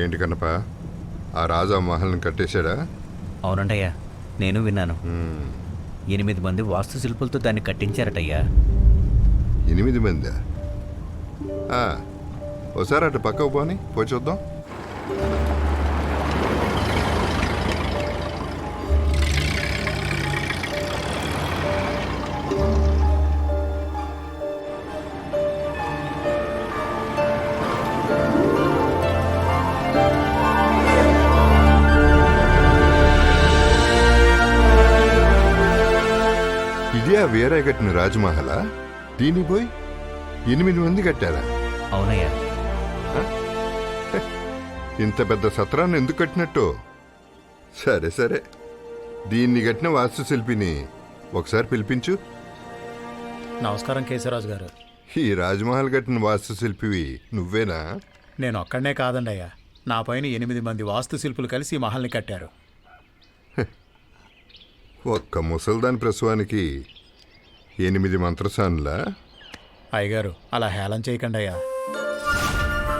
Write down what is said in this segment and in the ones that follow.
ఏంటి కన్నప, ఆ రాజు ఆ మహల్ని కట్టేశాడా? అవునంటయ్యా, నేను విన్నాను. 8 మంది వాస్తు శిల్పులతో దాన్ని కట్టించారటయ్యా. 8 మందా? ఒకసారి అటు పక్కకు పోయి చూద్దాం. ఇదే వేరే కట్టిన రాజమహలా? దీన్ని పోయి 8 మంది కట్టారా? అవునయ్యా. ఇంత పెద్ద సత్రాన్ని ఎందుకు కట్టినట్టు? సరే సరే, దీన్ని కట్టిన వాస్తుశిల్పిని ఒకసారి పిలిపించు. నమస్కారం కేశవరాజు గారు. ఈ రాజమహల్ కట్టిన వాస్తుశిల్పివి నువ్వేనా? నేను ఒక్కడనే కాదండి అయ్యా, నా పైన 8 మంది వాస్తు శిల్పులు కలిసి ఈ మహల్ని కట్టారు. ఒక్క ముసల్దాని ప్రసవానికి 8 మంత్రసానులా? అయ్యగారు అలా హేళన చేయకండి అయ్యా.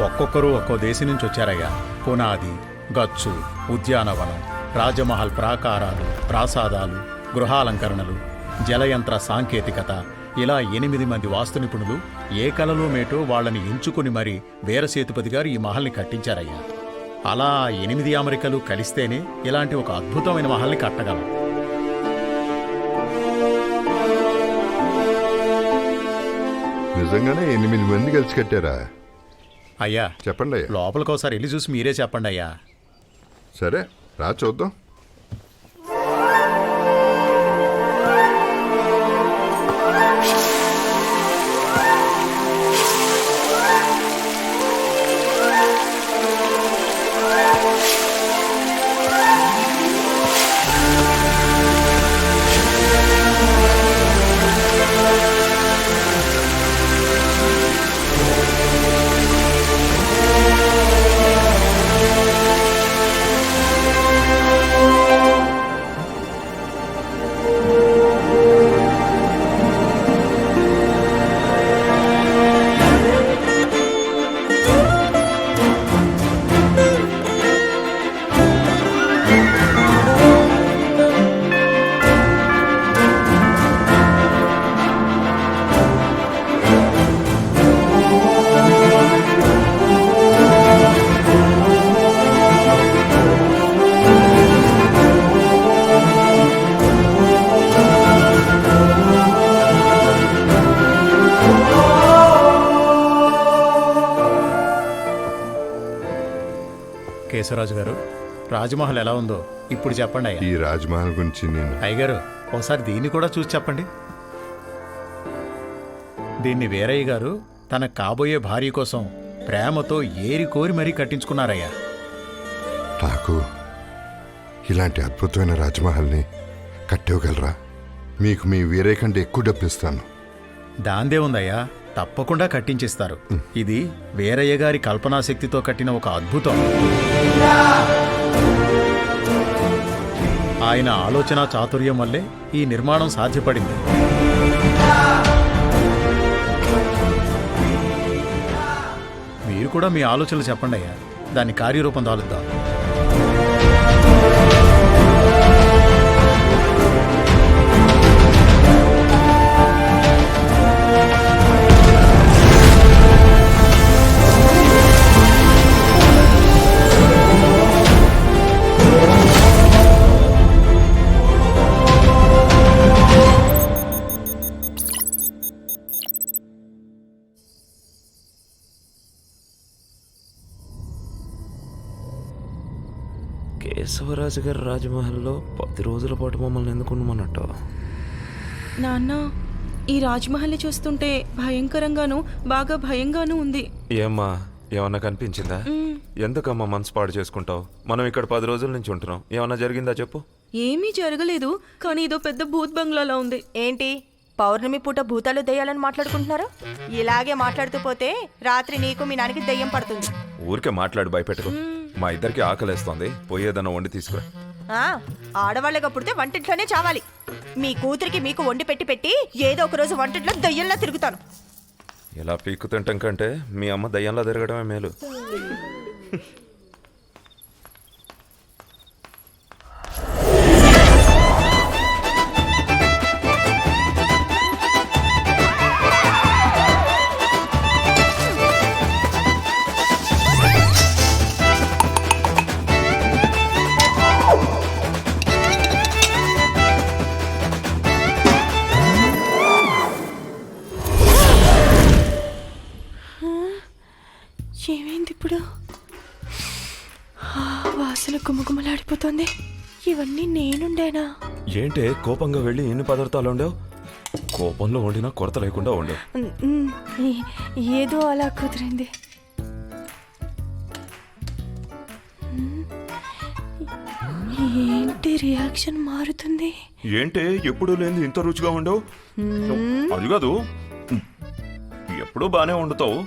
ఒక్కొక్కరు ఒక్కో దేశం నుంచి వచ్చారయ్యా. పునాది, గచ్చు, ఉద్యానవనం, రాజమహల్ ప్రాకారాలు, ప్రాసాదాలు, గృహాలంకరణలు, జలయంత్ర సాంకేతికత, ఇలా 8 మంది వాస్తు నిపుణులు ఏ కలలో మేటో వాళ్ళని ఎంచుకుని మరీ వీరసేతుపతి గారు ఈ మహల్ని కట్టించారయ్యా. అలా 8 అమెరికలు కలిస్తేనే ఇలాంటి ఒక అద్భుతమైన మహల్ని కట్టగలం. నిజంగానే 8 మంది కలిసి కట్టారా? అయ్యా చెప్పండి అయ్యా. లోపలికి ఒకసారి వెళ్ళి చూసి మీరే చెప్పండి అయ్యా. సరే రా చూద్దాం. కేశవరాజు గారు, రాజమహల్ ఎలా ఉందో ఇప్పుడు చెప్పండి అయ్యా. ఈ రాజమహల్ గురించి నేను అయ్యగారు ఒకసారి దీన్ని కూడా చూసి చెప్పండి. దీన్ని వీరయ్య గారు తన కాబోయే భార్య కోసం ప్రేమతో ఏరి కోరి మరీ కట్టించుకున్నారయ్యా. నాకు ఇలాంటి అద్భుతమైన రాజమహల్ని కట్టివ్వగలరా? మీకు మీ వీరే కంటే ఎక్కువ డబ్బు ఇస్తాను. దాందే ఉందయ్యా, తప్పకుండా కట్టించిస్తారు. ఇది వీరయ్య గారి కల్పనాశక్తితో కట్టిన ఒక అద్భుతం. ఆయన ఆలోచన చాతుర్యం వల్లే ఈ నిర్మాణం సాధ్యపడింది. మీరు కూడా మీ ఆలోచనలు చెప్పండి అయ్యా, దాన్ని కార్యరూపం దాలుద్దాం. కేశవరాజు గారి రాజమహల్లో 10 రోజుల పాటు మమ్మల్ని ఎందుకు ఉండమన్నట్టు? నాన్న, ఈ రాజ్మహల్ని చూస్తుంటే భయంకరంగాను బాగా భయంగాను ఉంది. ఏమ్మా, ఏమన్నా కనిపించిందా? ఎందుకమ్మా మనసు పాడు చేసుకుంటావు? మనం ఇక్కడ 10 రోజుల నుంచి ఉంటున్నాం. ఏమన్నా జరిగిందా చెప్పు. ఏమీ జరగలేదు, కానీ ఇదో పెద్ద భూత్ బంగ్లాలా ఉంది. ఏంటి పౌర్ణమి పూట భూతాలు దెయ్యాలని మాట్లాడుకుంటున్నారు? ఇలాగే మాట్లాడుతూ పోతే రాత్రి నీకు మీ నాన్నకి దెయ్యం పడుతుంది. ఊరికే మాట్లాడి భయపెట్టుకో. మా ఇద్దరికి ఆకలేస్తోంది, పోయేదన్నా వండి తీసుకురా. ఆడవాళ్ళగా పుడితే వంటింట్లోనే చావాలి. మీ కూతురికి మీకు వండి పెట్టి పెట్టి ఏదో ఒక రోజు వంటింట్లో దయ్యంలా తిరుగుతాను. ఇలా పీక్కు తింటాం కంటే మీ అమ్మ దయ్యంలా తిరగడమే మేలు. మండిపోతుంది. ఇవన్నీ నేనుండేనా? ఏంటే కోపంగా వెళ్ళి ఎన్ని పదార్థాలు ఉండవు? కోపంలో వండినా కొరత లేకుండా ఉండవు. ఏదో అలా కుదిరింది. ఏంటి రియాక్షన్ మారుతుంది? ఏంటే ఎప్పుడు లేని ఇంత రుచిగా ఉండవు? అది కాదు, ఎప్పుడూ బాగానే వండుతావు,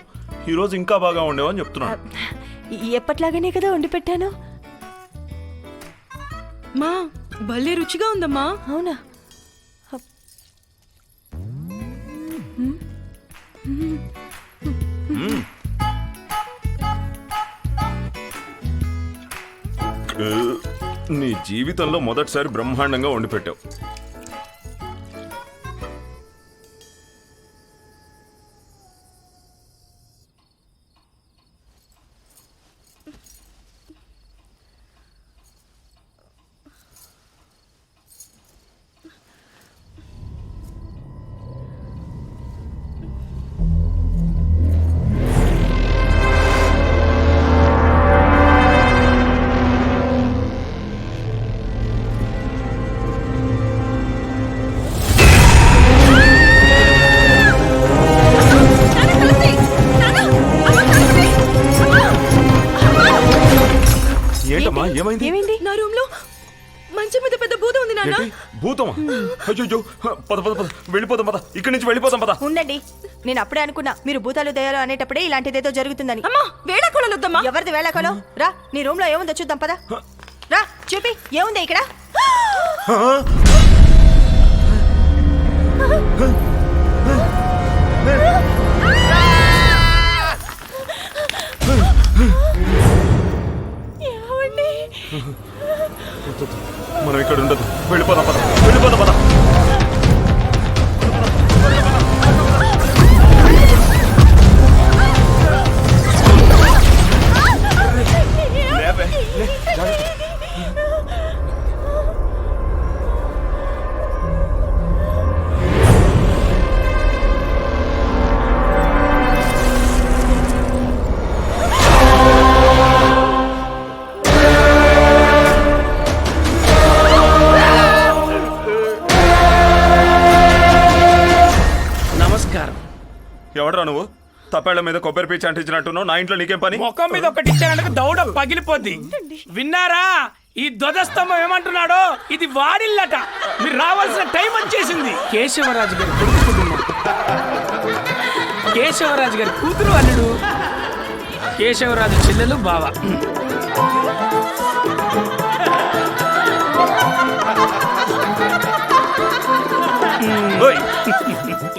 ఈరోజు ఇంకా బాగా ఉండేవు అని చెప్తున్నా. ఎప్పట్లాగానే కదా వండి పెట్టాను. మా భలే రుచిగా ఉందమ్మా. అవునా? నీ జీవితంలో మొదటిసారి బ్రహ్మాండంగా వండి పెట్టావు. ఏంటమ్మా, ఏమైంది? ఏమైంది? నా రూమ్ లో మంచం మీద పెద్ద భూతం ఉంది నాన్న. ఏంటి? భూతమా? అయ్యో, పద పద పద, వెళ్ళిపోదాం పద, ఇక్కడి నుంచి వెళ్ళిపోదాం పద. ఉండండి, నేను అప్పుడే అనుకున్నా మీరు భూతాలు దయాలు అనేటప్పుడే ఇలాంటిదేదో జరుగుతుందని. అమ్మా వేళాకోళాలు వద్దమ్మా. ఎవరిది వేళాకోళం? రా, నీ రూమ్ లో ఏముందో చూద్దాం పద. రా చూపి, ఏముంది ఇక్కడ? మనం ఇక్కడ ఉండదు, వెళ్ళిపోదాం పద, వెళ్ళిపోదాం పద. ఎవడరా నువ్వు? తప్పేళ్ల మీద కొబ్బరి పీచు అంటించినట్టున్నావు. నా ఇంట్లో నీకేం పని? ముఖం మీద ఒకటి ఇచ్చానంటే దౌడ పగిలిపోద్ది. విన్నారా? ఈ ధ్వజస్తంభం ఏమంటున్నాడో, ఇది వాడిల్లట. మీరు రావాల్సిన టైం వచ్చేసింది. కేశవరాజు గారి కొడుకు కుటుంబం, కేశవరాజు గారి కూతురు అల్లుడు, కేశవరాజు చెల్లెలు బావ.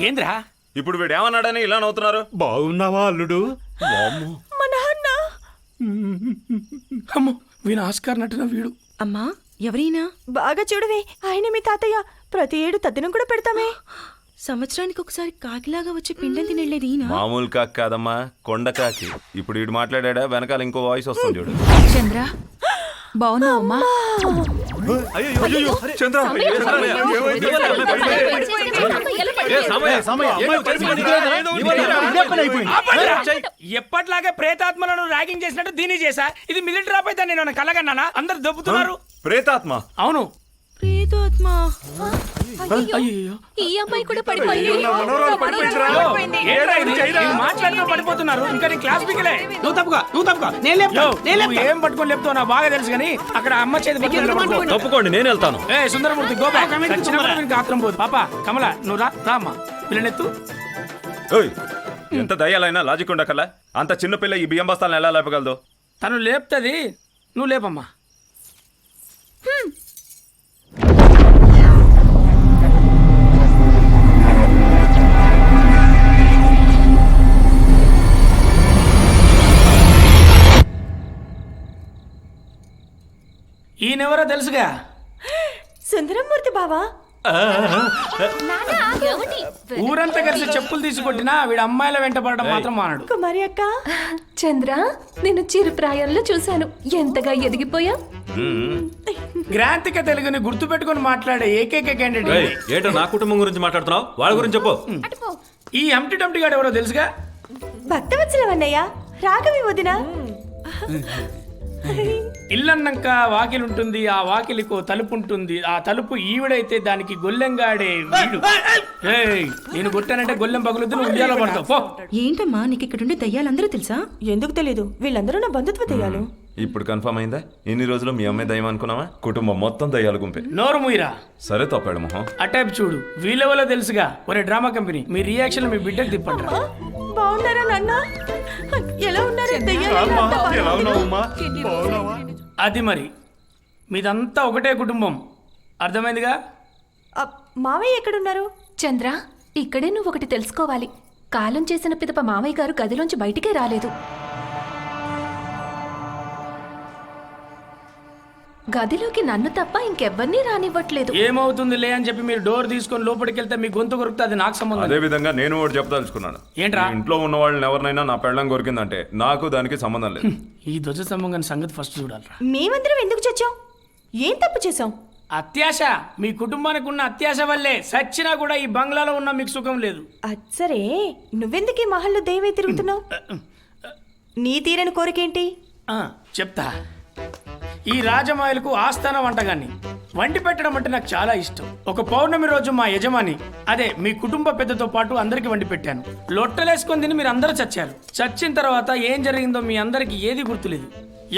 ఏంద్రా ఇప్పుడు వీడు ఏమన్నాడని ఇలా నవ్వుతున్నారు? బాగున్నావా అల్లుడు? మా నాన్న. అమ్మో, వీణ ఆస్కార్ నటున వీడు. అమ్మా ఎవరైనా బాగా చూడవే, ఆయన మీ తాతయ్య. ప్రతి ఏడు తద్దినం కూడా పెడతామే. సంవత్సరానికి ఒకసారి కాకిలాగా వచ్చి పిండం తినలేదు ఈయన. మామూలు కాకి కాదమ్మా, కొండ కాకి. ఇప్పుడు వీడు మాట్లాడా, వెనకాల ఇంకో వాయిస్ వస్తుంది చూడు. చంద్ర, బాగున్నావమ్మా? చంద్ర, ఎప్పట్లాగే ప్రేతాత్మలను ర్యాగింగ్ చేసినట్టు దీని చేశా. ఇది మిలిటరీ ఆపైతే నేను కలగన్నానా? అందరు దొబ్బుతున్నారు. ప్రేతాత్మ? అవును. ప్రేతాత్మ. అయ్యో, ఈ అమ్మాయి కూడా పడిపోయింది. మాట్లాడుతూ పడిపోతున్నారు. ఇంకా నీ క్లాస్ పిక్కలే. నువ్వు తప్పుగా నేను ఏం పట్టుకొని లేపుతావు నాకు బాగా తెలుసు. కానీ అక్కడ అమ్మ చేతి తప్పుకోండి, నేను వెళ్తాను. ఏ సుందరమూర్తి, గోపాల్ ఆత్రం పోదు. పాప కమల, నువ్వు రా అమ్మా, పిల్లనెత్తు. ఎంత దయ్యాలైనా లాజిక్ ఉండకల్లా. అంత చిన్న పిల్ల ఈ బియ్యం బస్తాలను ఎలా లేపగలదు? తను లేపుతుంది, నువ్వు లేపమ్మా. ఈయనెవరో తెలుసుగా? సుందరమూర్తి బావా. ఊరంతా కలిసి చెప్పులు తీసుకొట్టినా వీడు అమ్మాయిల వెంట పడడం మాత్రం మానడు. కుమారి అక్క. చంద్ర, నేను చిరు ప్రాయంలో చూశాను. ఎంతగా ఎదిగిపోయా. గ్రాంతిక తెలుగుని గుర్తు పెట్టుకుని మాట్లాడే ఏకైక క్యాండిడేట్. ఏంటో నా కుటుంబం గురించి మాట్లాడుతున్నావు? వాళ్ళ గురించి చెప్పు. ఈ ఎంటీ టంటీ గాడు ఎవరో తెలుసుగా? భక్తవత్సలం అన్నయ్య, రాఘవి వదిన. ఇల్లన్నాక వాకిలి ఉంటుంది, ఆ వాకిలికో తలుపు ఉంటుంది, ఆ తలుపు ఈవిడైతే దానికి గొల్లెంగాడే వీడు. ఏయ్, నేను కొట్టానంటే గొల్లెం పగులుద్దు, నువ్వు ఉయ్యాలో పడతావు పో. ఏంటమ్మా నీకు ఇక్కడుండే దయ్యాలందరూ తెలుసా? ఎందుకు తెలీదు? వీళ్ళందరూ నా బంధుత్వ దెయ్యాలు. ఇప్పుడు కన్ఫర్మ్ అయిందా? ఇన్ని రోజులు మీ అమ్మాయి దయ్యం అనుకున్నావా? కుటుంబం మొత్తం దయ్యాలు గుంపే. నోరు మూయిరా. సరే తప్పాడు మొహం. అటాప్ చూడు, వీళ్ళెవలో తెలుసుగా. ఒరే డ్రామా కంపెనీ, మీ రియాక్షన్ మీ బిడ్డకు తిప్పంటారా? బాగున్నారా నాన్న? ఎలా ఉన్నారు దెయ్యాలు? అది మరి మీదంతా ఒకటే కుటుంబం, అర్థమైందిగా? మావయ్య ఎక్కడున్నారు? చంద్ర, ఇక్కడే నువ్వు ఒకటి తెలుసుకోవాలి. కాలం చేసిన పిదప మావయ్య గారు గదిలోంచి బయటికే రాలేదు. గదిలోకి నన్ను తప్ప ఇంకెవ్వరినీ రానివ్వట్లేదు. ఏమవుతుంది లే అని చెప్పి మీరు డోర్ తీసుకొని లోపలికి వెళ్తే మీ గొంతు కొరుకుతే అది నాకు సంబంధం. అదే విధంగా నేను ఒకటి చెప్పదలుచుకున్నాను. ఏంట్రా? ఈ ఇంట్లో ఉన్న వాళ్ళని ఎవరినైనా నా పెళ్ళం కొరికిందంటే నాకు దానికి సంబంధం లేదు. ఈ ధ్వజ సంబంధం సంగతి ఫస్ట్ చూడాలరా. మేమందరం ఎందుకు చచ్చాం? ఏం తప్పు చేసాం? అత్యాశ, మీ కుటుంబానికి ఉన్న అత్యాశ వల్లే సచ్చినా కూడా ఈ బంగ్లాలో ఉన్న మీకు సుఖం లేదు. సరే, నువ్వెందుకు ఈ మహల్లో దెయ్యమై తిరుగుతున్నావు? నీ తీరని కోరికేంటి? చెప్తా. ఈ రాజమాయలకు ఆస్థాన వంటగాన్ని వండి పెట్టడం అంటే నాకు చాలా ఇష్టం. ఒక పౌర్ణమి రోజు మా యజమాని, అదే మీ కుటుంబ పెద్దతో పాటు అందరికి వండి పెట్టాను. లొట్టలేసుకొని తిని మీరు అందరూ చచ్చారు. చచ్చిన తర్వాత ఏం జరిగిందో మీ అందరికి ఏది గుర్తులేదు.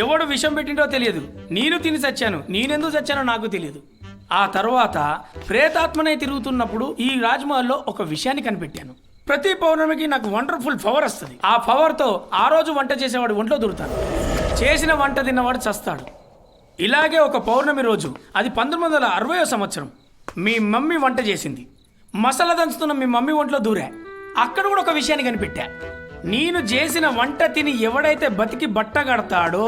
ఎవడు విషం పెట్టిండో తెలియదు. నేను తిని చచ్చాను. నేనెందుకు చచ్చానో నాకు తెలియదు. ఆ తర్వాత ప్రేతాత్మనే తిరుగుతున్నప్పుడు ఈ రాజమహల్లో ఒక విషయాన్ని కనిపెట్టాను. ప్రతి పౌర్ణమికి నాకు వండర్ఫుల్ పవర్ వస్తుంది. ఆ పవర్తో ఆ రోజు వంట చేసేవాడు ఒంట్లో దూరుతాడు, చేసిన వంట తిన్నవాడు చస్తాడు. ఇలాగే ఒక పౌర్ణమి రోజు, అది 1960వ సంవత్సరం, మీ మమ్మీ వంట చేసింది. మసాలా దంచుతున్న మీ మమ్మీ ఒంట్లో దూరా. అక్కడ కూడా ఒక విషయాన్ని కనిపెట్టా. నేను చేసిన వంట తిని ఎవడైతే బతికి బట్ట కడతాడో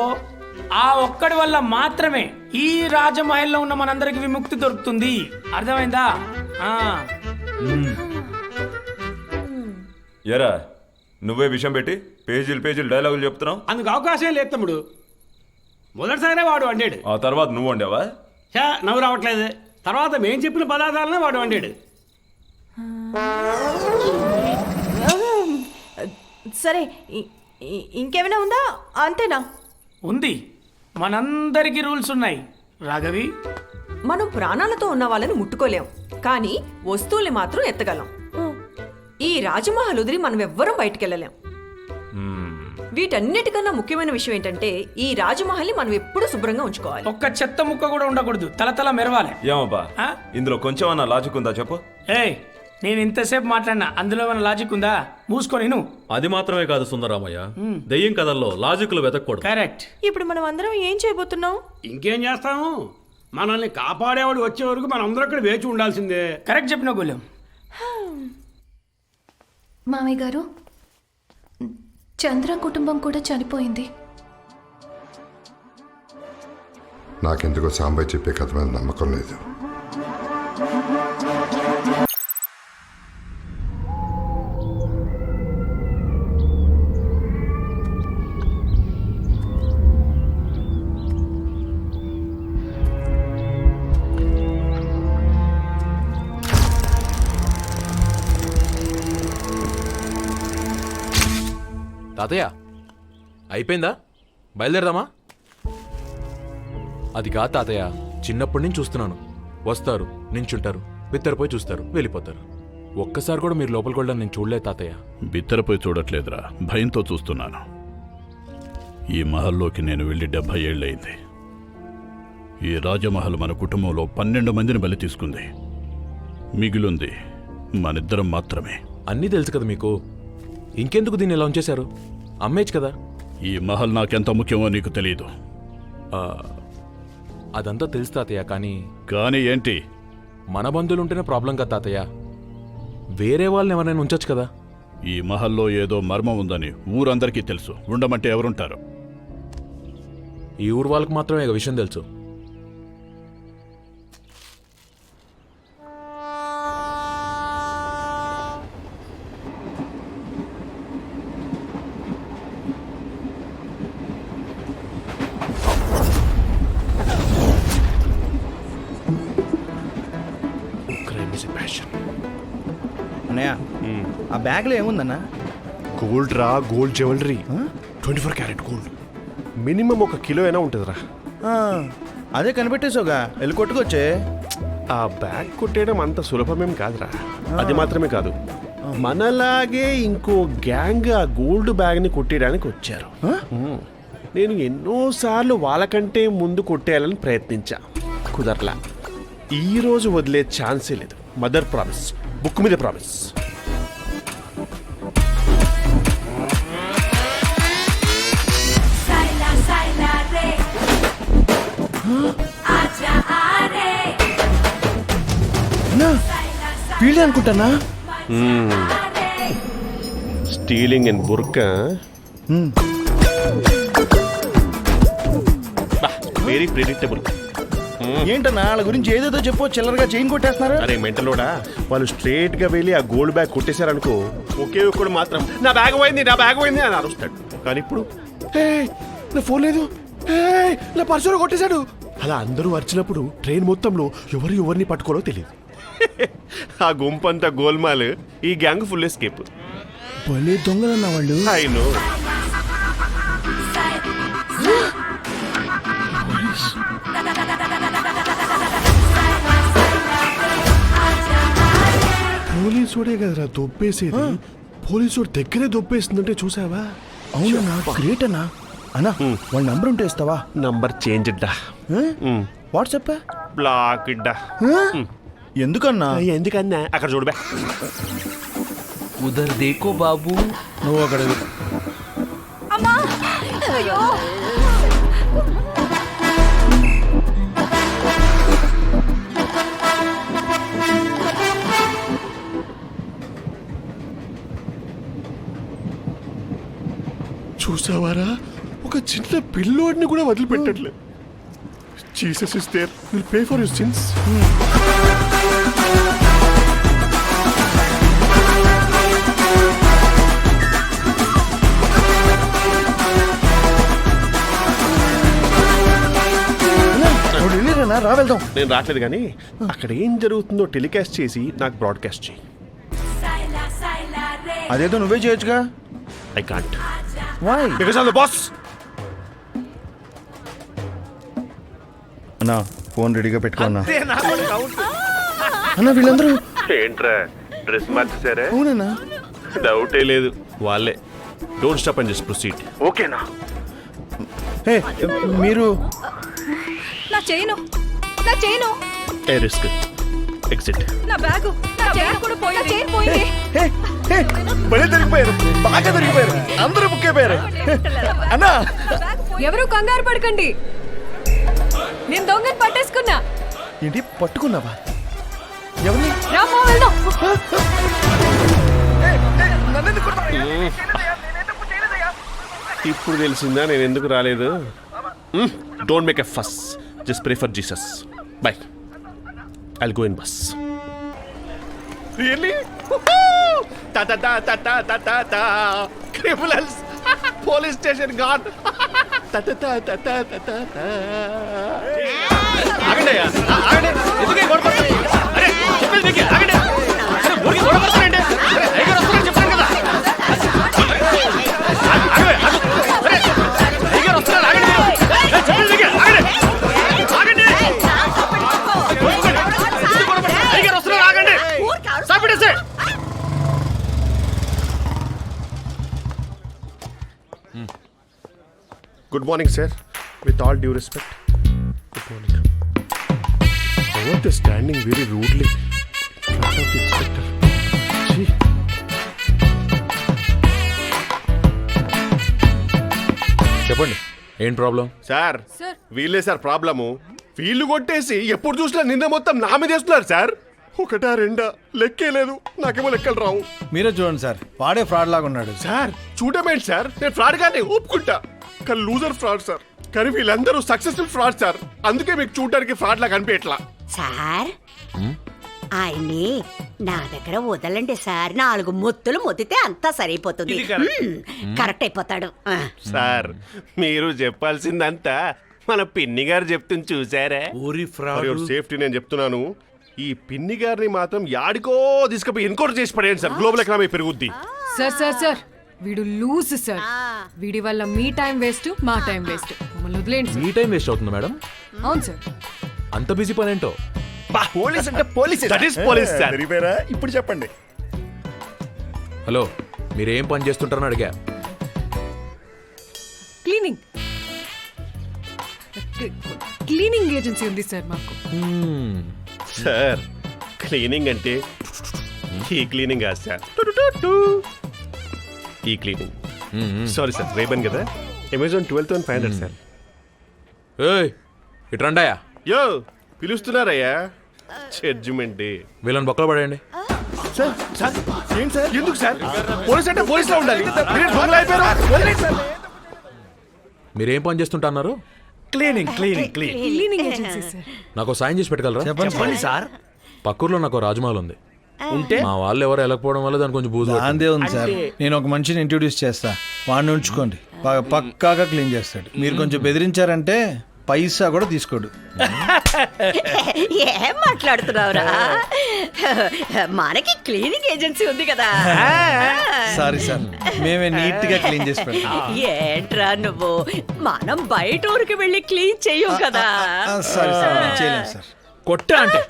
ఆ ఒక్కడి వల్ల మాత్రమే ఈ రాజమహల్లో ఉన్న మనందరికి విముక్తి దొరుకుతుంది. అర్థమైందా? ఎరా నువ్వే విషయం పెట్టి పేజీలు డైలాగులు చెప్తున్నావు. అందుకు అవకాశం లేదు తమ్ముడు. మొదటిసారే వాడు వండాడు. ఆ తర్వాత నువ్వు వండావా? నవ్వు రావట్లేదు. తర్వాత మేం చెప్పిన పదార్థాలనే వాడు వండాడు. సరే, ఇంకేమైనా ఉందా? అంతేనా? ఉంది. మనందరికి రూల్స్ ఉన్నాయి రాఘవి. మనం ప్రాణాలతో ఉన్న వాళ్ళని ముట్టుకోలేం, కానీ వస్తువుల్ని మాత్రం ఎత్తగలం. ఈ రాజమహల్ వదిలి మనం ఎవ్వరం బయటికెళ్ళలేం. వీటన్నిటికన్నా ముఖ్యమైన విషయం ఏంటంటే ఈ రాజమహల్ని మనం ఎప్పుడూ శుభ్రంగా ఉంచుకోవాలి. ఒక్క చెత్త ముక్క కూడా ఉండకూడదు. తలతల మెరవాలి. ఏమబ్బా, ఇందులో కొంచెం అన్న లాజిక్ ఉందా చెప్పు? ఏయ్, నేను ఇంతసేపు మాట్లాడినా అందులో ఏమైనా లాజిక్ ఉందా? మూసుకొని నువ్వు. అది మాత్రమే కాదు సుందరామయ్య, దెయ్యం కథల్లో లాజిక్లు వెతకూడదు. కరెక్ట్. ఇప్పుడు మనం అందరం ఏం చేయబోతున్నాం? ఇంకేం చేస్తాము? మనల్ని కాపాడేవాడు వచ్చే వరకు మనం అందరూ ఇక్కడ వేచి ఉండాల్సిందే. కరెక్ట్ చెప్పిన గోలెం. మామయ్య గారు, చంద్ర కుటుంబం కూడా చనిపోయింది. నాకెందుకో సాంబయ్య చెప్పే కథ మీద నమ్మకం లేదు. తాతయ్య, అయిపోయిందా? బయలుదేరదామా? అది కాదు తాతయ్య, చిన్నప్పటి నుంచి చూస్తున్నాను. వస్తారు, నించుంటారు, బిత్తరపోయి చూస్తారు, వెళ్ళిపోతారు. ఒక్కసారి కూడా మీరు లోపలికి వెళ్ళడం నేను చూడలేదు తాతయ్య. బిత్తరపోయి చూడట్లేదురా, భయంతో చూస్తున్నాను. ఈ మహల్లోకి నేను వెళ్ళి 70 ఏళ్ళయింది. ఈ రాజమహల్ మన కుటుంబంలో 12 మందిని బలి తీసుకుంది. మిగిలింది మనిద్దరం మాత్రమే. అన్నీ తెలుసు కదా మీకు, ఇంకెందుకు దీన్ని ఇలా ఉంచేశారు? అమ్మేచ్చు కదా. ఈ మహల్ నాకెంత ముఖ్యమో నీకు తెలియదు. అదంతా తెలుసు తాతయ్య, కానీ ఏంటి? మన బంధువులు ఉంటేనే ప్రాబ్లం కదా తాతయ్య. వేరే వాళ్ళని ఎవరైనా ఉంచొచ్చు కదా. ఈ మహల్లో ఏదో మర్మం ఉందని ఊరందరికీ తెలుసు. ఉండమంటే ఎవరుంటారు? ఈ ఊరు వాళ్ళకి మాత్రమే విషయం తెలుసు. అన్నయ్య, ఆ బ్యాగ్లో ఏముందన్నా? గోల్డ్ రా, gold jewellery, 24 carat gold. Minimum 1 kilo అయినా ఉంటుందిరా. అదే కనిపెట్టేసావుగా, వెళ్ళి కొట్టుకొచ్చే. ఆ బ్యాగ్ కొట్టేయడం అంత సులభమేం కాదురా. అది మాత్రమే కాదు, మనలాగే ఇంకో గ్యాంగ్ ఆ గోల్డ్ బ్యాగ్ని కొట్టేయడానికి వచ్చారు. నేను ఎన్నోసార్లు వాళ్ళకంటే ముందు కొట్టేయాలని ప్రయత్నించా, కుదరలా. ఈ రోజు వదిలే ఛాన్సే లేదు. మదర్ ప్రామిస్, బుక్ మీద ప్రామిస్. వీళ్ళే అనుకుంటానా? స్టీలింగ్ అండ్ బుర్కా వెరీ ప్రెడిక్టబుల్. ఏంటన్నా వాళ్ళ గురించి ఏదేదో చెప్పో, చిల్లరగా చైన్ కొట్టేస్తున్నారు. అరే మెంటలోడా, వాళ్ళు స్ట్రేట్ గా వెళ్ళి ఆ గోల్డ్ బ్యాగ్ కొట్టేశారనుకో, ఒకే ఒక్కడు మాత్రం నా బ్యాగ్ పోయింది అని అరుస్తాడు. కానీ ఇప్పుడు నా ఫోన్ లేదు, నా పర్సులో కొట్టేశాడు, అలా అందరూ అరిచినప్పుడు ట్రైన్ మొత్తంలో ఎవరిని పట్టుకోలో తెలియదు. ఆ గుంపంతా గోల్మాల్, ఈ గ్యాంగ్ ఫుల్ ఎస్కేప్. భలే దొంగలన్నా వాళ్ళు. I know. పోలీసుడే కదరా దొబ్బేసేది, పోలీసుడు దగ్గరే దొబ్బేస్తుందంటే చూసావా? అవునన్నా, గ్రేట్ అన్నా. అన్నా వాళ్ళ నంబర్ ఉంటే ఇస్తావా? నంబర్ చేంజ్ డా, వాట్సాప్ బ్లాక్ డా. ఎందుకన్నా? ఎందుకన్నా అక్కడ చూడబా. ఉదర్ దేకో బాబు. నువ్వు అక్కడ చూసావారా, ఒక చిన్న పిల్లోడిని కూడా వదిలిపెట్టట్లేదు. Jesus is there, will pay for your sins. రా వెళ్దాం. నేను రావట్లేదు కానీ అక్కడ ఏం జరుగుతుందో టెలికాస్ట్ చేసి నాకు బ్రాడ్కాస్ట్ చేయి. అదేదో నువ్వే చేయొచ్చుగా. I can't. Why? Because I am the boss. అన్నా ఫోన్ రెడీగా పెట్టుకో అన్నా. అన్నా వీళ్ళందరూ ఏంట్రా డ్రెస్ మార్చేసారా? అవునన్నా, డౌటే లేదు, వాళ్ళే. Don't stop and just proceed. ఓకేనా? హే మీరు నా చైను, నా చైను, ఏ రిస్క్. ఎగ్జిట్. నా బ్యాగు, నా చైన్ కూడా పోయింది. చైన్ పోయింది. భలే దొరికిపోయారు, బాగా దొరికిపోయారు, అందరూ బుక్ అయిపోయారు. అన్నా ఎవరు కంగారు పడకండి, నేను దొంగని పట్టేసుకున్నా. ఏంటి పట్టుకున్నావా? ఎవరిని? రామో వెళ్దాం. ఇప్పుడు తెలిసిందా నేను ఎందుకు రాలేదు? డోంట్ మేక్ ఎ ఫస్, just pray for Jesus. By. I'll go in bus. Really? Criminals, police station gone. ఆగండి, ఆగండి, ఎందుకు గొడవపడతారు? అరే చెప్పేది నీకే, ఆగండి. ఊరికి గొడవపడతారండి. టైగర్ వస్తున్నారని చెప్పాను కదా. టైగర్ వస్తున్నారు, ఆగండి. చెప్పేది నీకే, ఆగండి, ఆగండి. టైగర్ వస్తున్నారు, ఆగండి. సాపిడేసే. Good morning, sir. With all due respect. Good morning. Both is standing very rudely in front of the inspector. Gee. చెప్పండి, ఏం ప్రాబ్లం? సార్, వీళ్ళే సార్ ప్రాబ్లము. వీళ్ళు కొట్టేసి ఎప్పుడు చూసినా నిన్న మొత్తం నా మీద వేస్తున్నారు సార్. ఒకటా రెండా లెక్కే లేదు, నాకేమో లెక్కలు రావు. మీరే చూడండి సార్, వాడే ఫ్రాడ్ లాగా ఉన్నాడు. సార్ చూడమేంటి సార్, నేను ఫ్రాడ్ గానే ఒప్పుకుంటా, కానీ లూజర్ ఫ్రాడ్ సార్. కానీ వీళ్ళందరూ సక్సెస్ఫుల్ ఫ్రాడ్ సార్. అందుకే మీకు చూడడానికి ఫ్రాడ్ లా కనిపించట్లా. సార్ ఆయన్ని నా దగ్గర వదలండి సార్. 4 మొత్తులు మొత్తితే అంతా సరిపోతుంది, కరెక్ట్ అయిపోతాడు. సార్ మీరు చెప్పాల్సిందంతా మన పిన్ని గారు చెప్తుంది చూసారా? సేఫ్టీ నేను చెప్తున్నాను. ఈ పిన్ని గారిని మాత్రం యాడికో తీసుకుపోయి ఎన్కౌంటర్ చేసి పడేయండి సార్. గ్లోబల్ ఎకనామీ పెరుగుద్ది. సార్ సార్ సార్ వీడు లూజ్ సార్. వీడి వల్ల మీ టైం వేస్ట్, మా టైం వేస్ట్. మమ్మల్ని వదిలేండి సార్. మీ టైం వేస్ట్ అవుతుంది మేడం. అవును సార్. అంత బిజీ పని ఏంటో. పోలీస్ అంటే police. That is police sir. ఇప్పుడు చెప్పండి. హలో, మీరేం పని చేస్తుంటారని అడిగా. క్లీనింగ్ ఏజెన్సీ ఉంది సార్ మాకు. సార్ క్లీనింగ్ అంటే ఈ క్లీనింగ్ కాదు సార్, ఈ క్లీనింగ్. సారీ సార్, రేబన్ కదా. Amazon 12,500 sir. ఏయ్ ఇట్రండాయా. యో పిలుస్తున్నారయ్యా. Judgment day. వీళ్ళని బొక్కలు పడేయండి. సార్ సార్ ఏంటి సార్? ఎందుకు సార్? పోలీస్ అంటే పోలీసులో ఉండాలి. మీరు దొంగలు అయిపోయారు. వదిలేండి సార్. మీరేం పని చేస్తుంటున్నారు? Cleaning agency sir. నాకు సాయం చేసి పెట్టగలరా? చెప్పండి సార్. పక్కూర్లో నాకు రాజమహల్ ఉంది. ఉంటే మా వాళ్ళు ఎవరు వెళ్ళకపోవడం వల్ల దాని కొంచెం బూజు అందే ఉంది సార్. నేను ఒక మనిషిని ఇంట్రొడ్యూస్ చేస్తా, వాడిని ఉంచుకోండి. బాగా పక్కాగా క్లీన్ చేస్తాడు. మీరు కొంచెం బెదిరించారంటే పైసా కూడా తీసుకోడు. ఏం మాట్లాడుతున్నావురా? మనకి క్లీనింగ్ ఏజెన్సీ ఉంది కదా. సారీ సార్, మేమే నీట్ గా క్లీన్ చేసి పెడతాం. ఏంట్రా నువ్వు? మనం బయట ఊరికి వెళ్ళి క్లీన్ చెయ్యం కదా. సారీ సార్, చేయలేం సార్. కొట్టా అంటే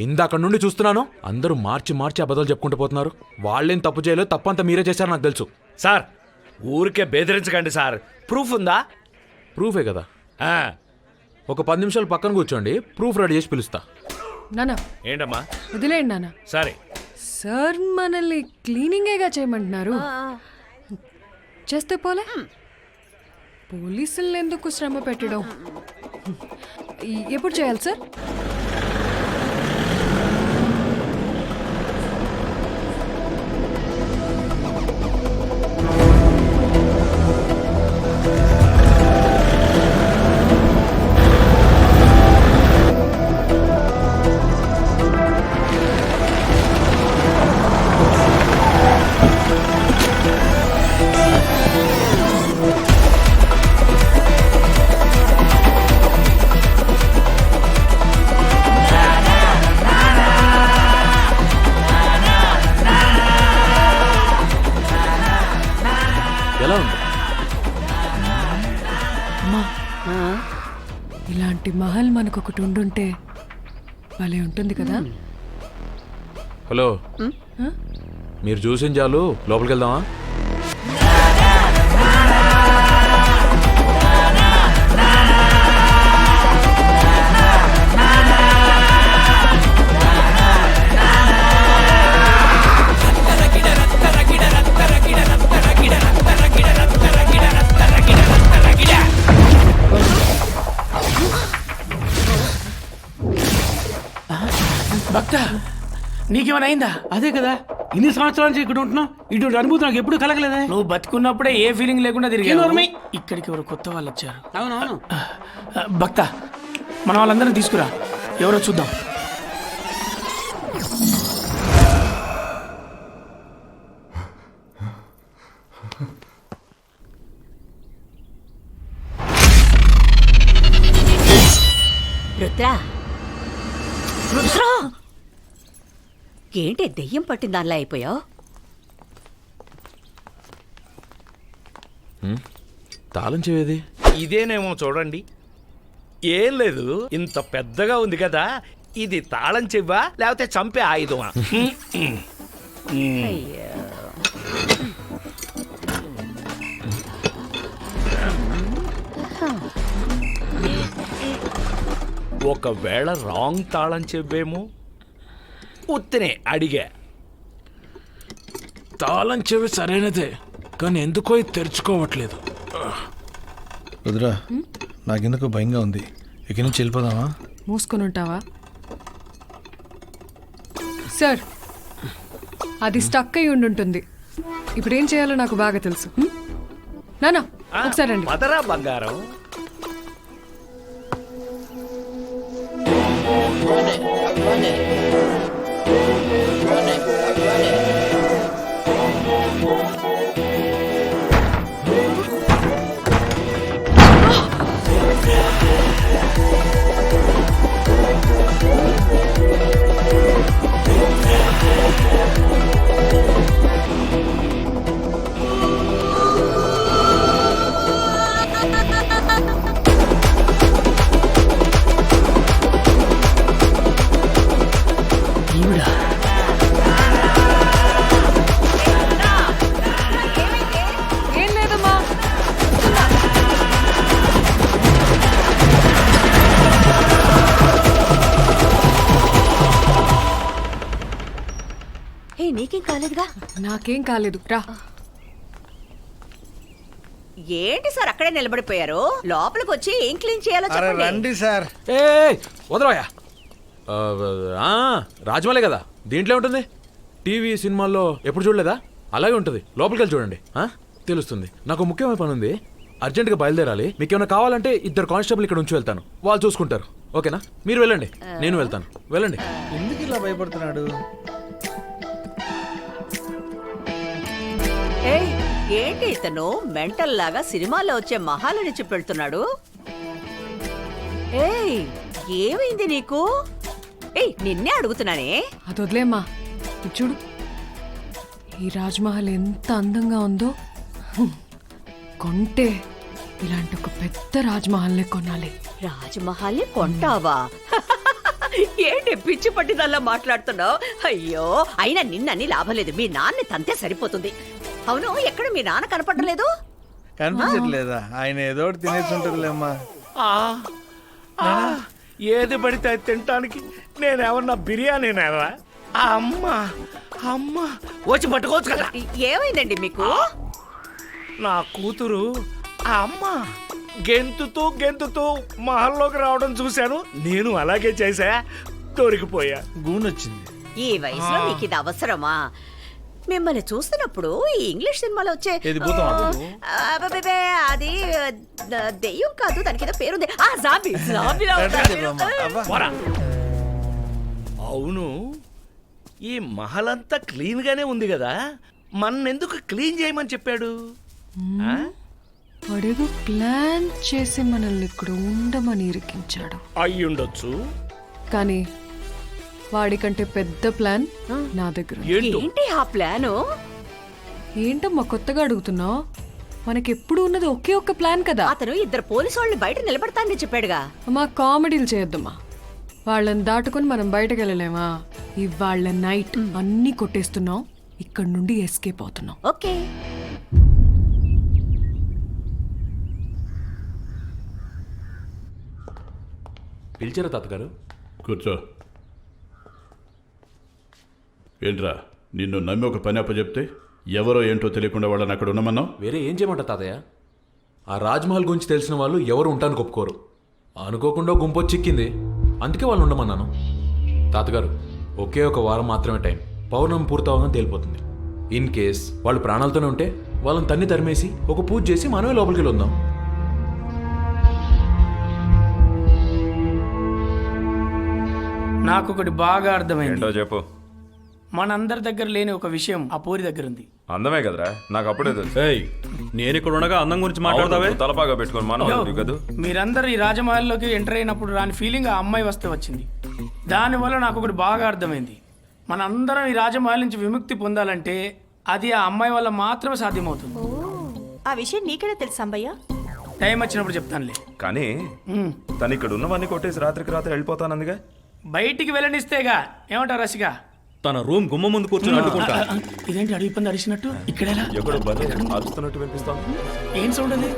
ఇందాక నుండి చూస్తున్నాను. అందరూ మార్చి మార్చి అబద్ధాలు చెప్పుకుంటూ పోతున్నారు. వాళ్ళేం తప్పు చేయలేదు, తప్పంతా మీరే చేశారు నాకు తెలుసు. సార్ ఊరికే బెదిరించకండి సార్. ప్రూఫ్ ఉందా? ప్రూఫే కదా. ఒక 10 నిమిషాలు పక్కన కూర్చోండి, ప్రూఫ్ రెడీ చేసి పిలుస్తా. నానా ఏంటమ్మా? వదిలేండి నానా. సరే సార్ మనల్ని క్లీనింగేగా చేయమంటున్నారు. చేస్తే పోలే. పోలీసుల్ని ఎందుకు శ్రమ పెట్టడం? ఎప్పుడు చేయాలి సార్? ఎలా ఉంది? ఇలాంటి మహల్ మనకు ఒకటి ఉండుంటే భలే ఉంటుంది కదా. హలో, మీరు చూసిన చాలు, లోపలికి వెళ్దామా? భక్త, నీకేమైనా అయిందా? అదే కదా, ఇన్ని సంవత్సరాల నుంచి ఇక్కడ ఉంటున్నావు. ఇటువంటి అనుభూతి నాకు ఎప్పుడు కలగలేదా? నువ్వు బతుకున్నప్పుడే ఏ ఫీలింగ్ లేకుండా తిరిగి ఇక్కడికి ఎవరు కొత్త వాళ్ళు వచ్చారు. అవునవును. భక్త, మన వాళ్ళందరినీ తీసుకురా, ఎవరో చూద్దాం. రుద్రా, రుద్రా, ఏంటి దెయ్యం పట్టిన దానిలా అయిపోయావు? తాళం చెవేది ఇదేనేమో చూడండి. ఏం లేదు, ఇంత పెద్దగా ఉంది కదా. ఇది తాళం చెవ్వా లేకపోతే చంపే ఆయుధమా? ఒకవేళ రాంగ్ తాళం చెవ్వేమో. ఉత్తినే అడిగా. తాళం చెవి సరైనదే, కానీ ఎందుకో ఇది తెరుచుకోవట్లేదు. వద్దురా, నాకెందుకు భయంగా ఉంది. ఇక్కడి నుంచి వెళ్ళిపోదామా? మూసుకొని ఉంటావా సార్? అది స్టక్ అయి ఉండుంటుంది. ఇప్పుడు ఏం చేయాలో నాకు బాగా తెలుసు. నానా ఒకసారి రండి. మదరా బంగారం. నీకేం కాలేదుగా? నాకేం కాలేదు రా. ఏంటి సార్ అక్కడే నిలబడిపోయారు? లోపలికి వచ్చి ఏం క్లీన్ చేయాలో చెప్పండి. రండి సార్. ఏ వదలవయ్యా. రాజమౌళి కదా, దీంట్లో ఉంటుంది. టీవీ సినిమాల్లో ఎప్పుడు చూడలేదా? అలాగే ఉంటుంది. లోపలికి వెళ్ళి చూడండి, తెలుస్తుంది. నాకు ముఖ్యమైన పని ఉంది, అర్జెంటుగా బయలుదేరాలి. మీకు ఏమైనా కావాలంటే 2 కానిస్టేబుల్ ఇక్కడ ఉంచి వెళ్తాను, వాళ్ళు చూసుకుంటారు. ఓకేనా? మీరు వెళ్ళండి, నేను వెళ్తాను. వెళ్ళండి. ఎందుకు ఇలా భయపడుతున్నాడు? ఏంటి ఇతను మెంటల్ లాగా సినిమాల్లో వచ్చే మహాలని చెప్పెళ్తున్నాడు? ఏయ్, ఏమైంది నీకు? ఏయ్, నిన్నే అడుగుతున్నానే. అది వదిలేమ్మా. ఇది చూడు, ఈ రాజ్మహల్ ఎంత అందంగా ఉందో. కొంటే ఇలాంటి ఒక పెద్ద రాజ్మహల్ని కొనాలి. రాజ్మహల్ని కొంటావా? ఏంటి పిచ్చి పట్టిదల్లా మాట్లాడుతున్నావు? అయ్యో, అయినా నిన్నని లాభం లేదు. మీ నాన్ని తంతే సరిపోతుంది. అవును, ఎక్కడ మీ నాన్న కనపడలేదు? కనిపించట్లేదా? ఆయన ఏదో ఒకటి తినేసి ఉంటుందిలేమ్మా. ఏది పడితే అది తినటానికి నేనేమన్నా బిర్యానీనేవా? అమ్మా అమ్మా, వచ్చి పట్టుకోవచ్చు కదా. ఏమైందండి మీకు? నా కూతురు ఆ అమ్మ గెంతుతూ గెంతుతూ మహల్లోకి రావడం చూశాను. నేను అలాగే చేశా, దొరికిపోయా. గూనొచ్చింది. ఈ వయసులో మీకు ఇది అవసరమా? మిమ్మల్ని చూస్తున్నప్పుడు ఈ ఇంగ్లీష్ సినిమాలో వచ్చే అది దెయ్యం కాదు, దానికి ఏదో పేరుంది. అవును, ఈ మహల్ అంతా క్లీన్ గానే ఉంది కదా, మన్నెందుకు క్లీన్ చేయమని చెప్పాడు? వాడేదో ప్లాన్ చేసి మనల్ని ఇక్కడ ఉండమని ఇరికించాడు. అయ్యుండొచ్చు, కానీ వాడికంటే పెద్ద ప్లాన్ నా దగ్గర. ఏంటి ఆ ప్లాను? ఏంటమ్మా కొత్తగా అడుగుతున్నావు? మనకెప్పుడు ఉన్నది ఒకే ఒక్క ప్లాన్ కదా. అతను 2 పోలీసు వాళ్ళని బయట నిలబడతానని చెప్పాడుగా. అమ్మా, కామెడీలు చేయొద్దమ్మా. వాళ్ళని దాటుకుని మనం బయటకు వెళ్ళలేమా? ఇవాళ్ళ నైట్ అన్నీ కొట్టేస్తున్నాం, ఇక్కడ నుండి ఎస్కేప్ అవుతున్నాం. ఓకే. పిలిచారా తాతగారు? కూర్చో. ఏంట్రా, నిన్ను నమ్మి ఒక పని అప్పచెప్తే ఎవరో ఏంటో తెలియకుండా వాళ్ళని అక్కడ ఉండమన్నావు? వేరే ఏం చేయమంటా తాతయ్య? ఆ రాజ్మహల్ గురించి తెలిసిన వాళ్ళు ఎవరు ఉంటానికి ఒప్పుకోరు. అనుకోకుండా గుంపు చిక్కింది, అందుకే వాళ్ళు ఉండమన్నాను. తాతగారు, ఒకే ఒక వారం మాత్రమే టైం. పౌర్ణమి పూర్తవగానే తేలిపోతుంది. ఇన్ కేస్ వాళ్ళు ప్రాణాలతోనే ఉంటే వాళ్ళని తన్ని తరిమేసి ఒక పూజ చేసి మనమే లోపలికి వెళ్ళి ఉందాం. నాకు ఒకటి బాగా అర్థమైంది. చెప్పు. మనందరి దగ్గర లేని ఒక విషయం ఆ పూరి దగ్గర ఉంది. అందమే కదరా, నాకు అప్పుడే తెలుసు. నేను ఇక్కడ ఉండగా అందం గురించి మాట్లాడతావే? తలపాగా పెట్టుకొని మనం కదా. మీరందరూ ఈ రాజమహల్లోకి ఎంటర్ అయినప్పుడు రాని ఫీలింగ్ ఆ అమ్మాయి వస్తే వచ్చింది. దానివల్ల నాకు ఒకటి బాగా అర్థమైంది. మనందరం ఈ రాజమహల్ నుంచి విముక్తి పొందాలంటే అది ఆ అమ్మాయి వల్ల మాత్రమే సాధ్యమవుతుంది. ఆ విషయం నీకెలా తెలుసు అంబయ్య? టైం వచ్చినప్పుడు చెప్తానులే. కానీ తను ఇక్కడ ఉన్నవన్నీ కొట్టేసి రాత్రికి రాత్రి వెళ్ళిపోతానందిగా. బయటికి వెళ్ళనిస్తేగా. ఏమంటారు రసిక? తన రూమ్ గుమ్మ ముందు కూర్చొని అడ్డుకుంటా. ఇదేంటి అడవి పంది అరిచినట్టు ఇక్కడ ఎక్కడో బలి అరుస్తున్నట్టు వినిపిస్తాం. ఏం సౌండ్ అది?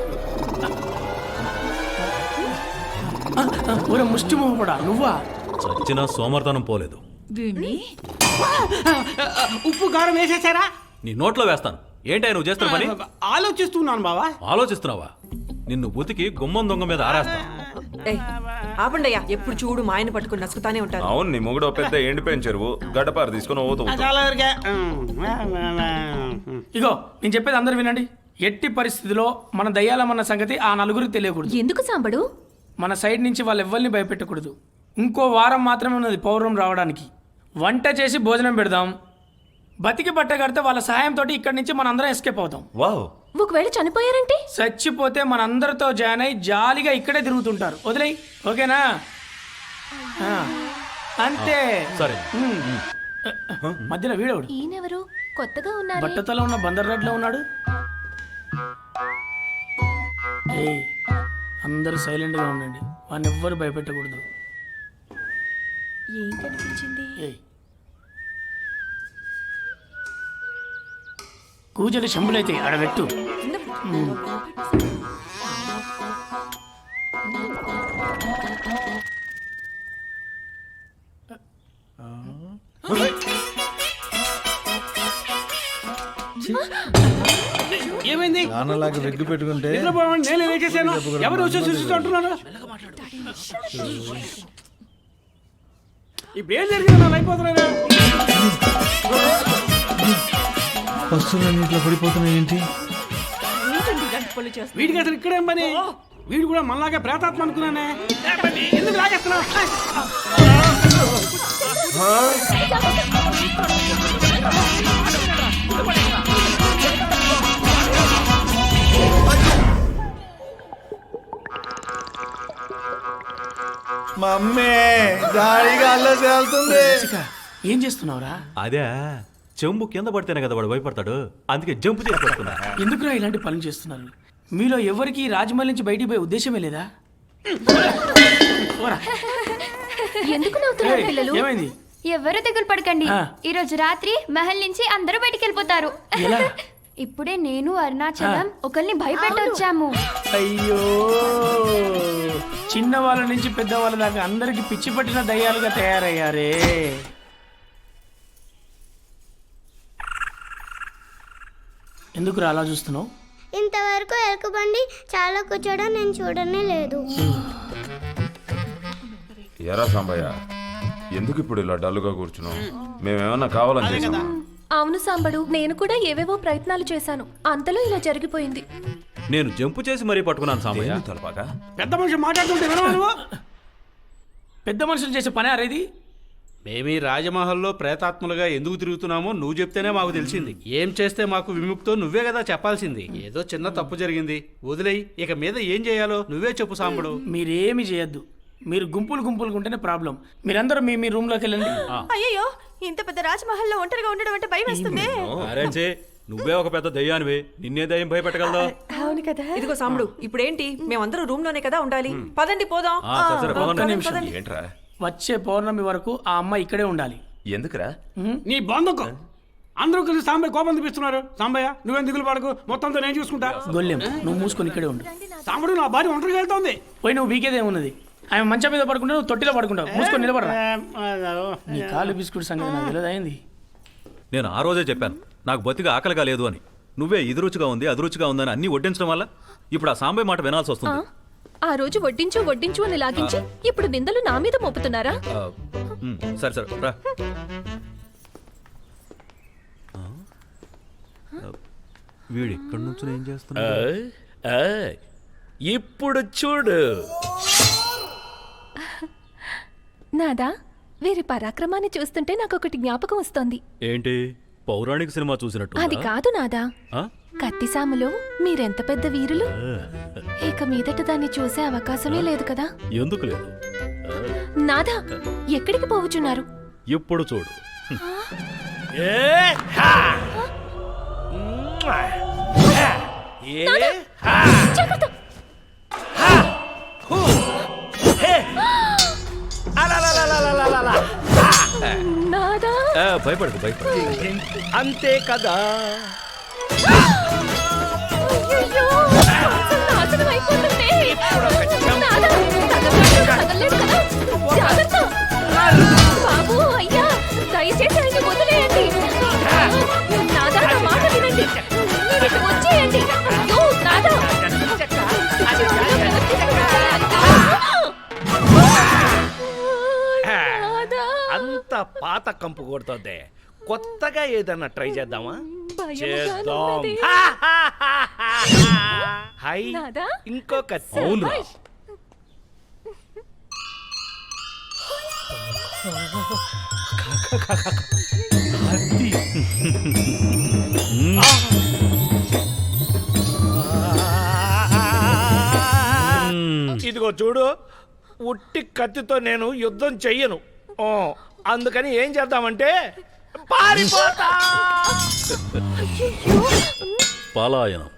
ఊరే ముష్టి మొహపడా నువ్వా? చచ్చిన సోమర్తనం పోలేదు. ఉప్పు కారం వేసేసారా? నీ నోట్లో వేస్తాను. ఏంటి నువ్వు చేస్తున్న పని? ఆలోచిస్తున్నాను బావా. ఆలోచిస్తున్నావా? నిన్ను ఉతికి గుమ్మం దొంగ మీద ఆరేస్తా. ఆపండయ్యా, ఎప్పుడు చూడు మా ఆయన పట్టుకుని నసుకుతానే ఉంటారు. అవును, నీ మొగుడు పెద్ద ఎండిపోయిన చెరువు గడ్డపారు తీసుకుని ఇగో నేను చెప్పేది అందరు వినండి. ఎట్టి పరిస్థితిలో మన దయ్యాలమన్న సంగతి ఆ నలుగురికి తెలియకూడదు. ఎందుకు సాంబడు? మన సైడ్ నుంచి వాళ్ళు ఎవ్వరిని భయపెట్టకూడదు. ఇంకో వారం మాత్రమే ఉన్నది పౌర్ణం రావడానికి. వంట చేసి భోజనం పెడదాం. బతికి బట్ట కడితే వాళ్ళ సాయంతో ఇక్కడి నుంచి మన అందరం ఎస్కేప్ అవుతాం. ఒకవేళ చనిపోయారంటే? చచ్చిపోతే మనందరితో జాయిన్ అయి జాలీగా ఇక్కడే తిరుగుతుంటారు. వదిలేయి, ఓకేనా? అంతే. సరే. మధ్యలో వీడవుడు ఈయనెవరు? కొత్తగా ఉన్నారు. బట్టతలో ఉన్న బందర్ రెడ్లో ఉన్నాడు. అందరూ సైలెంట్ గా ఉండండి. వాడిని ఎవ్వరు భయపెట్టకూడదు. ఏం కనిపించింది? కూజలు శంభులైతే ఆడబెట్టు. ఏమైంది నాన్నలాగా వెగ్గు పెట్టుకుంటే నిద్రపోవని నేను ఏం చేశాను? ఎవరు వచ్చి అంటున్నారు? ఇప్పుడు ఏం జరిగింది? నా అయిపోతున్నారా? వస్తువులన్నీ ఇట్లా పడిపోతున్నాయి ఏంటి? వీడికి అసలు ఇక్కడేం పని? వీడు కూడా మనలాగే ప్రేతాత్మ అనుకున్నానే. ఎందుకు లాగేస్తున్నావు? మమ్మీ డాడీగా అల్ల తేలుతుంది. ఏం చేస్తున్నావురా? అదే చెంబు కింద పడితేనే కదా వాడు భయపడతాడు, అందుకే జంపు చేసి పడుతున్నా. ఎందుకురా ఇలాంటి పనులు చేస్తున్నారు? మీలో ఎవరికి రాజమహల్ నుంచి బయటికి పోయే ఉద్దేశమే లేదా? ఎందుకు నవ్వుతున్నారు పిల్లలు? ఏమైంది? ఎవరు దిగులు పడకండి. ఆ. ఈ రోజు రాత్రి మహల్ నుంచి అందరూ బయటికి వెళ్ళిపోతారు. ఎలా? ఇప్పుడే నేను అరుణాచలం ఒకరిని భయపెట్టొచ్చాము. అయ్యో, చిన్నవాళ్ళ నుంచి పెద్దవాళ్ళ దాకా అందరికి పిచ్చి పట్టిన దయ్యాలుగా తయారయ్యారే. ఎందుకు అలా చూస్తున్నావు? ఇంతవరకు ఎలుకబండి చాలా కూర్చోడం నేను చూడనే లేదు. ఎరా సాంబయ్య, ఎందుకు ఇప్పుడు ఇలా డల్లుగా కూర్చున్నావు? మేమేమన్నా కావాలని చేసామా? అవును సాంబడు, నేను కూడా ఏవేవో ప్రయత్నాలు చేశాను, అంతలో ఇలా జరిగిపోయింది. నేను జంపు చేసి మరీ పట్టుకున్నాను సాంబయ్య. తలపాగా పెద్ద మనిషి మాట్లాడుతుంటే వినవా నువ్వు? పెద్ద మనుషులు చేసే పని అరేది. మేమీ రాజమహల్లో ప్రేతాత్మలుగా ఎందుకు తిరుగుతున్నామో నువ్వు చెప్తేనే మాకు తెలిసింది. ఏం చేస్తే మాకు విముక్తో నువ్వే కదా చెప్పాల్సింది. ఏదో చిన్న తప్పు జరిగింది, వదిలేయి. ఇక మీద ఏం చేయాలో నువ్వే చెప్పు సాంబడు. మీరేమి చేయొద్దు. మీరు గుంపులు గుంపులుగా ఉంటేనే ప్రాబ్లం. మీరందరూ మీ రూమ్ లోకి వెళ్ళండి. అయ్యో, ఇంత పెద్ద రాజమహల్లో ఒంటరిగా ఉండడం అంటే భయం వేస్తుంది. అరేంచే, నువ్వే ఒక పెద్ద దయ్యానివే, నిన్నే దయ్యం భయపెట్టగలదా? అవును కదా. ఇదిగో సాంబడు, ఇప్పుడేంటి? మేమందరం రూమ్ లోనే కదా ఉండాలి. పదండి పోదాం. ఏంట్రా? వచ్చే పౌర్ణమి వరకు ఆ అమ్మాయి ఇక్కడే ఉండాలి. ఎందుకురా? నీ బంధుకు అందరూ కలిసి సాంబయ్య కోపం చూపిస్తున్నారు. సాంబయ్య నువ్వేం దిగులు పడకు, మొత్తంతో నేను చూసుకుంటా. గొల్లెం, నువ్వు మూసుకొని ఇక్కడే ఉండు. సాంబడు, నా భార్య ఒంటరిగా వెళ్తోంది. పోయి నువ్వు వీకేదేమున్నది? ఆమె మంచం మీద పడుకుంటే నువ్వు తొట్టిలో పడుకుంటావు. మూసుకొని నిలబడరా. నీ కాలు బిస్కుట్ సంగతి నాకు తెలియదు. అయింది. నేను ఆ రోజే చెప్పాను నాకు బతిగా ఆకలిగా లేదు అని. నువ్వే ఇది రుచిగా ఉంది అది రుచిగా ఉందని అన్ని వడ్డించడం వల్ల ఇప్పుడు ఆ సాంబయ్య మాట వినాల్సి వస్తుంది. ఆ రోజు వడ్డించు వడ్డించు అని లాగించి ఇప్పుడు నిందలు నా మీద మోపుతున్నారా? సరే సరే రా. వీడు ఇక్కడి నుంచి ఏం చేస్తున్నా? ఇప్పుడు చూడు. నాదా, వీరి పరాక్రమాన్ని చూస్తుంటే నాకు ఒకటి జ్ఞాపకం వస్తోంది. ఏంటి, పౌరాణిక సినిమా చూసినట్టు? అది కాదు నాదా, కత్తిసాములో మీరెంత పెద్ద వీరులు. ఇక మీదట దాన్ని చూసే అవకాశమే లేదు కదా. ఎందుకు లేదు? నాదా, ఎక్కడికి పోవుచున్నారు? ఇప్పుడు చూడు. భయపడదు భయపడదు. అంతే కదా. బాబు, అయ్యా, దయచేసి ఆయన వదిలేయండి. నాదా, నా మాట వినండి. మీరు ఇటు వచ్చేయండి. అయ్యో, నాదా. అంత పాత కంపు కొడుతుంది. కొత్తగా ఏదన్నా ట్రై చేద్దామా? చేద్దాం. హై, ఇంకొక ఇదిగో చూడు, ఉట్టి కత్తితో నేను యుద్ధం చెయ్యను. అందుకని ఏం చేద్దామంటే పారిపోతా. పలాయనం,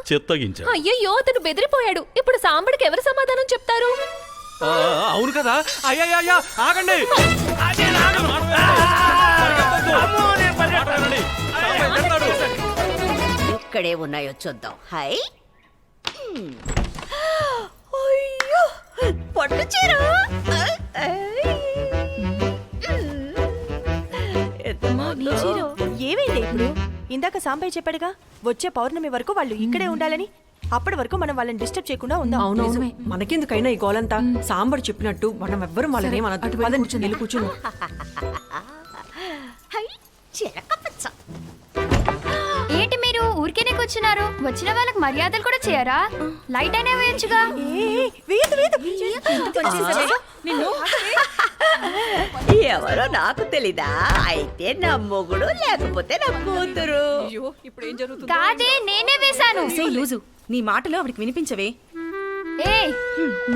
చిత్తగించా. అయ్యయ్యో, అతను బెదిరిపోయాడు. ఇప్పుడు సాంబడికి ఎవరు సమాధానం చెప్తారు? అవును కదా. అయ్యా ఆగండి. ఇక్కడే ఉన్నాయో చూద్దాం. హై, పట్టు చీర. ఏమైంది ఇప్పుడు? ఇందాక సాంబయ్య చెప్పాడుగా, వచ్చే పౌర్ణమి వరకు వాళ్ళు ఇక్కడే ఉండాలని. అప్పటి వరకు మనం వాళ్ళని డిస్టర్బ్ చేయకుండా ఉందాం. అవునవును, మనకెందుకైనా ఈ గోలంతా. సాంబడు చెప్పినట్టు మనం ఎవ్వరం వాళ్ళని ఏమనొద్దు. కూర్చుని హై, చిలక పచ్చ. ఏంటి మీరు ఊరికేనే కూర్చున్నారు? వచ్చిన వాళ్ళకి మర్యాదలు కూడా చేయరా? లైట్ అయినా వేయచ్చుగా. ఎవరో నాకు తెలీదా? అయితే నా మొగుడు లేకపోతే నా కూతురు. ఇప్పుడు ఏం జరుగుతుంది? కాదే, నేనే వేశాను. లూజు, నీ మాటలు ఆవిడకి వినిపించవే. ఏ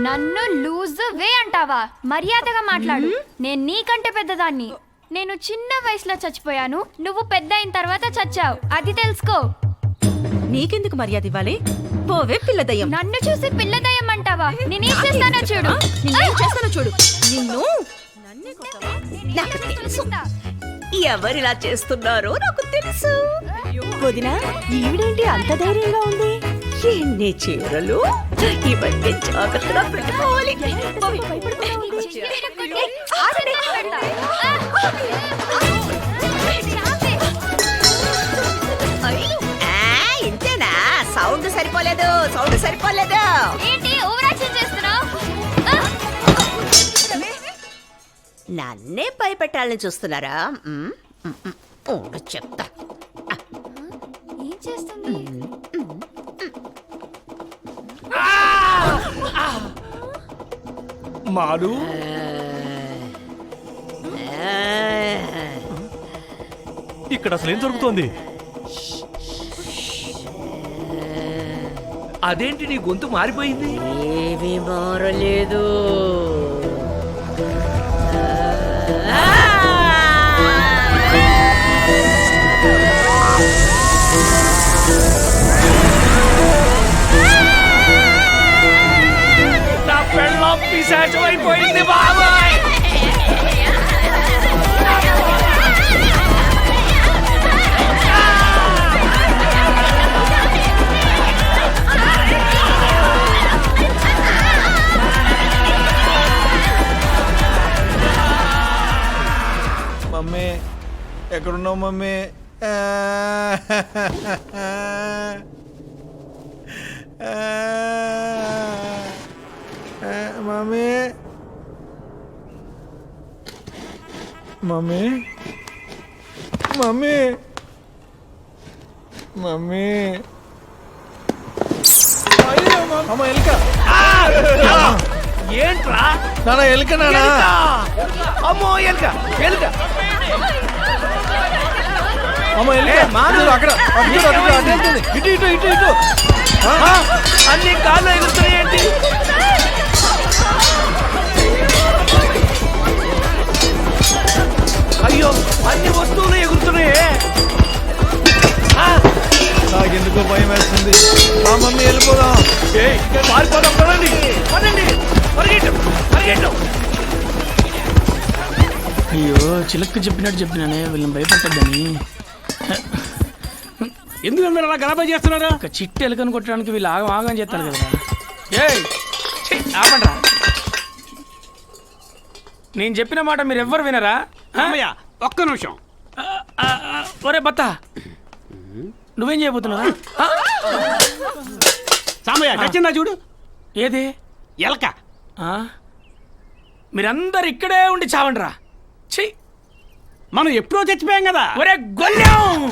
నన్ను లూజ్ వే అంటావా? మర్యాదగా మాట్లాడు. నేను నీకంటే పెద్దదాన్ని. నేను చిన్న వయసులో చచ్చిపోయాను, నువ్వు పెద్ద అయిన తర్వాత చచ్చావు, అది తెలుసుకో. నీకెందుకు మర్యాద ఇవ్వాలి? పోవే పిల్లదయ్యం. నన్ను చూసి పిల్లదయ్యం అంటావా? నేనేం చేస్తానో చూడు. చేస్తానో చూడు. నిన్ను నాకు తెలుసు ఎవరిలా చేస్తున్నారో నాకు తెలుసు. వదినా, ఈవిడేంటి అంత ధైర్యంగా ఉంది? ఎన్ని చీరలు, ఇవన్నీ జాగ్రత్తగా పెట్టుకోవాలి. ఇంతేనా? సౌండ్ సరిపోలేదు, సౌండ్ సరిపోలేదు. ఏంటి ఓవరాక్షన్ చేస్తున్నావు? నన్నే భయపెట్టాలని చూస్తున్నారా? చెప్తా. ఏం చేస్తుంది? మాలు ఇక్కడ అసలు ఏం జరుగుతోంది? అదేంటి నీ గొంతు మారిపోయింది? ఏమీ మారలేదు. నా పెళ్ళం పిశాచం అయిపోయింది బాబాయ్. మమ్మీ ఎక్కడున్నావు mummy? Mummy mummy mummy mummy అమ్మ ఎలుక. ఏంట్రా నాన్న ఎలుక నాన్న. అమ్మో ఎలుక ఎలుక. అమ్మ ఎలుక అక్కడ ఇటు ఇటు ఇటు ఇటు. అన్ని కాళ్ళు ఎగురుతున్నాయేంటి? అయ్యో, అన్ని వస్తువులు ఎగురుతున్నాయే. నాకెందుకో భయం వేస్తుంది. మా మమ్మీ వెళ్ళిపోదాం. పారిపోదాం. పదండి పదండి, పరిగెట్టు పరిగెట్టు. అయ్యో, చిలక్క చెప్పినట్టు చెప్పినానే, వీళ్ళని భయపడద్దని. ఎందుకు అందరూ అలా గలబా చేస్తున్నారా? ఒక చిట్టి ఎలుకను కొట్టడానికి వీళ్ళు ఆగం ఆగం చేస్తారు కదా. ఆపండ్రా. నేను చెప్పిన మాట మీరు ఎవ్వరు వినరా? ఒక్క నిమిషం. ఒరే బత్త, నువ్వేం చేయబోతున్నావా? సామయ్య వచ్చిందా చూడు. ఏది? ఎలక. మీరందరు ఇక్కడే ఉండి చావండ్రా. ఛీ, మనం ఎప్పుడో చచ్చిపోయాం కదా. ఒరే గొల్లెం.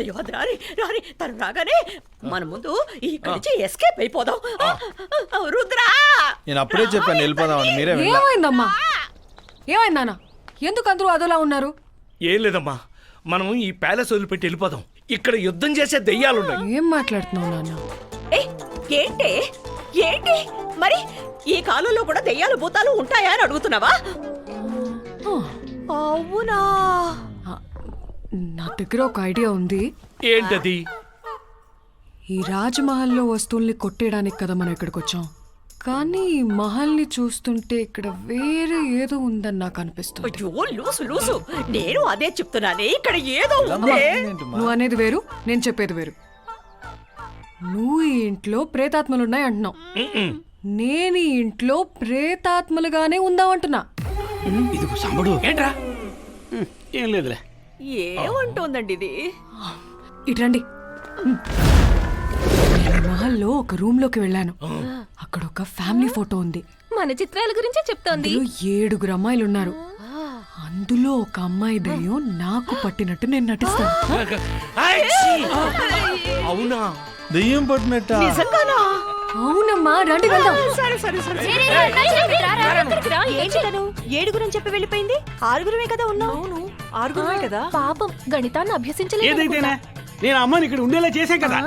అయ్యో అది రాని రాని తను రాగానే మన ముందు ఇక్కడి నుంచి ఎస్కేప్ అయిపోదాం. రుద్రా, నేను అప్పుడే చెప్పాను వెళ్ళిపోదామని, మీరే వెళ్ళా. ఏమైందమ్మా? ఏమైందానా? ఎందుకు అందరూ అదోలా ఉన్నారు? ఏం లేదమ్మా, మనం ఈ ప్యాలెస్ వదిలిపెట్టి వెళ్ళిపోదాం. ఇక్కడ యుద్ధం చేసే దెయ్యాలున్నాయి. ఏం మాట్లాడుతున్నావు నాన్న? ఏంటి ఏంటి మరి ఈ కాలంలో కూడా దెయ్యాలు భూతాలు ఉంటాయా అని అడుగుతున్నావా? అవునా? నా దగ్గర ఒక ఐడియా ఉంది. ఏంటది? ఈ రాజమహల్లో వస్తువుల్ని కొట్టేయడానికి కదా మనం ఇక్కడికి వచ్చాం. కానీ ఈ మహల్ని చూస్తుంటే ఇక్కడ వేరే ఏదో ఉందని నాకు అనిపిస్తుంది. అయ్యో లూసు లూసు, నేను అదే చెప్తున్నానే, ఇక్కడ ఏదో ఉంది. నువ్వు అనేది వేరు, నేను చెప్పేది వేరు. నువ్వు ఈ ఇంట్లో ప్రేతాత్మలున్నాయి అంటున్నావు, నేను ఈ ఇంట్లో ప్రేతాత్మలుగానే ఉందామంటున్నా. ఇదిగో సాంబడు. ఏంట్రా? ఏం లేదులే. ఏమంటోందండి ఇది? ఇట్రండి. నేను మహల్లో ఒక రూమ్ లోకి వెళ్ళాను. అక్కడ ఒక ఫ్యామిలీ ఫోటో ఉంది. మన చిత్రాల గురించి చెప్తోంది. 7 అమ్మాయిలు ఉన్నారు. అందులో ఒక అమ్మాయి దయ్యం నాకు పట్టినట్టు నేను నటిస్తాను. అవునా? దెయ్యం పట్టినట్ట? అవునమ్మా, రండి వెళ్దాం. సరే సరే సరే. ఏంటను 7 అని చెప్పి వెళ్ళిపోయింది? 6 కదా ఉన్నావు. అవును 6 కదా. పాపం గణితాన్ని అభ్యసించలేదు. ఏదైతేనే నేను అమ్మని ఇక్కడ ఉండేలా చేశాం కదా.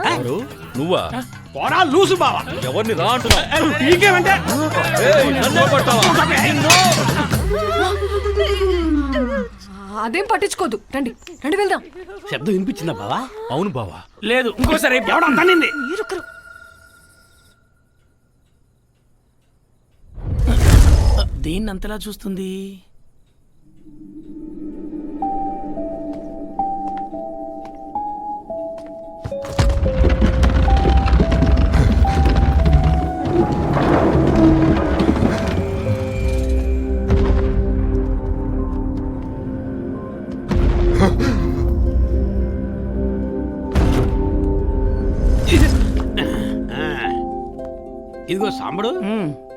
నువ్వా? పోరా లూసు బావా. ఎవరిని రా అంటున్నావు? నీకేమంటే అదేం పట్టించుకోదు. రండి రండి వెళ్దాం. శబ్దం వినిపించిందా బావా? అవును బావా. లేదు, ఇంకోసారి ఎవడం తన్నింది. దేన్ని అంతలా చూస్తుంది? ఇదిగో సాంబడు,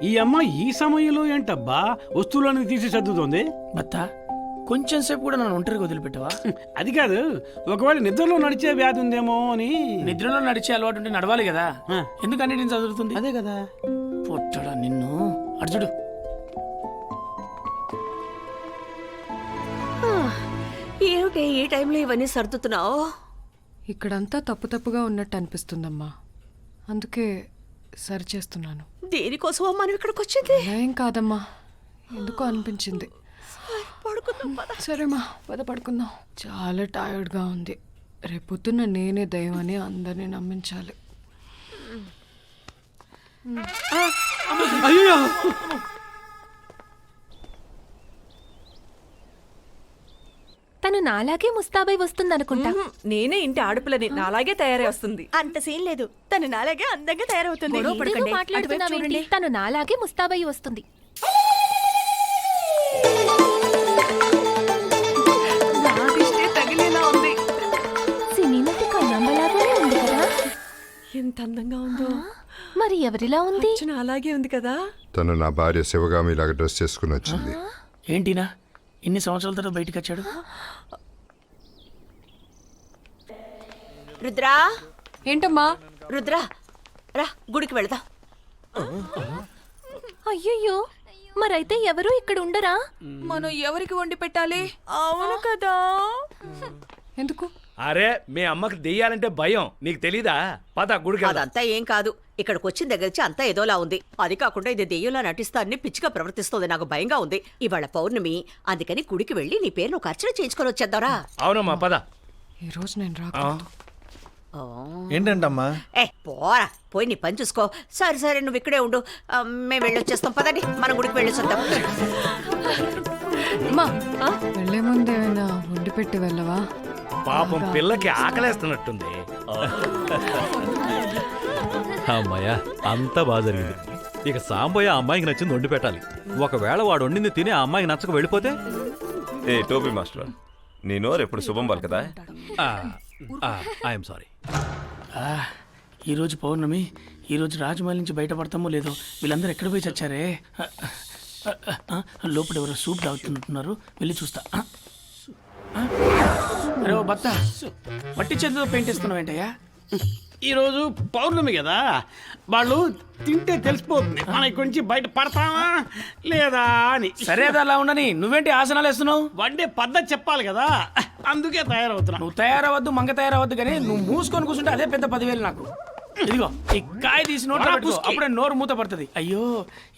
ఈ అమ్మ ఈ సమయంలో ఏంటబ్బా వస్తువులను తీసి సర్దుతోంది? బత్తా, కొంచెం సేపు కూడా నన్ను ఒంటరిగా వదిలిపెట్టవా? అది కాదు, ఒకవేళ నిద్రలో నడిచే వ్యాధి ఉందేమో అని. నిద్రలో నడిచే అలవాటు ఉంటే నడవాలి కదా, ఎందుకని నేను చదువుతుంది? అదే కదా. పొట్టడా నిన్ను అర్జుడు. ఏమిటి ఈ టైంలో ఇవన్నీ సర్దుతున్నావు? ఇక్కడంతా తప్పు తప్పుగా ఉన్నట్టు అనిపిస్తుందమ్మా, అందుకే సరి చేస్తున్నాను. దేనికోసమో మనం ఇక్కడికి వచ్చింది? ఏం కాదమ్మా, ఎందుకో అనిపించింది. సరేమ్మా, పద పడుకుందాం. చాలా టైర్డ్గా ఉంది. రేపొద్దున్న నేనే దైవాన్ని అందరినీ నమ్మించాలి. అయ్యో, తను నాలాగే ముస్తాబై వస్తుందనుకుంటా. నేనే ఇంటి ఆడపిల్లని, నాలాగే తయారై వస్తుంది. అంత సీన్ లేదు, తను నాలాగే అందంగా తయారవుతుంది. ఏదేదో మాట్లాడుతున్నావేంటి? తను నాలాగే ముస్తాబై వస్తుంది. సినీ నటి కన్నమ్మలాగానే ఉంది కదా. ఎంత అందంగా ఉందో. మరి ఎవరిలా ఉంది? అలాగే ఉంది కదా. తను నా భార్య శివగామిలాగా డ్రెస్ చేసుకుని వచ్చింది. ఏంటినా ఇన్ని సంవత్సరాల తర్వాత బయటకు వచ్చాడు? రుద్రా. ఏంటమ్మా? రుద్రా రా, గుడికి వెళదాం. అయ్యయ్యో, మరైతే ఎవరు ఇక్కడ ఉండరా? మనం ఎవరికి వండి పెట్టాలి? అవును కదా. ఎందుకు? అరే, మీ అమ్మకి దెయ్యాలంటే భయం, నీకు తెలీదా? పద గుడికి. అదంతా ఏం కాదు, ఇక్కడికి వచ్చిన దగ్గర నుంచి అంతా ఏదోలా ఉంది. అది కాకుండా ఇది దెయ్యంలా నటిస్తానని పిచ్చిగా ప్రవర్తిస్తుంది. నాకు భయంగా ఉంది. ఇవాళ పౌర్ణమి, అందుకని గుడికి వెళ్ళి నీ పేరును ఒక అర్చన చేయించుకొని వచ్చేద్దారా? అవునమ్మా, పద. ఈ రోజు నేను రాకూడదు. ఏంటంటమ్మా? పోరా, పోయి నీ పని చూసుకో. సరే సరే, నువ్వు ఇక్కడే ఉండు, మేము వెళ్ళొచ్చేస్తాం. పదండి, మనం గుడికి వెళ్ళొచ్చేద్దాం. వెళ్లే ముందు ఏమైనా వండి పెట్టి వెళ్ళవా? పాపం పిల్లకి ఆకలేస్తున్నట్టుంది. అమ్మాయ్యా, అంతా బాగా జరిగింది. ఇక సాంబయ్య ఆ అమ్మాయికి నచ్చింది వండి పెట్టాలి. ఒకవేళ వాడు వండింది తిని ఆ అమ్మాయికి నచ్చక వెళ్ళిపోతే? ఏ టోపీ మాస్టర్, నీ నోరు ఎప్పుడు శుభం పలకదా? I'm sorry. ఈరోజు పౌర్ణమి, ఈరోజు రాజమహల్ నుంచి బయటపడతామో లేదో. వీళ్ళందరూ ఎక్కడ పోయి చచ్చారే? లోపల ఎవరో సూప్ తాగుతున్నట్టున్నారు, వెళ్ళి చూస్తా. అరే ఓ బత్త మట్టి చేతితో పెయింట్ వేస్తున్నావు ఏంటయ్యా? ఈరోజు పౌర్ణమి కదా, వాళ్ళు తింటే తెలిసిపోతుంది మన ఇక్కడి నుంచి బయట పడతామా లేదా అని. సరే అది అలా ఉండని, నువ్వేంటి ఆసనాలు వేస్తున్నావు? వండే పద్ధతి చెప్పాలి కదా, అందుకే తయారవుతున్నా. నువ్వు తయారవద్దు, మంగ తయారవద్దు, కానీ నువ్వు మూసుకొని కూర్చుంటే అదే పెద్ద 10,000 నాకు. ఇదిగో ఈ కాయ తీసి నోట్లో పెట్టుకో, అప్పుడే నోరు మూత పడుతుంది. అయ్యో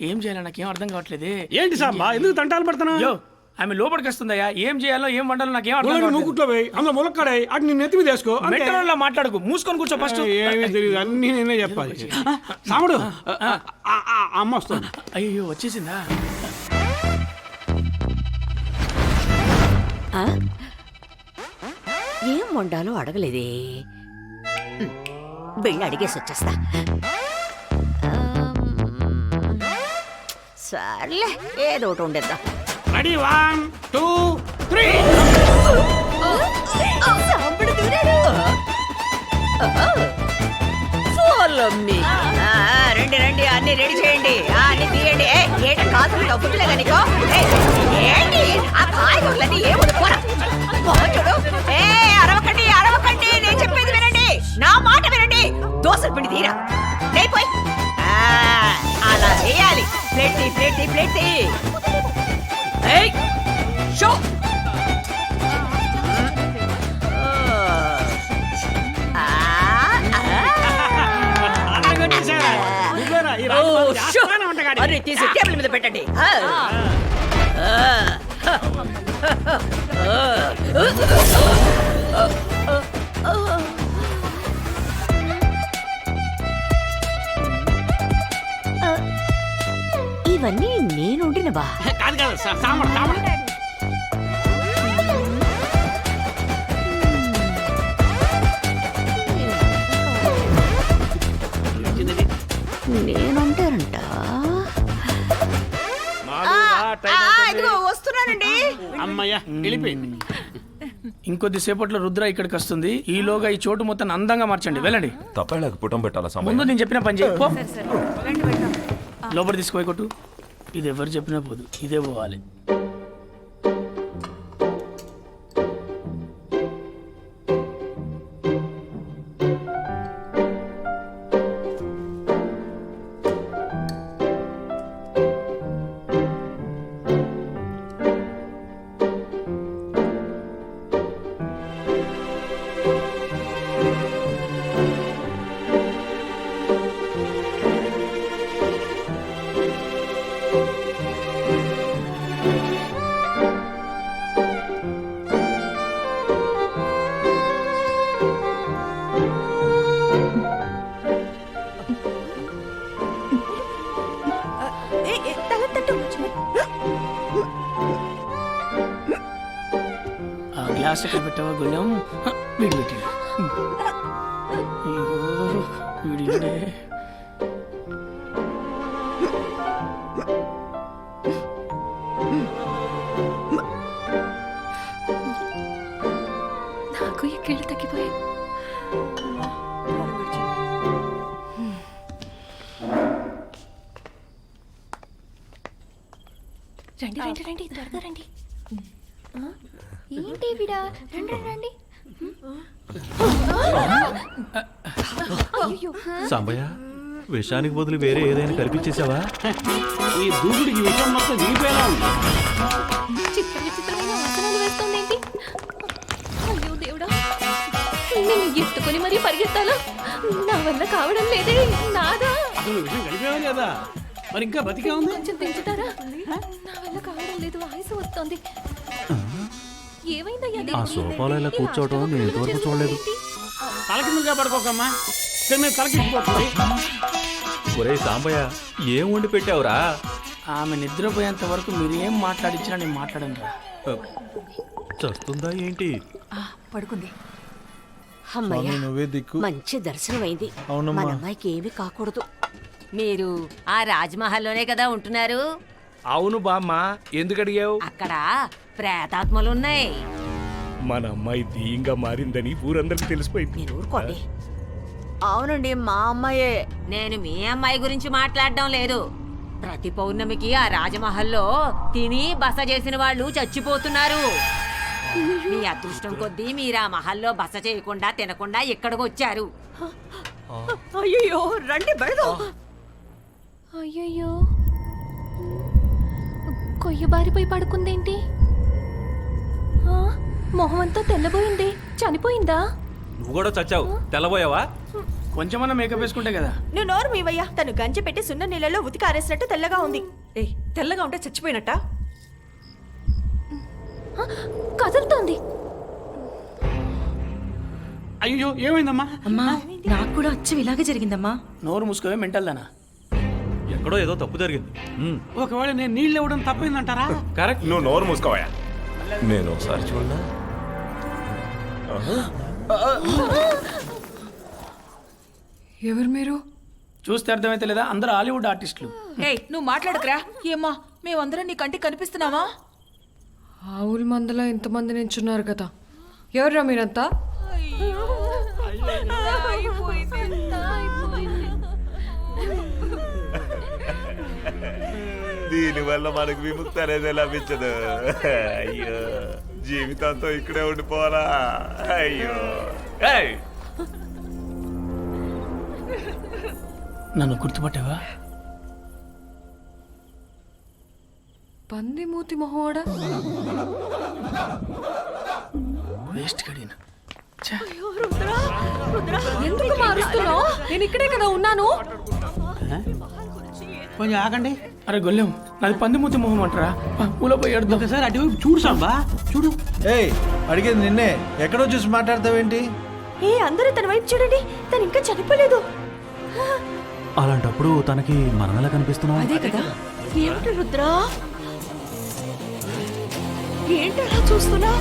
ఏం చేయాలి నాకేం అర్థం కావట్లేదే. ఏంటి సాంబా ఎందుకు తంటాలు పడుతున్నావు? అయ్యో ఆమె లోపలికి వస్తుందయ్యా, ఏం చేయాలో ఏం వండాలో నాకేం అర్థం నువ్వు కావట్లేదు. కుట్లో పోయి అందులో ములక్కాడాయి అటు నేను నెత్తి మీద వేసుకో. మెంటలోళ్ళ మాట్లాడుకు, మూసుకొని కూర్చో ఫస్ట్. ఏమీ తెలియదు, అన్ని నేనే చెప్పాలి. సాముడు అమ్మ వస్తుంది. అయ్యో వచ్చేసిందా? ఏం వండాలో అడగలేదే. వెళ్ళి అడిగేసి వచ్చేస్తా. సర్లే ఏదో ఒకటి ఉండేద్దాం. రెడీ 1 2 3. రండి రండి, అన్ని రెడీ చేయండి, అన్ని తీయండి. ఏంటి కాదు డబ్బులేగా నీకో? ఏంటి ఆ కాయగూరలన్నీ ఏముంది చూడు. అరవకండి అరవకండి, నేను చెప్పేది వినండి, నా మాట వినండి. దోశల పిండి తీరా లేపోయి అలా చేయాలి. Plate plate plate show. అరే తీసి టేబుల్ మీద పెట్టండి. ఇవన్నీ నేను వండినవా? కాదు కాదు సాంబార్ సాంబార్. నేనుంటారంట. ఇదిగో వస్తున్నానండి. అమ్మయ్య వెళ్ళిపోయింది. ఇంకొద్ది సేపట్లో రుద్ర ఇక్కడికి వస్తుంది. ఈలోగా ఈ చోటు మొత్తం అందంగా మార్చండి. వెళ్ళండి. తప్పేలాగా పుటం పెట్టాలా? ముందు నేను చెప్పిన పని చేయి. లోపల తీసుకుపోయి కొట్టు. ఇది ఎవరు చెప్పినా పోదు, ఇదే పోవాలి. గ్లాస్ ఎక్కడ పెట్టావా? గుళ్ళం వీడి పెట్టి వీడి నాకు ఈ కీళ్ళు తగ్గిపోయాయి. రండి రండి రండి, త్వరగా రండి. ఏంటి విడా? రండి రండి. సాంబయ్య, విషానికి బదులు వేరే ఏదైనా కల్పించేసావా? ఈ దూకుడికి విషయం మొత్తం విరిగిపోయేలా ఉంది. చిత్ర విచిత్రమైన వాసనలు వేస్తోందేంటి? అయ్యో దేవుడా, నేను ఎత్తుకొని మరీ పరిగెత్తాలా? నా వల్ల కావడం లేదే. నాదా అసలు విషయం కలిపేవా లేదా? మరి ఇంకా బతికే ఉంది. కొంచెం దించుతారా? నా వల్ల కావడం లేదు, ఆయుసు వస్తోంది. ఆ సోఫాలో ఇలా కూర్చోవటం నేను ఇంతవరకు చూడలేదు. తలకిందుగా పడుకోకమ్మా, తలకిపోతుంది. ఒరే సాంబయ్య, ఏం వండి పెట్టావురా? ఆమె నిద్రపోయేంత వరకు మీరు ఏం మాట్లాడించినా నేను మాట్లాడను రా. చస్తుందా ఏంటి? పడుకుంది. స్వామి, నువ్వే దిక్కు. మంచి దర్శనం అయింది. అవునమ్మా. మన అమ్మాయికి ఏమీ కాకూడదు. మీరు ఆ రాజ్మహల్లోనే కదా ఉంటున్నారు? అవును బామ్మ, ఎందుకు అడిగావు? అక్కడ ప్రేతాత్మలున్నాయి. మన అమ్మాయి దీంగా మారిందని ఊరందరికి తెలిసిపోయింది. మీరు ఊరుకోండి. అవునండి, మా అమ్మాయే. నేను మీ అమ్మాయి గురించి మాట్లాడడం లేదు. ప్రతి పౌర్ణమికి ఆ రాజమహల్లో తిని బస చేసిన వాళ్ళు చచ్చిపోతున్నారు. మీ అదృష్టం కొద్దీ మీరు ఆ మహల్లో బస చేయకుండా తినకుండా ఇక్కడికి వచ్చారు. అయ్యో రండి బెడదాం. అయ్యయ్యో, కొయ్య బారిపోయి పడుకుందేంటి? మొహం అంతా తెల్లబోయింది. చనిపోయిందా? నువ్వు కూడా చచ్చావు, తెల్లబోయావా? కొంచెమన్నా మేకప్ వేసుకుంటే కదా. నువ్వు నోరు మీవయ్యా. తను గంజి పెట్టి సున్న నీళ్ళలో ఉతికి ఆరేసినట్టు తెల్లగా ఉంది. తెల్లగా ఉంటే చచ్చిపోయినట్ట? కదులుతోంది. అయ్యో ఏమైందమ్మా? అమ్మా నాకు కూడా అచ్చం ఇలాగే జరిగిందమ్మా. నోరు మూసుకోవే మెంటల్ దానా. ఎక్కడో ఏదో తప్పు జరిగింది. ఒకవేళ నేను నీళ్ళు ఇవ్వడం తప్పైందంటారా? కరెక్ట్. నువ్వు నోరు మూసుకోవా. నేను ఒకసారి చూడనా? ఎవరు మీరు? చూస్తే అర్థమైతే లేదా, అందరూ హాలీవుడ్ ఆర్టిస్టులు. నువ్వు మాట్లాడకురా. ఏమ్మా మేమందరం నీ కంటికి కనిపిస్తున్నావా? ఆవుల మందలా ఇంతమంది నించున్నారు కదా, ఎవర్రా మీరంతా? దీనివల్ల మనకు విముక్తి అనేది లభించదు. అయ్యో, జీవితంతో ఇక్కడే ఉండిపోవాలా? అయ్యో, నన్ను గుర్తుపట్టావా? పంది మూతి మొహోడా. వేస్ట్ గడిన. ఎందుకు మారుస్తున్నావు? నేను ఇక్కడే కదా ఉన్నాను. కొంచెం ఆగండి. అరే గొల్లెం, నాది పంది మూతి మొహం అంటారా? పూల పోయి ఎడదాం. ఒకసారి అటువైపు చూడు సాంబా, చూడు. ఏయ్, అడిగేది నిన్నే. ఎక్కడో చూసి మాట్లాడతావేంటి? అందరూ తన వైపు చూడండి, తను ఇంకా చనిపోలేదు. అలాంటప్పుడు తనకి మనమేలా కనిపిస్తున్నాం? అదే కదా. ఏమిటి రుద్రా, ఏంటలా చూస్తున్నా?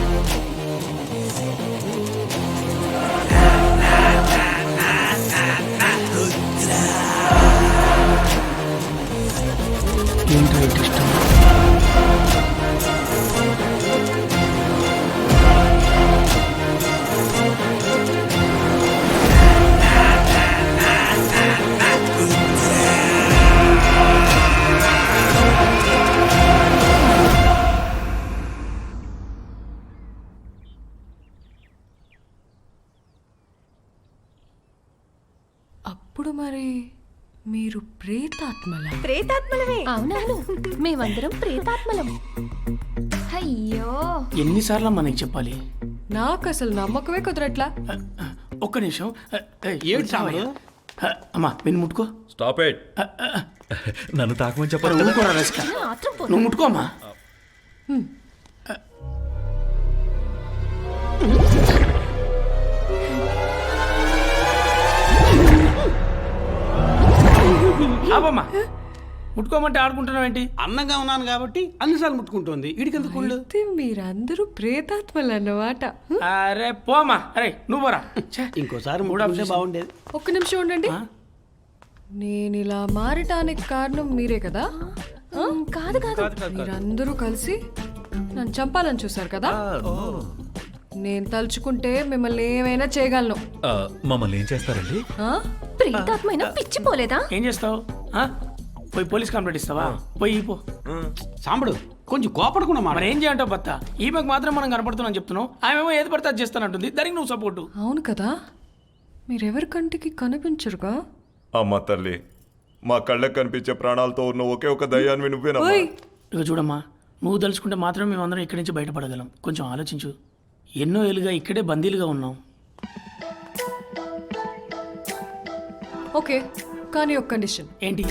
ఏంటో ఇష్టం. అప్పుడు మరి మీరు ప్రేతాత్మలా? ప్రేతాత్మలమే. అవునవును, మేమందరం ప్రేతాత్మలం. అయ్యో, ఎన్నిసార్లు మనకి చెప్పాలి? నాకు అసలు నమ్మకమే కుదరట్లా. ఒక్క నిమిషం. ఏడు సామయ్య. అమ్మా నేను ముట్టుకో. Stop it. నన్ను తాకమని చెప్పారు. నువ్వు ముట్టుకో అమ్మా. ఆపమ్మా. ముట్టుకోమంటే ఆడుకుంటున్నావు ఏంటి? అందంగా ఉన్నాను కాబట్టి అన్నిసార్లు ముట్టుకుంటోంది. వీడికెందుకు కుళ్ళు? అయితే మీరందరూ ప్రేతాత్మలు అన్నమాట. అరే పోమ్మా. అరే నువ్వు పోరా. ఇంకోసారి ముట్టుకుంటే బాగుండేది. ఒక్క నిమిషం ఉండండి. నేను ఇలా మారటానికి కారణం మీరే కదా? కాదు కాదు, మీరందరూ కలిసి నన్ను చంపాలని చూసారు కదా? నేను తలుచుకుంటే మిమ్మల్ని ఏమైనా చేయగలను. మమ్మల్ని ఏం చేస్తారండి? ప్రేతాత్మైన పిచ్చిపోలేదా? ఏం చేస్తావు? పోయి పోలీస్ కంప్లైంట్ ఇస్తావా? పోయి పో. సాంబడు కొంచెం కోపడకుండా మరి ఏం చేయంటావు బత్త? ఈమెకు మాత్రం మనం కనపడుతున్నాం చెప్తున్నావు, ఆమెమో ఏది పడితే అది చేస్తానంటుంది. దానికి నువ్వు సపోర్టు. అవును కదా, మీరెవరి కంటికి కనిపించరుగా? అమ్మ తల్లి, మా కళ్ళకు కనిపించే ప్రాణాలతో ఉన్న ఒకే ఒక దయ్యాన్ని నువ్వేనా? ఇక చూడమ్మా, నువ్వు తలుచుకుంటే మాత్రం మేమందరం ఇక్కడి నుంచి బయటపడగలం. కొంచెం ఆలోచించు. ఎన్నో ఏళ్ళుగా ఇక్కడే బందీలుగా ఉన్నాం. ఓకే, కానీ ఒక కండిషన్. ఏంటి?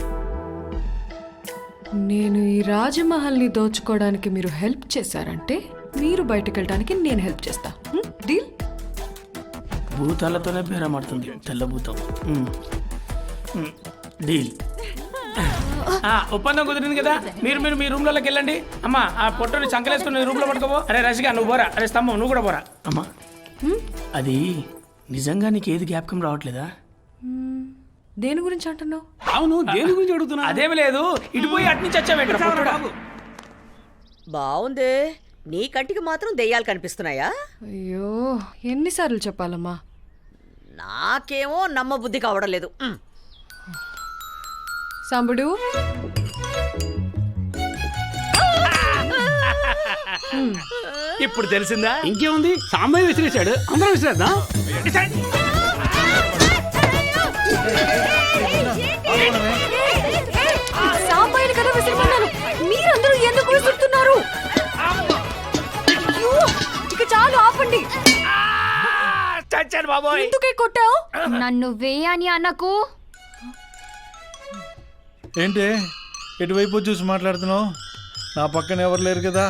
నేను ఈ రాజమహల్ని దోచుకోవడానికి మీరు హెల్ప్ చేశారంటే మీరు బయటకు వెళ్ళడానికి నేను హెల్ప్ చేస్తా. డీల్? భూతాలతోనే బేరమాడుతుంది తెల్ల భూతం. డీల్. ఒప్పందం కుదిరింది కదా. మీరు మీరు మీ రూమ్లోకి వెళ్ళండి. అమ్మా ఆ పొట్టని చంకలేసుకుని రూమ్ లో పట్టుకోబో. అరే రసిగా నువ్వు పోరా. అరే స్తంభం నువ్వు కూడా పోరా. అమ్మా అది నిజంగా నీకు ఏది జ్ఞాపకం రావట్లేదా? దేని గురించి అంటున్నావు? అవును, దేని గురించి అడుగుతున్నా? అదేమి లేదు, ఇటు పోయి అటు నుంచి వచ్చావేంట్రా? బాగుంది. నీ కంటికి మాత్రం దెయ్యాలు కనిపిస్తున్నాయా? అయ్యో, ఎన్నిసార్లు చెప్పాలమ్మా? నాకేమో నమ్మబుద్ధి కావడం లేదు. సాంబడు, ఇప్పుడు తెలిసిందా? ఇంకేముంది, సాంబయ్య విసిరేశాడు, అందరం విసిరేద్దాం. సాంబాయిని కదా విసిరిమన్నాను, మీరందరూ ఎందుకు విసురుతున్నారు? అయ్యో, ఇక చాలు ఆపండి. చచ్చాను బాబోయ్. ఎందుకే కొట్టావు? నన్ను వేయని అనకు. ఏంటి ఎటువైపు చూసి మాట్లాడుతున్నావు? నా పక్కన ఎవరు లేరు కదా.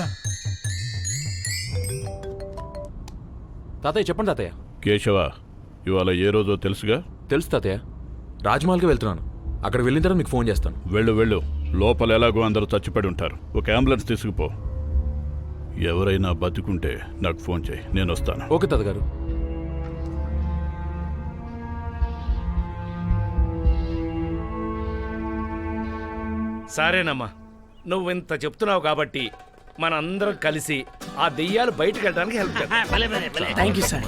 తాతయ్య చెప్పండి తాతయ్య. కేశవ, ఇవాళ ఏ రోజో తెలుసుగా? తెలుసు తాతయ్య. రాజ్మహల్కి వెళ్తున్నాను. అక్కడికి వెళ్ళిన తర్వాత మీకు ఫోన్ చేస్తాను. వెళ్ళు వెళ్ళు. లోపల ఎలాగో అందరూ చచ్చిపడి ఉంటారు. ఒక అంబులెన్స్ తీసుకుపో. ఎవరైనా బతుకుంటే నాకు ఫోన్ చేయి, నేను వస్తాను. ఓకే తాతగారు. సరేనమ్మా, నువ్వు ఇంత చెప్తున్నావు కాబట్టి మనందరం కలిసి ఆ దెయ్యాలు బయటకు వెళ్ళడానికి హెల్ప్ చేద్దాం. Thank you sir.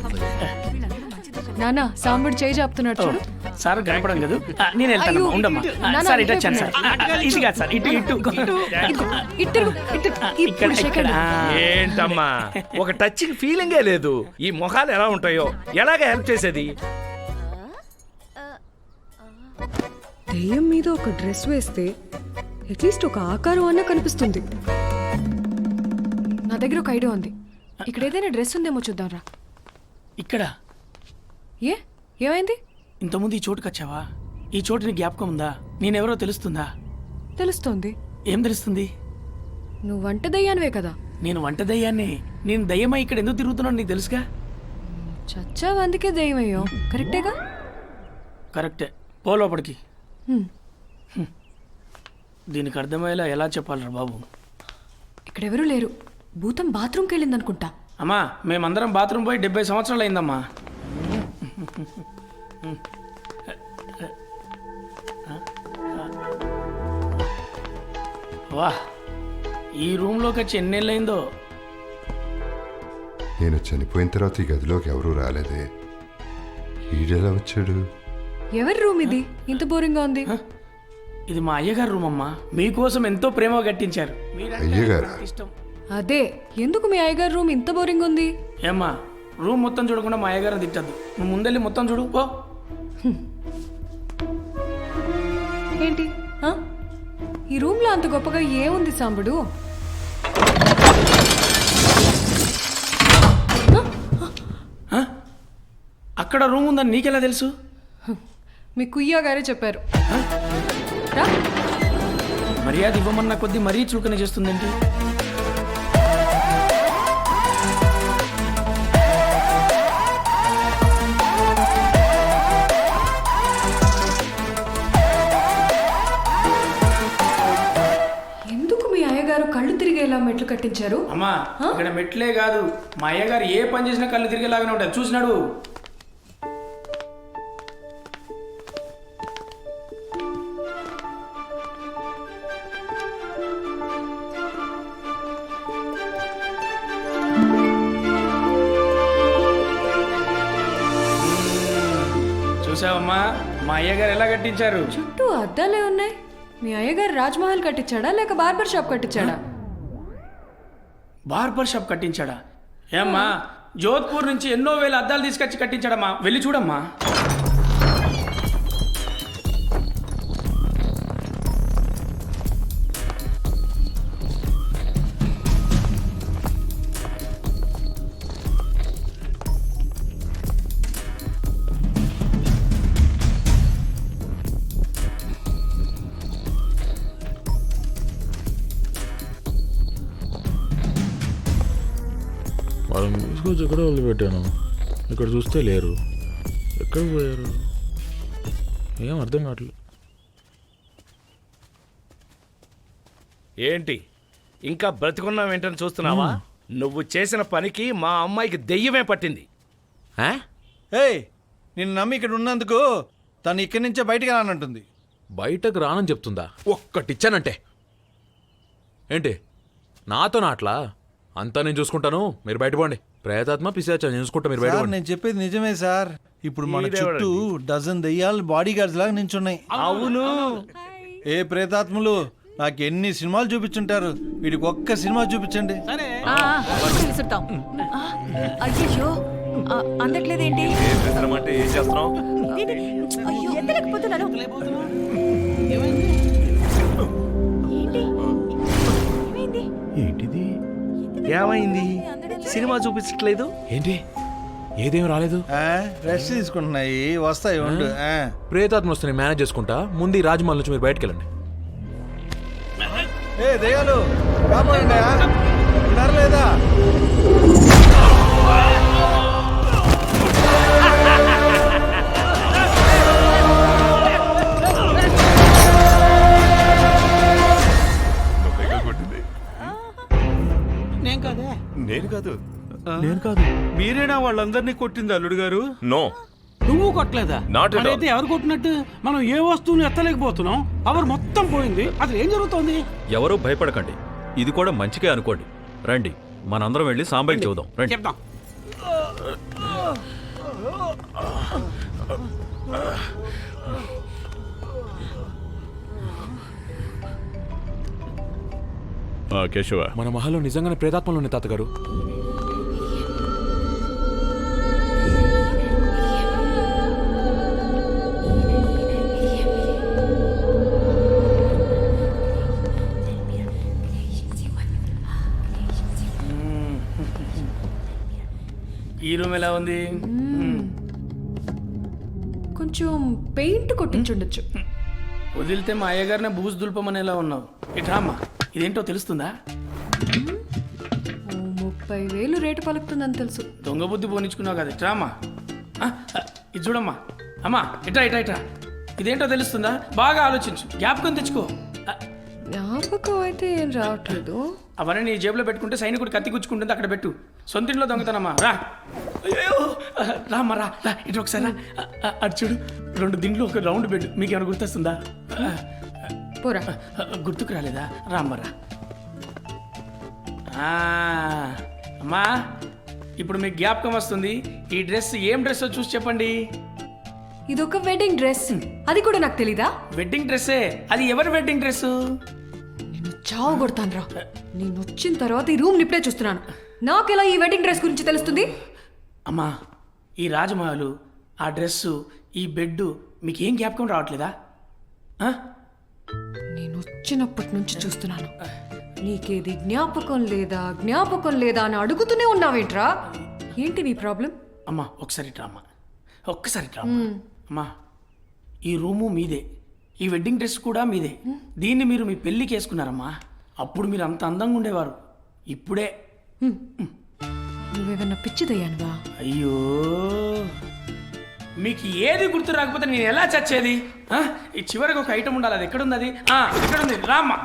నాన్న సాంబడి చేయి చెప్తున్నాడు చూడు. సార్ కనపడం కదా, నేను వెళ్తాను. అయ్యో, ఉండమ్మా. నాన్న, సార్ ఇటు ఇటు వచ్చాను సార్. ఇది కాదు సార్, ఇటు ఇటు ఇప్పుడు సెకండ్. ఏంటమ్మా, ఒక టచింగ్ ఫీలింగే లేదు. ఈ మొహాలు ఎలా ఉంటాయో, ఎలాగ హెల్ప్ చేసేది? దెయ్యం మీద ఒక డ్రెస్ వేస్తే అట్లీస్ట్ ఒక ఆకారం అన్న కనిపిస్తుంది. నా దగ్గర ఒక ఐడియా ఉంది. ఇక్కడ ఏదైనా డ్రెస్ ఉందేమో చూద్దాం రా. ఇక్కడ ఏమైంది? ఇంతకుముందు ఈ చోటుకు వచ్చావా? ఈ చోటుని జ్ఞాపకం ఉందా? నేనెవరో తెలుస్తుందా? తెలుస్తోంది. ఏం తెలుస్తుంది? నువ్వు వంట దయ్యానివే కదా. నేను వంట దయ్యాన్ని. నేను దయ్యమై ఇక్కడ ఎందుకు తిరుగుతున్నాను నీకు తెలుసుగా? చచ్చావు అందుకే దయ్యమయ్యో. కరెక్టేగా? కరెక్టే. పో లోపలికి. దీనికి అర్థమయ్యేలా ఎలా చెప్పాలరా బాబు? ఇక్కడెవరూ లేరు. భూతం బాత్రూమ్కి వెళ్ళింది అనుకుంటా. అమ్మా, మేమందరం బాత్రూమ్ పోయి 70 సంవత్సరాలు అయిందమ్మా. వా, ఈ రూమ్లోకి వచ్చి ఎన్నేళ్ళయిందో. నేను చనిపోయిన తర్వాత ఈ గదిలోకి ఎవరూ రాలేదే. ఈడెలా వచ్చాడు? ఎవరి రూమ్ ఇది? ఇంత బోరింగ్గా ఉంది. ఇది మా అయ్యగారు రూమ్ అమ్మా. మీకోసం ఎంతో ప్రేమగా కట్టించారు. అయ్యగారా? ఇష్టం. అదే, ఎందుకు మీ అయ్యగారి రూమ్ ఇంత బోరింగ్ ఉంది? ఏమ్మా, రూమ్ మొత్తం చూడకుండా మా అయ్యగారిని తిట్టద్దు. నువ్వు ముందెళ్ళి మొత్తం చూడు పో. ఏంటి ఈ రూమ్ లో అంత గొప్పగా ఏముంది సాంబడు? అక్కడ రూమ్ ఉందని నీకెలా తెలుసు? మీ కుయ్య గారే చెప్పారు. మర్యాద ఇవ్వమన్న కొద్దీ మరీ చులకన చేస్తుందేంటి? ఎందుకు మీ అయ్యగారు కళ్ళు తిరిగేలా మెట్లు కట్టించారు? అమ్మా, ఇక్కడ మెట్లే కాదు, మా అయ్యగారు ఏ పని చేసినా కళ్ళు తిరిగేలాగానే ఉంటాయి. చూసినాడు. చూసావమ్మా, మా అయ్యగారు ఎలా కట్టించారు? చుట్టూ అద్దాలే ఉన్నాయి. మీ అయ్యగారు రాజ్మహల్ కట్టించాడా లేక బార్బర్ షాప్ కట్టించాడా? బార్బర్ షాప్ కట్టించాడా? ఏమ్మా, జోధ్పూర్ నుంచి ఎన్నో వేల అద్దాలు తీసుకొచ్చి కట్టించాడమ్మా. వెళ్ళి చూడమ్మా. వాళ్ళని తీసుకొచ్చి ఎక్కడ వదిలిపెట్టాను. ఇక్కడ చూస్తే లేరు. ఎక్కడ పోయారు? ఏం అర్థం కావట్లేదు. ఏంటి ఇంకా బ్రతికున్నావు ఏంటని చూస్తున్నావా? నువ్వు చేసిన పనికి మా అమ్మాయికి దెయ్యమే పట్టింది. ఏయ్, నిన్ను నమ్మి ఇక్కడ ఉన్నందుకు తను ఇక్కడి నుంచే బయటికి రానంటుంది. బయటకు రానని చెప్తుందా? ఒక్కటిచ్చానంటే ఏంటి నాతో నాట్లా? అంతా నేను చూసుకుంటాను, మీరు బయటపోండి. ప్రేతాత్మ పిశాచం నేను చూసుకుంటా, మీరు బయట. నేను చెప్పేది నిజమే సార్. ఇప్పుడు మన చుట్టూ డజన్ దెయ్యాలు బాడీ గార్డ్స్ లాగా నించున్నాయి. అవును. ఏ ప్రేతాత్మలు నాకు ఎన్ని సినిమాలు చూపించుంటారు, వీడికి ఒక్క సినిమా చూపించండి. అయ్యో అందట్లేదేంటి? ఏం చేస్తామంటే ఏం చేస్తున్నాం? అయ్యో ఎత్తలేకపోతున్నాను. ఏంటిది? ఏమైంది? సినిమా చూపించట్లేదు ఏంటి ఏదేం రాలేదు? రెస్ట్ తీసుకుంటున్నాయి, వస్తాయి ఉండు. ప్రేతాత్మ వస్తే నేను మేనేజ్ చేసుకుంటా. ముందు ఈ రాజమహల్ నుంచి మీరు బయటకు వెళ్ళండి. ఏ దయ్యాలు కాపాడండి, విన్నారా లేదా? నేను కాదు. నేను కాదు. మీరేనా వాళ్ళందరినీ కొట్టింది అల్లుడు గారు? నో, నువ్వు కొట్టలేదా? Not at all. అయితే ఎవరు కొట్టినట్టు? మనం ఏ వస్తువుని ఎత్తలేకపోతున్నాం, పవర్ మొత్తం పోయింది. అసలు ఏం జరుగుతోంది? ఎవరూ భయపడకండి, ఇది కూడా మంచికే అనుకోండి. రండి, మనందరం వెళ్ళి సాంబయ్యకి చెబుదాం. రండి. చెప్తాం. కేశవ, మన మహల్లో నిజంగానే ప్రేతాత్మలు ఉన్నాయి తాతగారు. ఈ రూమ్ ఎలా ఉంది? కొంచెం పెయింట్ కొట్టించుండొచ్చు. వదిలితే మా అయ్యగారినే బూజు దుల్పమనేలా ఉన్నావు. ఇట్రా అమ్మా, ఇదేంటో తెలుస్తుందా? 30,000 రేటు పలుకుతుందని తెలుసు. దొంగ బుద్ధి పోనిచ్చుకున్నావు కదా. ఇట్రా అమ్మా. ఇది చూడమ్మా. అమ్మా ఇట్రా ఇట్రా ఇట్రా. ఇదేంటో తెలుస్తుందా? బాగా ఆలోచించు, జ్ఞాపకం తెచ్చుకో. జ్ఞాపకం అయితే ఏం రావట్లేదు. అవన్నీ నీ జేబులో పెట్టుకుంటే సైనికుడు కత్తి గుచ్చుకుంటుంది, అక్కడ పెట్టు. సొంతింట్లో దొంగతనమ్మా. రా. అయ్యో రామ్మా రా రా. ఇటు ఒకసారి రా. అటు చూడు, 2 దిండ్లు ఒక రౌండ్ బెడ్. మీకు ఏమైనా గుర్తొస్తుందా? పోరా. గుర్తుకు రాలేదా? రామ్మరా. అమ్మా ఇప్పుడు మీకు జ్ఞాపకం వస్తుంది. ఈ డ్రెస్ ఏం డ్రెస్ చూసి చెప్పండి. ఇదొక వెడ్డింగ్ డ్రెస్, అది కూడా నాకు తెలీదా? వెడ్డింగ్ డ్రెస్సే. అది ఎవరి వెడ్డింగ్ డ్రెస్? నేను చావు కొడతాను రా. నేను వచ్చిన తర్వాత ఈ రూమ్ నిప్పుడే చూస్తున్నాను. నాకెలా ఈ వెడ్డింగ్ డ్రెస్ గురించి తెలుస్తుంది? అమ్మా ఈ రాజమహల్, ఆ డ్రెస్సు, ఈ బెడ్ మీకేం జ్ఞాపకం రావట్లేదా? నేను వచ్చినప్పటి నుంచి చూస్తున్నాను. నీకేది జ్ఞాపకం లేదా అని అడుగుతూనే ఉన్నావేంట్రా? ఏంటి నీ ప్రాబ్లం? అమ్మా ఒకసారి డ్రామా, ఒక్కసారి డ్రామా. అమ్మా ఈ రూము మీదే, ఈ వెడ్డింగ్ డ్రెస్ కూడా మీదే. దీన్ని మీరు మీ పెళ్ళికి వేసుకున్నారమ్మా. అప్పుడు మీరు అంత అందంగా ఉండేవారు. ఇప్పుడే నువ్వేమన్నా పిచ్చిదయ్యానువా? అయ్యో మీకు ఏది గుర్తు రాకపోతే నేను ఎలా చచ్చేది? ఈ చివరికి ఒక ఐటమ్ ఉండాలి. అది ఎక్కడుంది? అది ఎక్కడుంది? రామ్మా.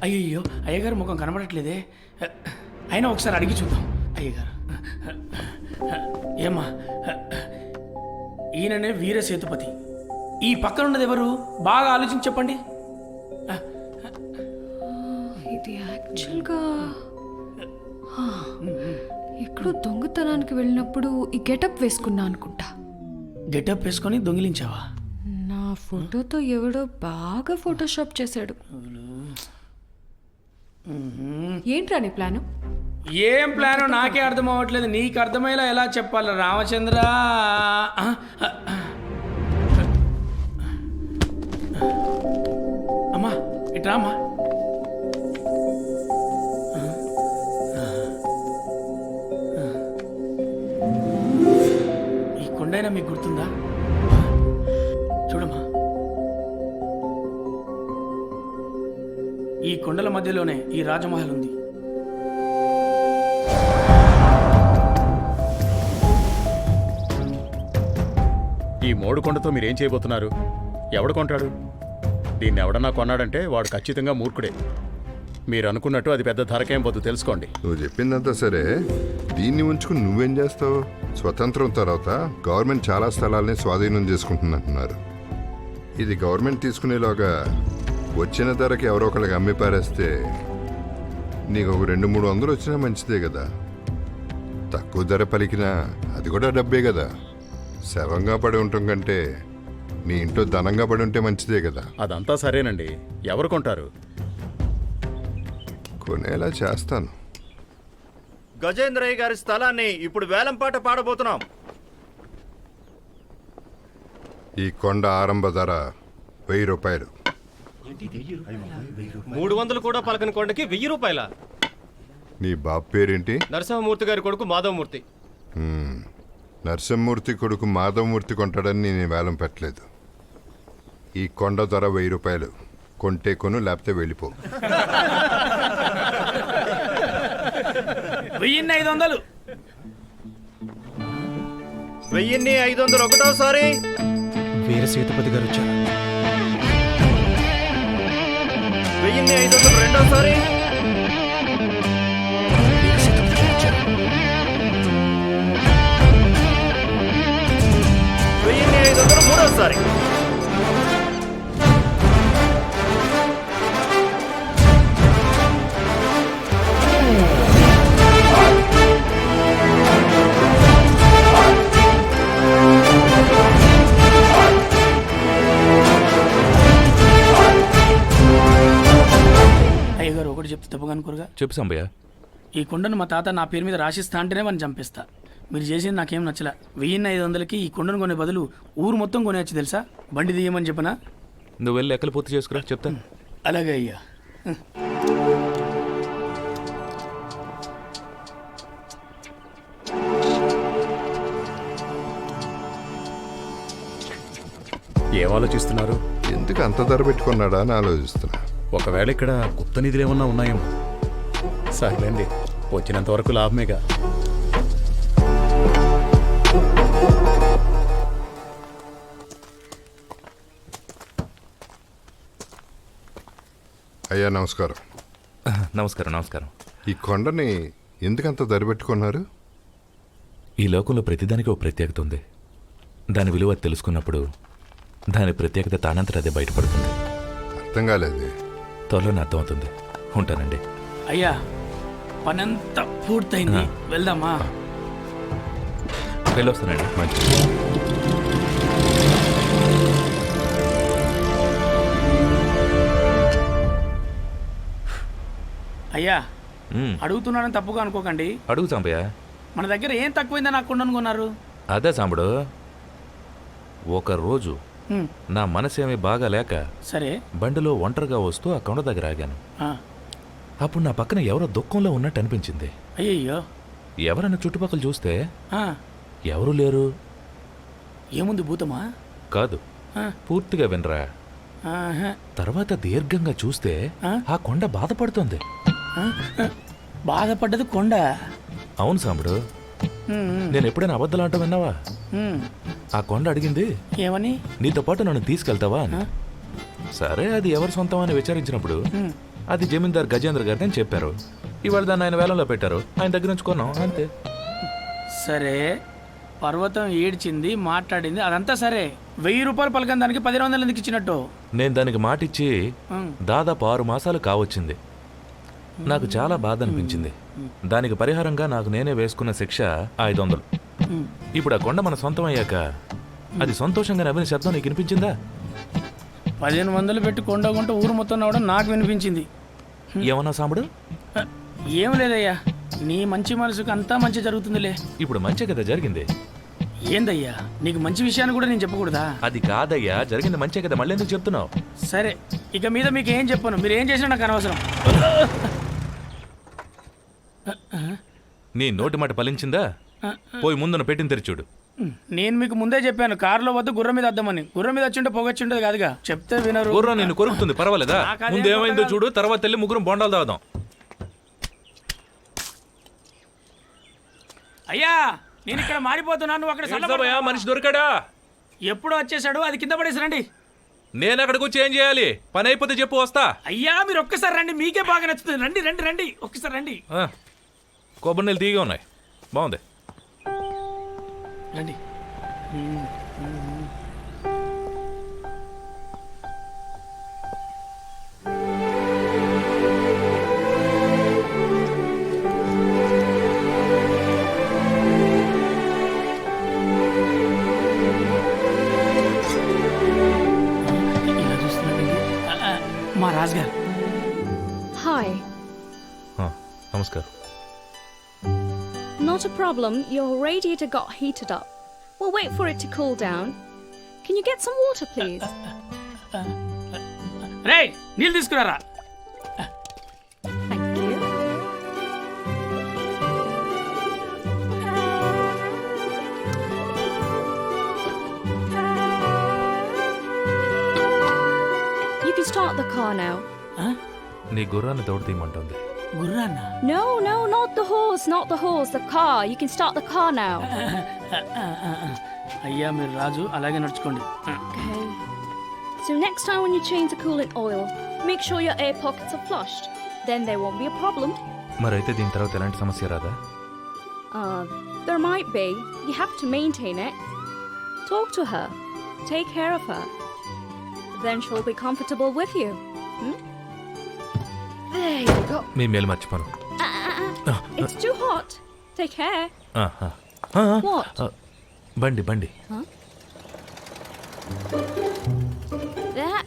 అయ్యయ్యో అయ్యగారు ముఖం కనబడట్లేదే. అయినా ఒకసారి అడిగి చూద్దాం. అయ్యగారు ఏమ్మా, ఈయననే వీర సేతుపతి. ఈ పక్కన ఉన్నది ఎవరు? బాగా ఆలోచించి చెప్పండి. ఇది యాక్చువల్గా ఎక్కడో దొంగతనానికి వెళ్ళినప్పుడు ఈ గెటప్ వేసుకున్నా అనుకుంటా. గెటప్ వేసుకొని దొంగిలించావా? నా ఫోటోతో ఎవడో బాగా ఫోటోషాప్ చేశాడు. ఏంట్రా నీ ప్లాను? ఏం ప్లాను నాకే అర్థం అవ్వట్లేదు. నీకు అర్థమయ్యేలా ఎలా చెప్పాలి రామచంద్ర? అమ్మా ఇట్రా అమ్మా. ఈ కొండైనా మీకు గుర్తుందా? చూడమ్మా, ఈ కొండల మధ్యలోనే ఈ రాజమహల్ ఉంది. ఈ మోడుకొండతో మీరేం చేయబోతున్నారు? ఎవడు కొంటాడు? దీన్ని ఎవడన్నా కొన్నాడంటే వాడు ఖచ్చితంగా మూర్ఖుడే. మీరు అనుకున్నట్టు అది పెద్ద ధరకేం పోదు, తెలుసుకోండి. నువ్వు చెప్పిందంతా సరే, దీన్ని ఉంచుకుని నువ్వేం చేస్తావు? స్వతంత్రం తర్వాత గవర్నమెంట్ చాలా స్థలాల్ని స్వాధీనం చేసుకుంటున్నట్టున్నారు. ఇది గవర్నమెంట్ తీసుకునేలాగా వచ్చిన ధరకి ఎవరో ఒకరికి అమ్మి పారేస్తే నీకు ఒక 200-300 వచ్చినా మంచిదే కదా. తక్కువ ధర పలికినా అది కూడా డబ్బే కదా. శవంగా పడి ఉండటం కంటే నీ ఇంట్లో ధనంగా పడి ఉంటే మంచిదే కదా. అదంతా సరేనండి, ఎవరు కొంటారు? కొనేలా చేస్తాను. గజేంద్రయ్య గారి స్థలాన్ని ఇప్పుడు వేలంపాట పాడబోతున్నాం. ఈ కొండ ఆరంభ ధర 1000 రూపాయలు. 300 కూడా పలకని కొండకి 1000 రూపాయల. నీ బాబు పేరేంటి? నరసింహమూర్తి గారి కొడుకు మాధవమూర్తి. నరసింహమూర్తి కొడుకు మాధవమూర్తి కొంటాడని నేను వేలం పెట్టలేదు. ఈ కొండ ధర 1000 రూపాయలు. కొంటే కొను, లేకపోతే వెళ్ళిపో. 1500. 1500 ఒకటోసారి. వీర సీతపతి గారు వచ్చారు. 1500 రెండోసారి. 1500 మూడోసారి. అయ్యగారు ఒకటి చెప్తే తప్పుగా అనుకోరుగా? చెప్పు సాంబయ్య. ఈ కొండను మా తాత నా పేరు మీద రాసిస్తా అంటేనే వాడిని చంపేస్తా. మీరు చేసేది నాకేం నచ్చలా. 1500కి ఈ కొండను కొనే బదులు ఊరు మొత్తం కొనేయచ్చు తెలుసా? బండి తీయమని చెప్పనా? నువ్వు వెళ్ళి లెక్కలు పూర్తి చేసుకురా, చెప్తాను. అలాగే అయ్యా. ఏం ఆలోచిస్తున్నారు? ఎందుకు అంత ధర పెట్టుకున్నాడా అని ఆలోచిస్తున్నా. ఒకవేళ ఇక్కడ గుప్త నిధులు ఏమన్నా ఉన్నాయేమో. సర్లేండి, వచ్చినంత వరకు లాభమేగా. అయ్యా నమస్కారం. నమస్కారం. నమస్కారం. ఈ కొండని ఎందుకంత ధర పెట్టుకున్నారు? ఈ లోకంలో ప్రతిదానికి ఒక ప్రత్యేకత ఉంది. దాని విలువ తెలుసుకున్నప్పుడు దాని ప్రత్యేకత తానంతట అదే బయటపడుతుంది. అర్థం కాలేదు. త్వరలోనే అర్థమవుతుంది. ఉంటానండి. అయ్యా పనంతా పూర్తయింది, వెళ్దామా? వెళ్ళొస్తానండి. మంచి. అయ్యా అడుగుతున్నానని తప్పుగా అనుకోకండి. అడుగు సాంబయ్య. మన దగ్గర ఏం తక్కువైందని నాకు కొండను కొన్నారు? అదే సాంబడు, ఒకరోజు నా మనసేమీ బాగా లేక సరే బండిలో ఒంటరిగా వస్తూ ఆ కొండ దగ్గర ఆగాను. అప్పుడు నా పక్కన ఎవరో దుఃఖంలో ఉన్నట్టు అనిపించింది. అయ్యయ్యో. ఎవరన్నా చుట్టుపక్కల చూస్తే ఆ, ఎవరూ లేరు. ఏముంది భూతమా? కాదు, పూర్తిగా వినరా. ఆహా. తర్వాత దీర్ఘంగా చూస్తే ఆ కొండ బాధపడుతుంది. బాధపడ్డది కొండ? అవును సాంబడు, నేను ఎప్పుడైనా అబద్ధాలంటూ విన్నావా? ఆ కొండ అడిగింది ఏమని? నీతో పాటు నన్ను తీసుకెళ్తావా అని. సరే, అది ఎవరి సొంతం అని విచారించినప్పుడు అది జమీందార్ గజేంద్ర గారిని అని చెప్పారు. ఇవాళ దాన్ని ఆయన వేలంలో పెట్టారు. ఆయన దగ్గర నుంచి కొన్నాం, అంతే. సరే, పర్వతం ఏడ్చింది, మాట్లాడింది, అదంతా సరే. 1000 రూపాయలు పలకని దానికి 1500 ఎందుకు ఇచ్చినట్టు? నేను దానికి మాటిచ్చి దాదాపు 6 మాసాలు కావచ్చింది. నాకు చాలా బాధ అనిపించింది. దానికి పరిహారంగా నాకు నేనే వేసుకున్న శిక్ష 500. ఇప్పుడు ఆ కొండ మన సొంతం అయ్యాక అది సంతోషంగా నవ్విన శబ్దం నీకు వినిపించిందా? 1500 పెట్టి కొండ కొంట ఊరు మొత్తం నవ్వడం నాకు వినిపించింది. ఏమన్నా సాంబడు? ఏం లేదయ్యా, నీ మంచి మనసుకు అంతా మంచి జరుగుతుందిలే. ఇప్పుడు మంచి కదా జరిగింది. ఏందయ్యా, నీకు మంచి విషయాన్ని కూడా నేను చెప్పకూడదా? అది కాదయ్యా, జరిగింది మంచే కదా, మళ్ళీ ఎందుకు చెప్తున్నావు? సరే, ఇక మీద మీకు ఏం చెప్పను. మీరు ఏం చేసినా నాకు అనవసరం. నీ నోటి మాట ఫలించిందా? పోయి ముందున పెట్టిన తెరిచూడు. నేను మీకు ముందే చెప్పాను, కారులో వద్దు గుర్రం మీద వద్దామని. గుర్రం మీద వచ్చి పొగొచ్చిండదు కాదుగా. చెప్తే వినరు. గుర్రం నిన్ను కొరుకుతుంది, పర్వాలేదా? ముందు ఏమైందో చూడు, తర్వాత వెళ్ళి ముగ్గురం బొండాలు తాగుదాం. అయ్యా, నేను ఇక్కడ మారిపోతున్నాను. అక్కడ మనిషి దొరికాడా? ఎప్పుడో వచ్చేసాడు, అది కింద పడేసి రండి. నేను అక్కడికి వచ్చి ఏం చేయాలి? పని అయిపోతే చెప్పు, వస్తా. అయ్యా, మీరు ఒక్కసారి రండి, మీకే బాగా నచ్చుతుంది. రండి రండి రండి, ఒక్కసారి రండి. కొబ్బరి నీళ్ళు తీగా ఉన్నాయి, బాగుంది. రండి. రాజుగారు. Hi. నమస్కారం. Not a problem. Your radiator got heated up. We'll wait for it to cool down. Can you get some water, please? రేయ్ నీళ్ళు తీసుకురారా. Thank you. You can start the car now. నీ గుర్రాన్ని దౌడు తీయమంటుంది. గుర్రాన్నా? No, not the horse, not the horse, the car. You can start the car now. అయ్యా మీరు రాజు, అలాగే నడుచుకోండి. Okay. So next time when you change the coolant oil, make sure your air pockets are flushed. Then there won't be a problem. మరైతే దీని తర్వాత ఎలాంటి సమస్య రాదా? There might be. You have to maintain it. Talk to her. Take care of her. Then she'll be comfortable with you. There you go. మీ మేలు మర్చిపోను. It's too hot. Take care. What? బండి. Huh? That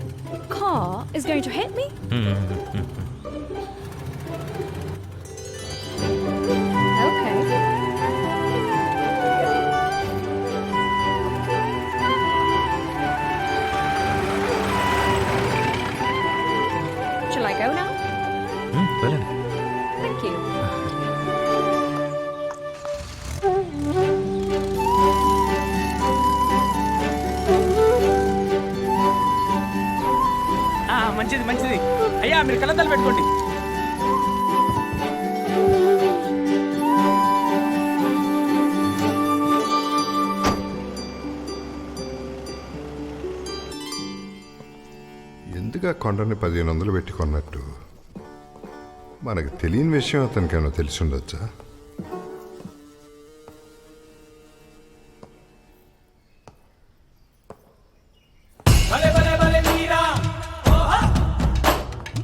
car is going to hit me? Okay. Shall I go now? వెళ్ళండి. Thank you. మంచిది. అయ్యా మీరు కళ్ళద్దాలు పెట్టుకోండి. ఎందుకు ఆ కొండని 1500 పెట్టి కొన్నట్టు? మనకు తెలియని విషయం అతనికేమో తెలిసి ఉండొచ్చా?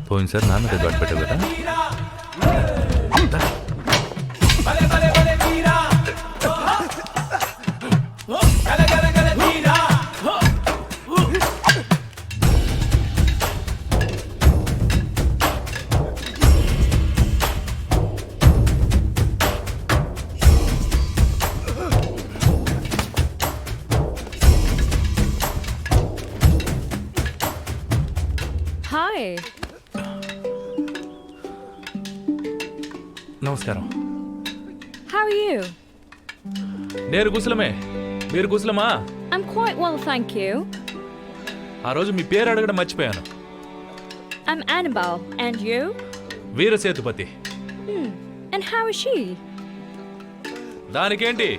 పోయినసారి నా మీద గట్టు పెట్టదు కదా. Hi. నమస్కారం. How are you? నేను కుశలమే. మీరు కుశలమా? I'm quite well, thank you. ఆ రోజు మీ పేరు అడగడం మర్చిపోయాను. I'm Annabelle. And you? Veera Sethupathi. And how is she? దానికేంటి,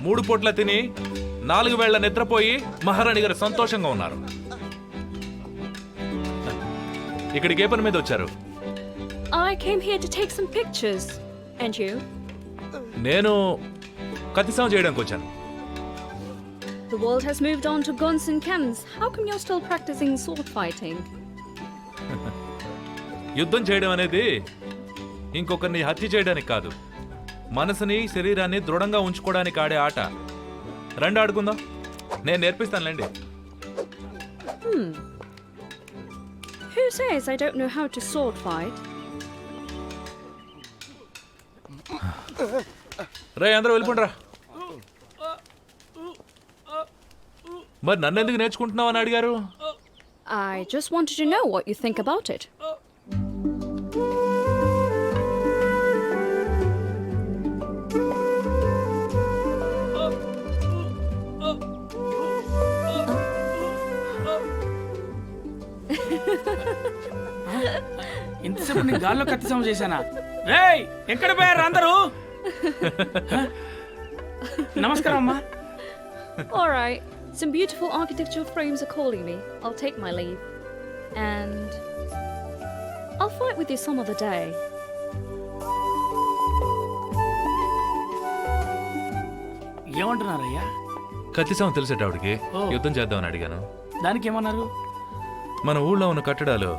3 పూట్ల తిని 4 వేళ్ల నిద్రపోయి మహారాణి గారు సంతోషంగా ఉన్నారు. ఇక్కడికి ఏ పని మీద వచ్చారు? I came here to take some pictures. And you? నేను కత్తిసాం చేయడానికి వచ్చాను. The world has moved on to guns and cannons. How come you're still practicing sword fighting? యుద్ధం చేయడం అనేది ఇంకొకరిని హత్య చేయడానికి కాదు, మనసుని శరీరాన్ని దృఢంగా ఉంచుకోవడానికి ఆడే ఆట. రండి ఆడుకుందాం, నేను నేర్పిస్తానులేండి. Who says I don't know how to sword fight? రే అందరూ వెళ్ళిపోండిరా. మరి నన్ను ఎందుకు నేర్చుకుంటున్నావు అని అడిగారు? I just wanted to know what you think about it. ఇంతసేపు నీ గాల్లో కత్తిసాము చేశానా? రేయ్ ఎక్కడ పోయారు అందరూ? నమస్కారం అమ్మా. All right. Some beautiful architectural frames are calling me. I'll take my leave. And I'll fight with you some other day. ఏమంటున్నారయ్యా? కత్తిసాం తెలిసేటావిడికి యుద్ధం చేద్దామని అడిగాను. దానికి ఏమన్నారు? మన ఊళ్ళో ఉన్న కట్టడాలు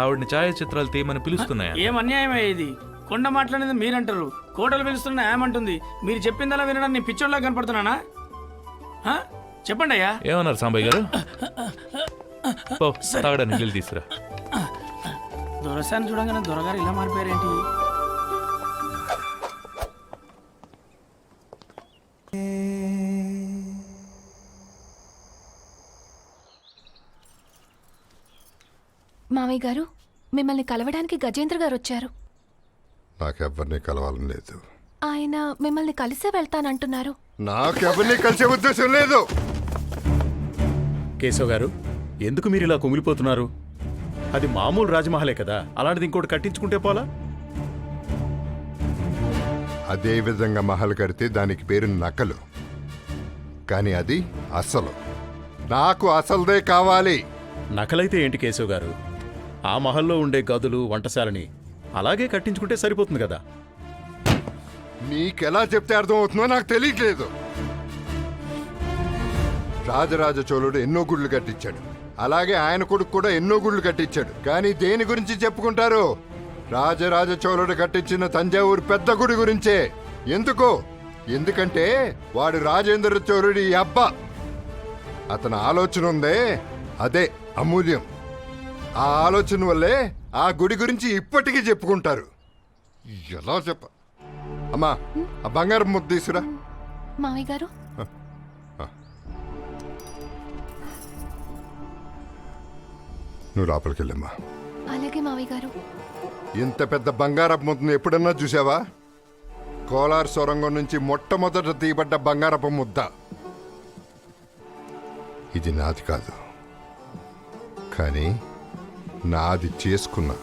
ఆవిడని ఛాయాచిత్రాలు తీయమని పిలుస్తున్నాయి. ఏం అన్యాయమే ఇది? కొండ మాట్లాడేది మీరంటారు, కోటలు పిలుస్తున్నా ఏమంటుంది? మీరు చెప్పిందలా వినడం నేను పిచ్చోళ్ళగా కనపడుతున్నానా? చెప్పండి అయ్యా. ఏమన్నారు సాంబయ్య గారు? తాగడానికి నీళ్ళు తీసుకురా. దొరసాన్ని చూడంగానే దొరగారు ఇలా మారిపోయారేంటి? మావయ్య గారు, మిమ్మల్ని కలవడానికి గజేంద్ర గారు వచ్చారు. నాకెవ్వరిని కలవాలని లేదు. ఆయన మిమ్మల్ని కలిసే వెళ్తానంటున్నారు. నాకెవరిని కలిసే ఉద్దేశం లేదు. కేశవ్ గారు, ఎందుకు మీరు ఇలా కుమిలిపోతున్నారు? అది మామూలు రాజమహలే కదా, అలాంటిది ఇంకోటి కట్టించుకుంటే పోలా? అదే విధంగా మహల్ కడితే దానికి పేరు నకలు, కానీ అది అసలు. నాకు అసలుదే కావాలి. నకలైతే ఏంటి కేశవ్ గారు? ఆ మహల్లో ఉండే గదులు, వంటశాలని అలాగే కట్టించుకుంటే సరిపోతుంది కదా. నీకెలా చెప్తే అర్థమవుతుందో నాకు తెలియట్లేదు. రాజరాజ చోళుడు ఎన్నో గుళ్ళు కట్టించాడు, అలాగే ఆయన కొడుకు కూడా ఎన్నో గుళ్ళు కట్టించాడు. కానీ దేని గురించి చెప్పుకుంటారు? రాజరాజ చోళుడు కట్టించిన తంజావూరు పెద్ద గుడి గురించే. ఎందుకు? ఎందుకంటే వాడు రాజేంద్ర చోళుడి అబ్బా. అతని ఆలోచన ఉందే, అదే అమూల్యం. ఆ ఆలోచన వల్లే ఆ గుడి గురించి ఇప్పటికీ చెప్పుకుంటారు. ఎలా చెప్ప అమ్మా, ఆ బంగారం ముద్ద తీసురా. మావయ్య గారు, నువ్వు లోపలికి వెళ్ళమ్మా. అలాగే మావయ్య గారు. ఇంత పెద్ద బంగారపు ముద్దను ఎప్పుడన్నా చూసావా? కోలార్ సొరంగం నుంచి మొట్టమొదట తీయబడ్డ బంగారపు ముద్ద. ఇది నాది కాదు, కానీ నాది చేసుకున్నా.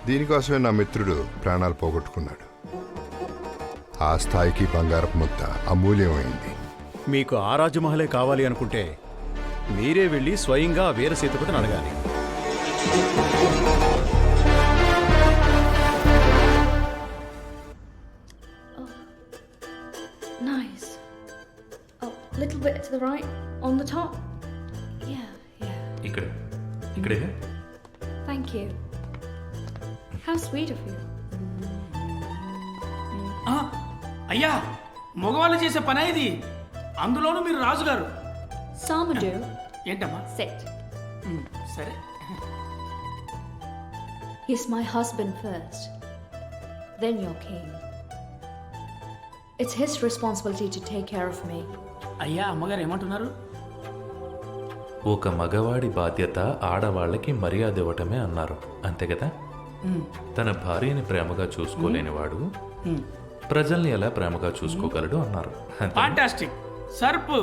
దీనికోసమే నా మిత్రుడు ప్రాణాలు పోగొట్టుకున్నాడు. ఆ స్థాయికి బంగారపు ముద్ద అమూల్యమైంది. మీకు ఆ రాజమహలే కావాలి అనుకుంటే మీరే వెళ్ళి స్వయంగా వీర సీతపతిని అడగాలి. Nice. Oh, little bit to the right, on the top. Yeah, yeah. ఇక్కడ ఇక్కడే. Thank you. How sweet of you. అయ్యా, మగవాళ్ళు చేసే పని ఇది. అందులోనూ మీరు రాజుగారు. Samadhu. ఏంటమ్మా? Sit. సరే. He's my husband first, then your king. It's his responsibility to take care of me. అయ్యా, అమ్మగారు ఏమంటున్నారు? ఒక మగవాడి బాధ్యత ఆడవాళ్ళకి మర్యాద ఇవ్వటమే అన్నారు, అంతే కదా? తన భార్యని ప్రేమగా చూసుకోలేనివాడు ప్రజల్ని ఎలా ప్రేమగా చూసుకోగలడు అన్నారు. ఫాంటాస్టిక్. సర్ప్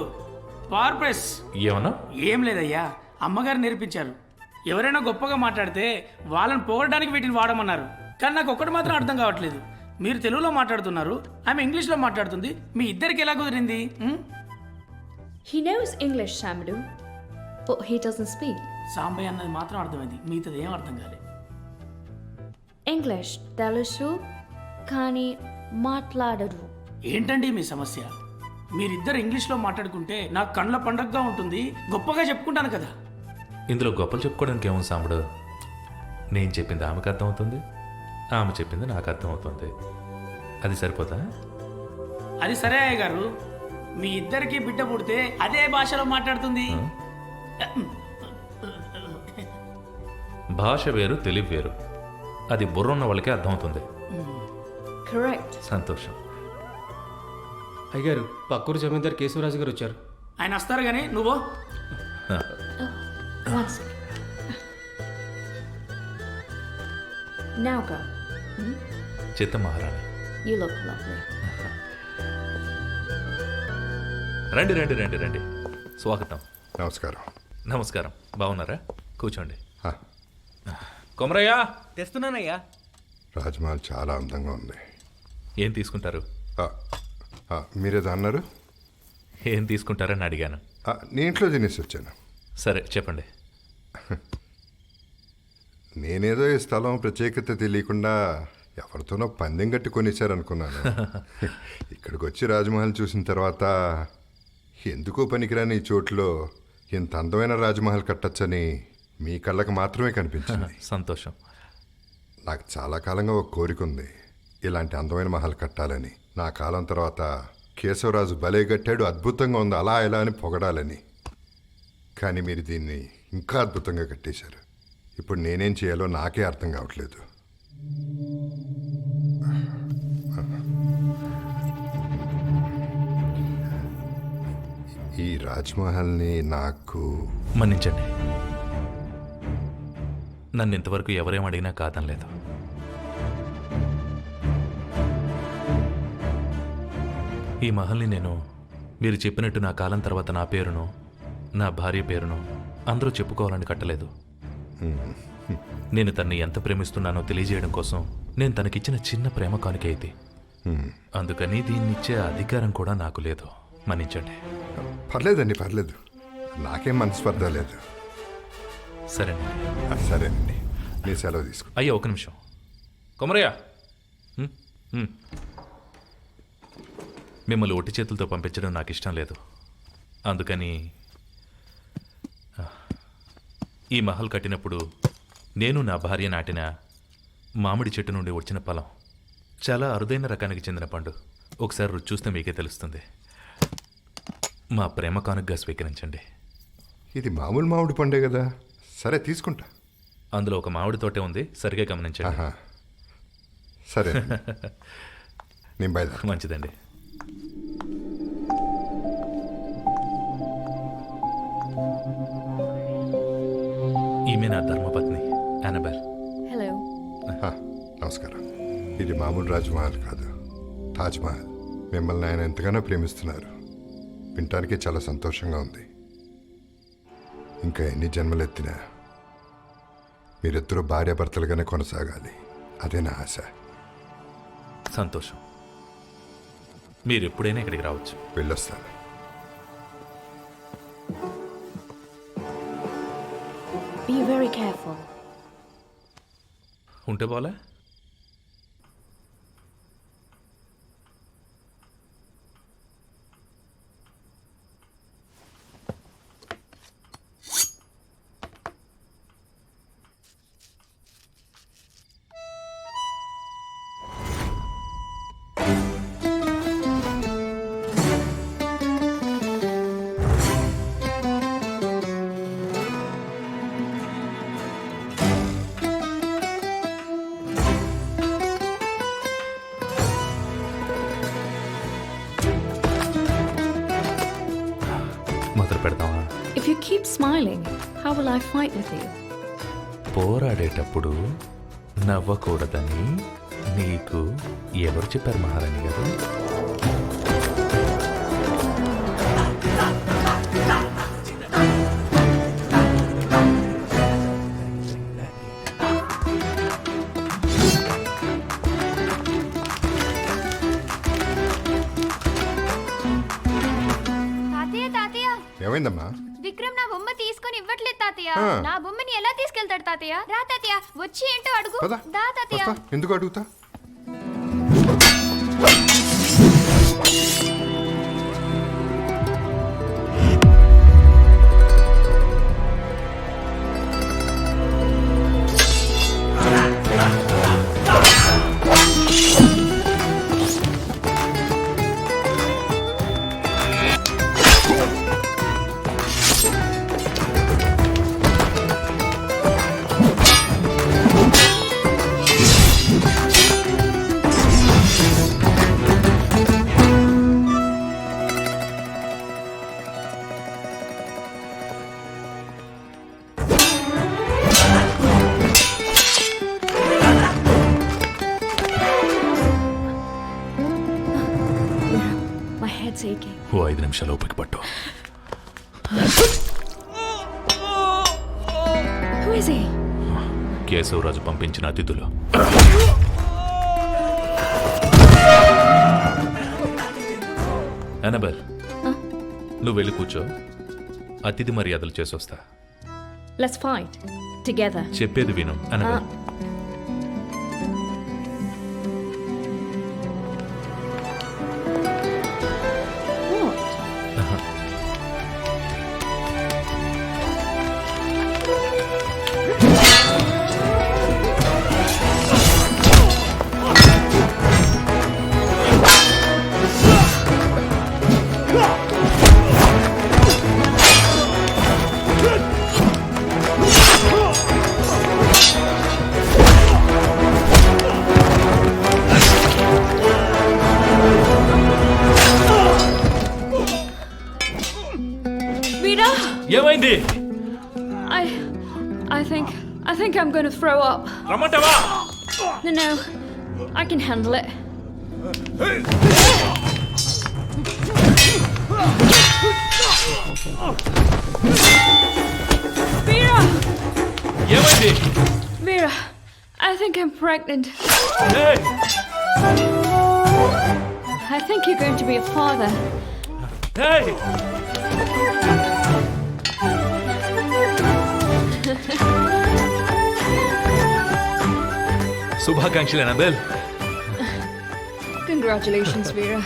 పార్ప్రెస్. ఏమన్నా? ఏం లేదయ్యా, అమ్మగారు నేర్పించారు. ఎవరైనా గొప్పగా మాట్లాడితే వాళ్ళని పొగడడానికి వీటిని వాడమన్నారు. కానీ నాకు ఒక్కటి మాత్రం అర్థం కావట్లేదు. మీరు తెలుగులో మాట్లాడుతున్నారు, ఆమె ఇంగ్లీష్లో మాట్లాడుతుంది. మీ ఇద్దరికి ఎలా కుదిరింది? He knows English, Samadhu, but he doesn't speak. Sambaiah అన్నది మాత్రం అర్థమైంది, మిగతాది ఏం అర్థం కాలేదు. English తెలుసు కానీ మాట్లాడరు. ఏంటండి మీ సమస్య? మీరిద్దరు ఇంగ్లీష్లో మాట్లాడుకుంటే నాకు కళ్ళ పండగగా ఉంటుంది, గొప్పగా చెప్పుకుంటాను కదా. ఇందులో గొప్పలు చెప్పుకోవడానికి ఏమో సాంబడు. నేను చెప్పింది ఆమెకు అర్థమవుతుంది, ఆమె చెప్పింది నాకు అర్థమవుతుంది. అది సరిపోతా? అది సరే అయ్య గారు, మీ ఇద్దరికి బిడ్డ పుడితే అదే భాషలో మాట్లాడుతుంది. భాష వేరు, తెలివి వేరు. అది బుర్రున్న వాళ్ళకే అర్థమవుతుంది. కరెక్ట్. సంతోషం. అయ్యారు, పక్కూరు జమీందార్ కేశవరాజు గారు వచ్చారు. ఆయన వస్తారు కానీ నువ్వు One second. Now go. చిత్త మహారాణి. You look lovely. రండి రండి రండి రండి. స్వాగతం. నమస్కారం. నమస్కారం. బాగున్నారా? కూర్చోండి. కొమరయ్య, తెస్తున్నానయ్యా. రాజ్మహల్ చాలా అందంగా ఉంది. ఏం తీసుకుంటారు? మీరేదో అన్నారు? ఏం తీసుకుంటారని అడిగాను. నీ ఇంట్లో తినేసి వచ్చాను. సరే చెప్పండి. నేనేదో ఈ స్థలం ప్రత్యేకత తెలియకుండా ఎవరితోనో పందెం కట్టి కొనేశారనుకున్నాను. ఇక్కడికి వచ్చి రాజ్మహల్ చూసిన తర్వాత ఎందుకో పనికిరాని ఈ చోట్లో ఇంత అందమైన రాజ్మహల్ కట్టచ్చని మీ కళ్ళకు మాత్రమే కనిపించింది. సంతోషం. నాకు చాలా కాలంగా ఒక కోరిక ఉంది, ఇలాంటి అందమైన మహల్ కట్టాలని. నా కాలం తర్వాత కేశవరాజు భలే కట్టాడు, అద్భుతంగా ఉంది, అలా ఎలా అని పొగడాలని. కానీ మీరు దీన్ని ఇంకా అద్భుతంగా కట్టేశారు. ఇప్పుడు నేనేం చేయాలో నాకే అర్థం కావట్లేదు. ఈ రాజ్మహల్ని నాకు మన్నించండి, నన్ను ఇంతవరకు ఎవరేం అడిగినా కాదనలేదు. ఈ మహల్ని నేను మీరు చెప్పినట్టు నా కాలం తర్వాత నా పేరును, నా భార్య పేరును అందరూ చెప్పుకోవాలని కట్టలేదు. నేను తన్ని ఎంత ప్రేమిస్తున్నానో తెలియజేయడం కోసం నేను తనకిచ్చిన చిన్న ప్రేమ కానుక ఇది. అందుకని దీన్నిచ్చే అధికారం కూడా నాకు లేదు. మన్నించండి. పర్లేదండి, పర్లేదు. నాకేం మనస్పర్ధ లేదు. సరేనండి. సరేనండి, మీ సెలవు తీసుకో. అయ్యా ఒక నిమిషం. కొమరయ్య, మిమ్మల్ని ఒట్టి చేతులతో పంపించడం నాకు ఇష్టం లేదు. అందుకని ఈ మహల్ కట్టినప్పుడు నేను నా భార్య నాటిన మామిడి చెట్టు నుండి వచ్చిన ఫలం చాలా అరుదైన రకానికి చెందిన పండు. ఒకసారి రుచి చూస్తే మీకే తెలుస్తుంది. మా ప్రేమ కానుకగా స్వీకరించండి. ఇది మామూలు మామిడి పండే కదా. సరే, తీసుకుంటా. అందులో ఒక మామిడి తోటే ఉంది, సరిగా గమనించండి. సరే, నేను బయలుదేరు. మంచిదండి. ఈమె నా ధర్మపత్ని యానబెల్. హలో. నమస్కారం. ఇది మామూలు రాజ్మహల్ కాదు, తాజ్మహల్. మిమ్మల్ని ఆయన ఎంతగానో ప్రేమిస్తున్నారు. వినటానికి చాలా సంతోషంగా ఉంది. ఇంకా ఎన్ని జన్మలెత్తినా మీరిద్దరూ భార్యాభర్తలుగానే కొనసాగాలి. అదే నా ఆశ. సంతోషం. మీరు ఎప్పుడైనా ఇక్కడికి రావచ్చు. వెళ్ళొస్తాను. Be very careful. ఉంటే పోలే. If you keep smiling, how will I fight with you? పోరాడేటప్పుడు నవ్వకూడదని నీకు ఎవరు చెప్పారు మహారాణి గారు? ఏమైందమ్మా? విక్రమ్ నా బొమ్మ తీసుకొని ఇవ్వట్లేదు తాతయ్య. ఆ. నా బొమ్మని ఎలా తీసుకెళ్తాడు తాతయ్య? రా తాతయ్య, వచ్చి ఏంటో అడుగు. దా తాతయ్య. ఎందుకు అడుగుతా? ఓ 5 నిమిషాలు ఓపిక పట్టు. కేశవరాజు పంపించిన అతిథులు. అనబెల్, నువ్వు వెళ్ళి కూర్చో. అతిథి మర్యాదలు చేసొస్తా. Let's fight together. చెప్పేది విను అనబెల్. Rita, ఏమైంది? I think I'm going to throw up. రమ్మంటావా? No, I can handle it. Vera, ఏమైంది? Vera, I think I'm pregnant. ఏయ్! I think you're going to be a father. ఏయ్! శుభాకాంక్షలు Annabel. Congratulations, Vera.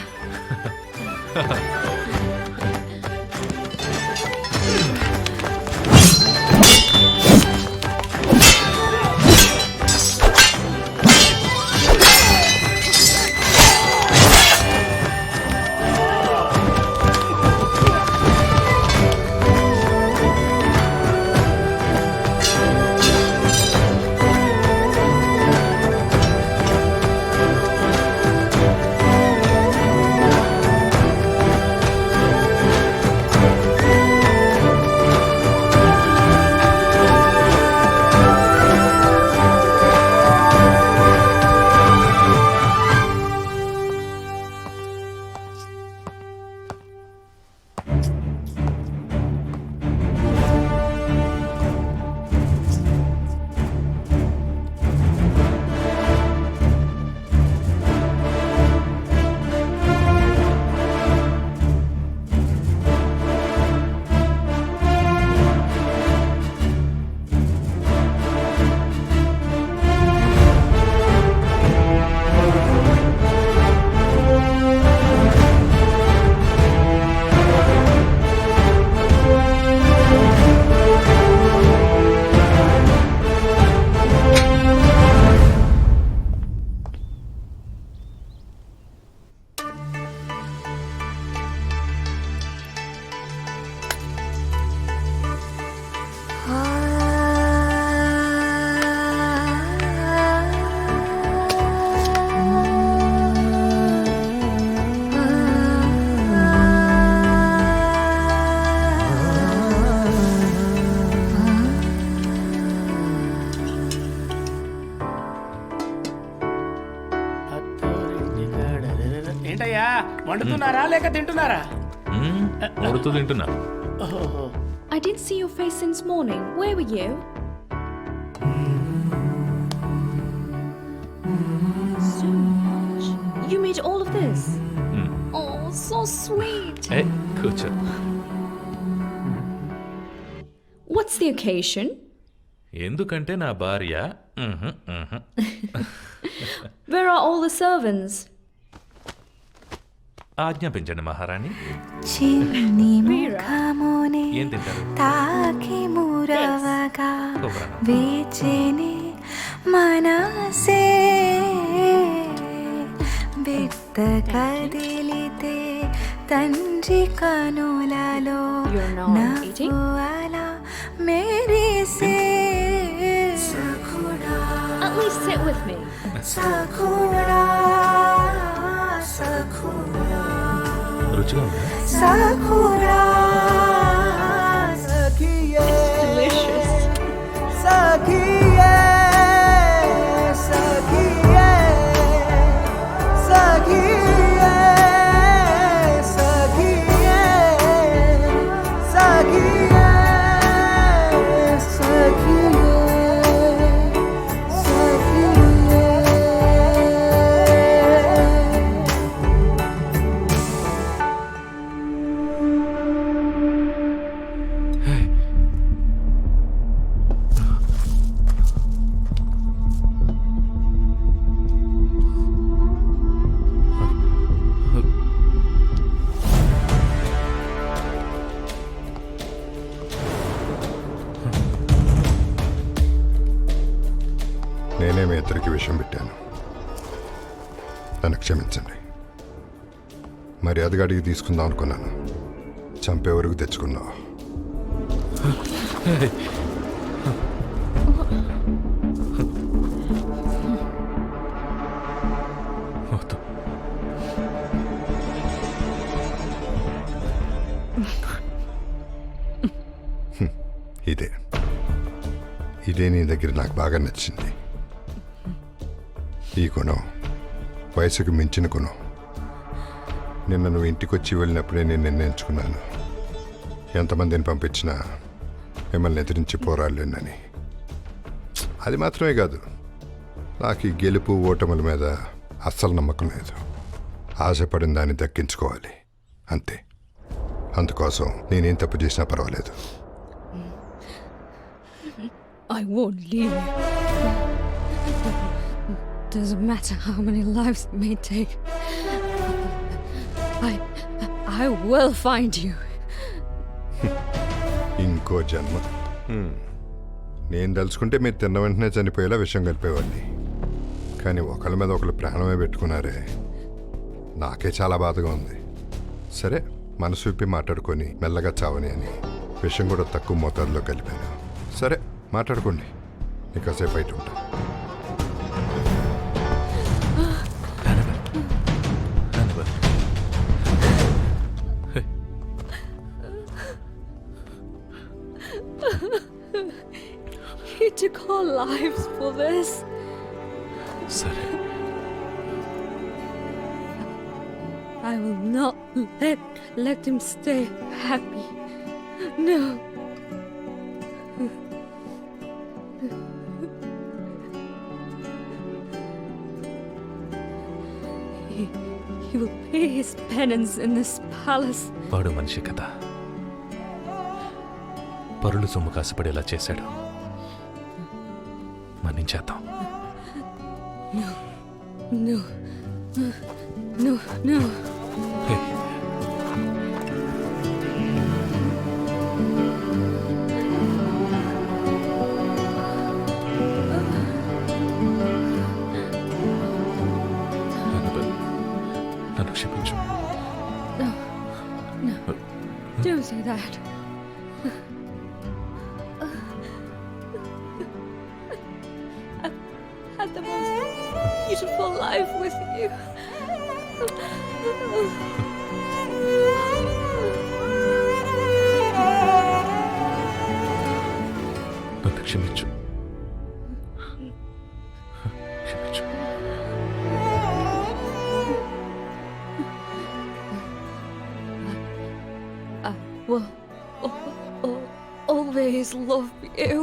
ఏంటయ్యా, వండుతున్నారా లేక తింటున్నారా? వండుతూ తింటున్నా. I didn't see your face since morning. Where were you? So much. You made all of this? Oh, so sweet. Hey, కూర్చో. What's the occasion? ఎందుకంటే నా భార్య. Where are all the servants? ఆజ్ఞాపించండి మహారాణి. ఏం తింటారు? తాకి మురవగా కొబ్బరి. వేచేని మనసే బిడ్డ కదిలితే తండ్రి కనులలో నవ్వు అలా మెరిసే సఖుడా. At least sit with me. సఖుడా సఖుడా రుచిగా ఉందా? సఖుడా Delicious. సఖియే సఖియే సఖియే సఖియే సఖియే నేనే మీ ఇద్దరికి విషయం పెట్టాను. నన్ను క్షమించండి. మర్యాదగా అడిగి తీసుకుందాం అనుకున్నాను. చంపే వరకు తెచ్చుకున్నావు. ఇదే నీ దగ్గర నాకు బాగా నచ్చింది. ఈ గుణం వయసుకు మించిన గుణం. నిన్న నువ్వు ఇంటికి వచ్చి వెళ్ళినప్పుడే నేను నిర్ణయించుకున్నాను, ఎంతమందిని పంపించినా మిమ్మల్ని ఎదిరించి పోరాడలేనని. అది మాత్రమే కాదు, నాకు ఈ గెలుపు ఓటముల మీద అస్సలు నమ్మకం లేదు. ఆశపడిన దాన్ని దక్కించుకోవాలి అంతే. అందుకోసం నేనేం తప్పు చేసినా పర్వాలేదు. I won't leave you. Doesn't matter how many lives it may take. I will find you. ఇంకో జన్మ. నేను తలుచుకుంటే మీరు తిన్న వెంటనే చనిపోయేలా విషయం కలిపేవాడిని. కానీ ఒకళ్ళ మీద ఒకళ్ళు ప్రాణమే పెట్టుకున్నారే, నాకే చాలా బాధగా ఉంది. సరే, మనసు విప్పి మాట్లాడుకొని మెల్లగా చావని అని విషయం కూడా తక్కువ మోతాదులో కలిపాను. సరే, మాట్లాడుకోండి, నీకు కాసేపు బయట ఉంటా. He took our lives for this. సరే, I will not let him stay happy. No. He will pay his penance in this palace. వాడు మనిషి కదా, పరులు సొమ్ము కాసుపడేలా చేశాడు. మన్నించేద్దాం. No. No. No. No. హే, నన్ను క్షమించు. No. No. Don't say that. I had the most beautiful life with you. నన్ను క్షమించు. క్షమించు. I will always love you.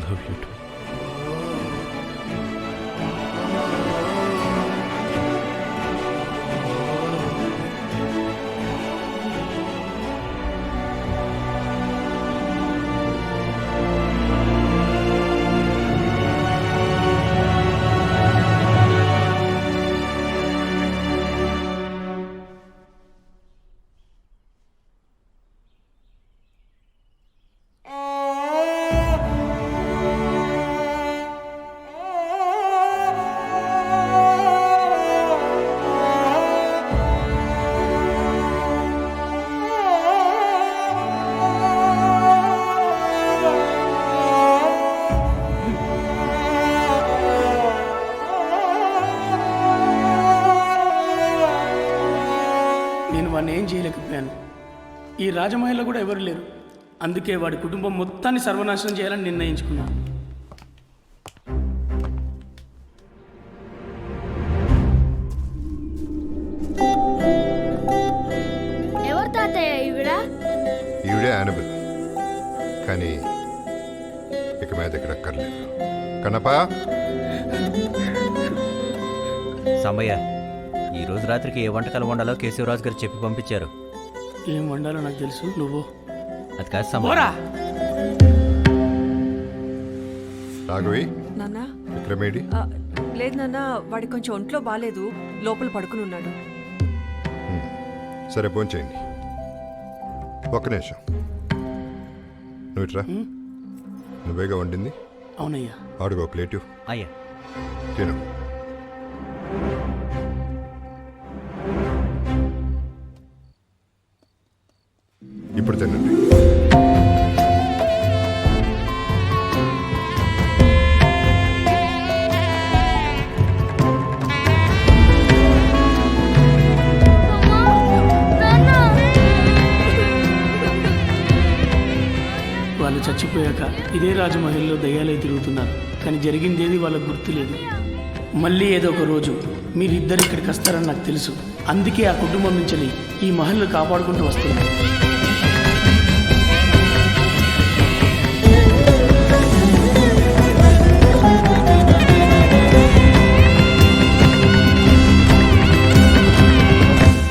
Love you too. వాడిని ఏం చేయలేకపోయాను. ఈ రాజమహల్లో కూడా ఎవరు లేరు. అందుకే వాడి కుటుంబం మొత్తాన్ని సర్వనాశనం చేయాలని నిర్ణయించుకున్నాను. ఎవరు తాతయ్య ఈవిడే యానబెల్. కానీ ఇక మీద ఇక్కడ అక్కర్లేదు. కన్నపా, సమయ్య, ఈ రోజు రాత్రికి ఏ వంటకాలు వండాలో కేశవరాజు గారు చెప్పి పంపించారు. ఏం వండాలో నాకు తెలుసు, నువ్వు అది కాదు సమయ్య. రాఘవి, నాన్న విక్రమేడి? లేదు నాన్న, వాడికి కొంచెం ఒంట్లో బాగాలేదు, లోపల పడుకుని ఉన్నాడు. సరే, భోంచేయండి. ఒక్క నిమిషం, నువ్వు ఇట్రా. నువ్వేగా వండింది? అవునయ్యా. ఆడుగో ప్లేటు. అయ్యా తిను. ఇప్పుడు తినండి. చచ్చిపోయాక ఇదే రాజమహల్లో దయ్యాలై తిరుగుతున్నారు, కానీ జరిగిందేది వాళ్ళకు గుర్తులేదు. మళ్ళీ ఏదో ఒక రోజు మీరిద్దరు ఇక్కడికి వస్తారని నాకు తెలుసు. అందుకే ఆ కుటుంబం నుంచి ఈ మహల్ని కాపాడుకుంటూ వస్తున్నారు.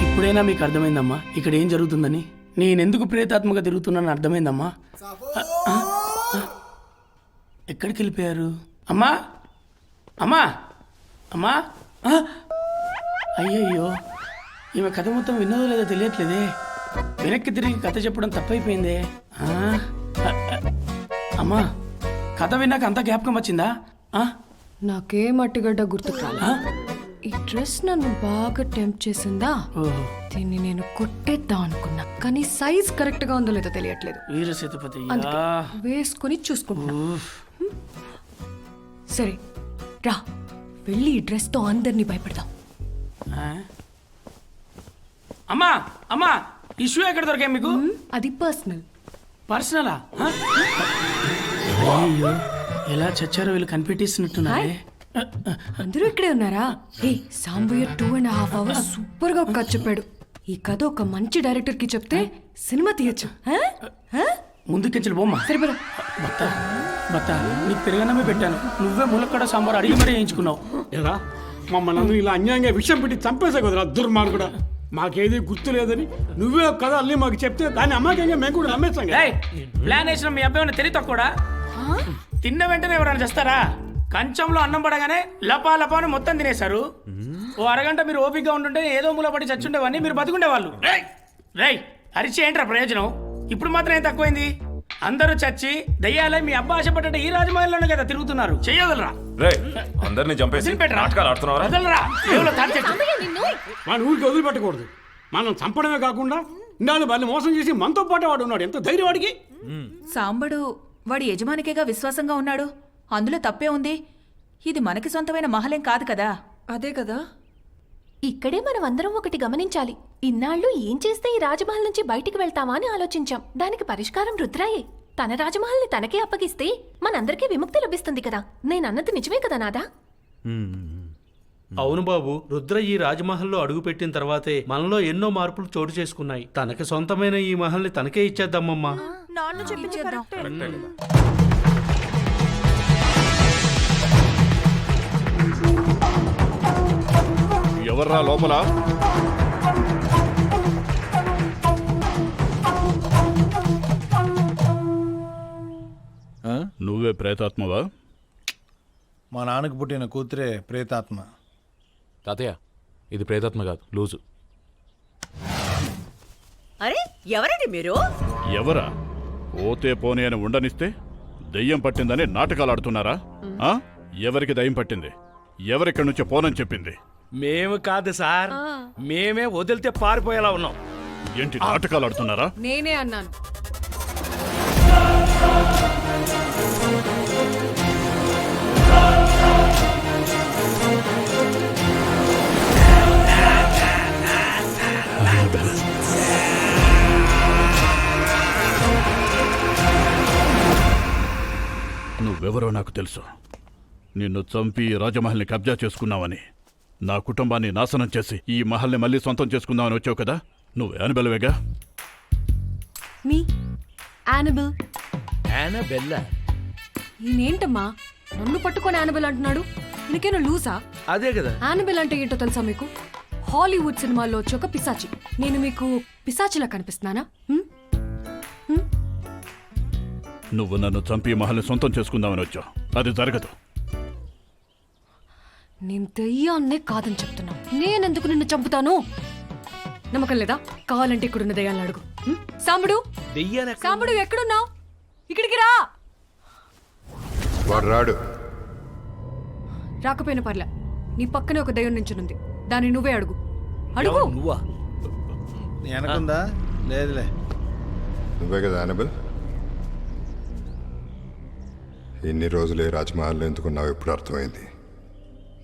ఇప్పుడైనా మీకు అర్థమైందమ్మా ఇక్కడ ఏం జరుగుతుందని? నేనెందుకు ప్రేతాత్మగా తిరుగుతున్నానని అర్థమైందమ్మా? ఎక్కడికి వెళ్ళిపోయారు? అమ్మా అమ్మా అమ్మా అయ్యయ్యో, ఈమె కథ మొత్తం విన్నదో లేదో తెలియట్లేదే. వెనక్కి తిరిగి కథ చెప్పడం తప్పైపోయిందే. అమ్మా, కథ విన్నాక అంత జ్ఞాపకం వచ్చిందా? నాకే మట్టిగడ్డ గుర్తుకు రాలా. ఈ డ్రెస్ నన్ను బాగా టెంప్ట్ చేసిందా? దీన్ని నేను కొట్టేద్దాం అనుకున్నా, కానీ సైజ్ కరెక్ట్ గా ఉందో లేదో తెలియట్లేదు. వీరసేతుపతి అందుకే వేసుకొని చూసుకుంటున్నా. సరే రా, వెళ్ళి ఈ డ్రెస్ తో అందరినీ భయపెడదాం. అమ్మా అమ్మా, ఈ షూ ఎక్కడ దొరికాయి మీకు? అది పర్సనల్. పర్సనలా? అయ్యో, ఎలా చచ్చారో వీళ్ళు కనిపెట్టేస్తున్నట్టున్నారే. అందరూ ఇక్కడే ఉన్నారా? ఏ సాంబయ్య 2.5 hours సూపర్ గా ఒక కథ చెప్పాడు. ఈ కథ ఒక మంచి డైరెక్టర్ కి చెప్తే సినిమా తీయచ్చు. ముందుకెంచలు బొమ్మ. సరిపడా బత్త బత్త, నీకు పెరుగన్నమే పెట్టాను, నువ్వే ములక్కడ సాంబార్ అడిగి మరీ వేయించుకున్నావు. ఎలా మమ్మల్ని అందరూ ఇలా అన్యాయంగా విషయం పెట్టి చంపేసా కదరా దుర్మార్గుడు కూడా. మాకేది గుర్తు లేదని నువ్వే ఒక కథ అల్లి మాకు చెప్తే దాన్ని అమ్మాకంగా మేము కూడా నమ్మేస్తాం. ప్లాన్ వేసిన మీ అబ్బాయి తెలివి తక్కువడా? తిన్న వెంటనే ఎవరైనా చేస్తారా? కంచంలో అన్నం పడగానే లపా లపాను మొత్తం తినేశారు. ఓ అరగంట మీరు ఓపికగా ఉంటుంటే ఏదో మూలపడి చచ్చుండేవాడిని, మీరు బతుకుండేవాళ్ళు. రై అరిచి ఏంట్రా ప్రయోజనం? ఇప్పుడు మాత్రం ఏం తక్కువైంది? అందరూ చచ్చి దయ్యాలే మీ అబ్బా ఆశపడ్డ ఈ రాజమహల్లోనే కదా తిరుగుతున్నారు. చెయ్యగలరా? అందరినీ చంపేసి వాడిని ఊరికి వదిలిపెట్టకూడదు. మనం చంపడమే కాకుండా నాడు వాళ్ళని మోసం చేసి మనతో పాటు వాడు ఉన్నాడు. ఎంత ధైర్యం వాడికి! సాంబడు వాడి యజమానికేగా విశ్వాసంగా ఉన్నాడు, అందులో తప్పే ఉంది. ఇది మనకి సొంతమైన మహలేం కాదు కదా. అదే కదా. ఇక్కడే మనం అందరం ఒకటి గమనించాలి. ఇన్నాళ్ళు ఏం చేస్తే ఈ రాజమహల్ నుంచి బయటికి వెళ్తామా అని ఆలోచించాం. దానికి పరిష్కారం రుద్రాయే. తన రాజమహల్ని తనకే అప్పగిస్తే మనందరికీ విముక్తి లభిస్తుంది కదా. నేనన్నది నిజమే కదా నాదా? అవును బాబు, రుద్ర ఈ రాజమహల్లో అడుగుపెట్టిన తర్వాతే మనలో ఎన్నో మార్పులు చోటు చేసుకున్నాయి. తనకి సొంతమైన ఈ మహల్ని తనకే ఇచ్చేద్దామమ్మా. నాన్న చెప్పించేద్దాం. ఎవర్రా లోపల? నువ్వే ప్రేతాత్మవా? మా నాన్నకు పుట్టిన కూతురే ప్రేతాత్మ. తాతయ్య, ఇది ప్రేతాత్మ కాదు, లూజు. అరే ఎవరండి మీరు? ఎవరా? పోతే పోనీ అని ఉండనిస్తే దెయ్యం పట్టిందని నాటకాలు ఆడుతున్నారా? ఎవరికి దయ్యం పట్టింది? ఎవరిక్కడి నుంచి పోనని చెప్పింది? మేము కాదు సార్, మేమే వదిలితే పారిపోయేలా ఉన్నాం. ఏంటి నాటకాలు ఆడుతున్నారా? నేనే అన్నాను. నువ్వెవరో నాకు తెలుసు. నిన్ను చంపి రాజమహల్ని కబ్జా చేసుకున్నావని, నా కుటుంబాన్ని నాశనం చేసి ఈ మహల్ని మళ్ళీ సొంతం చేసుకుందామని వచ్చావు కదా. నువ్వు యానబెల్వేగా? మీ యానబెల్. యానబెల్లా? ఈయనేంటమ్మా నన్ను పట్టుకొని యానబెల్ అంటున్నాడు? నీకేనా లూసా? అదే కదా. యానబెల్ అంటే ఏంటో తెలుసా మీకు? హాలీవుడ్ సినిమాల్లో వచ్చి ఒక పిశాచి. నేను మీకు పిశాచిలా కనిపిస్తున్నానా? నువ్వు నన్ను చంపి మహల్ని సొంతం చేసుకుందామని వచ్చావు. అది జరగదు. నేను దయ్యాన్నే కాదని చెప్తున్నా. నేనెందుకు నిన్ను చంపుతాను? నమ్మకం లేదా? కావాలంటే ఇక్కడున్న దయ్యాలను అడుగు. సాంబడు, సాంబడు ఎక్కడున్నావు? ఇక్కడికి రా. వాడు రాడు. రాకపోయిన పర్లే, నీ పక్కనే ఒక దయ్యం నించునుంది. దాన్ని నువ్వే అడుగు. అడుగు. నువ్వా? వెనకుందా? లేదులే. నువ్వే కదా యానబెల్? ఎన్ని రోజులు ఈ రాజ్మహల్లో ఎందుకున్నావు ఇప్పుడు అర్థమైంది.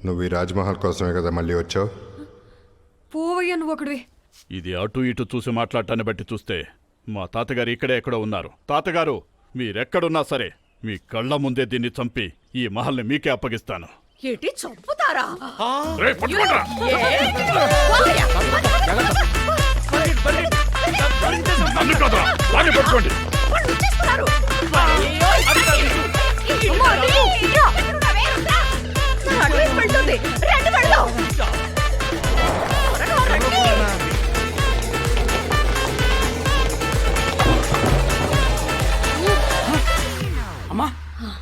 నువ్వు ఈ రాజ్మహల్ కోసమే కదా మళ్ళీ వచ్చావు. పోవయ్యా నువ్వు ఒకడివి. ఇది అటు ఇటు చూసి మాట్లాడటాన్ని బట్టి చూస్తే మా తాతగారు ఇక్కడే ఎక్కడో ఉన్నారు. తాతగారు, మీరెక్కడున్నా సరే మీ కళ్ళ ముందే దీన్ని చంపి ఈ మహల్ని మీకే అప్పగిస్తాను. ఏంటి చంపుతారా? రేయ్, పట్టుకోండ్రా. నన్ను కాదురా, వాడిని పట్టుకోండి. అమ్మా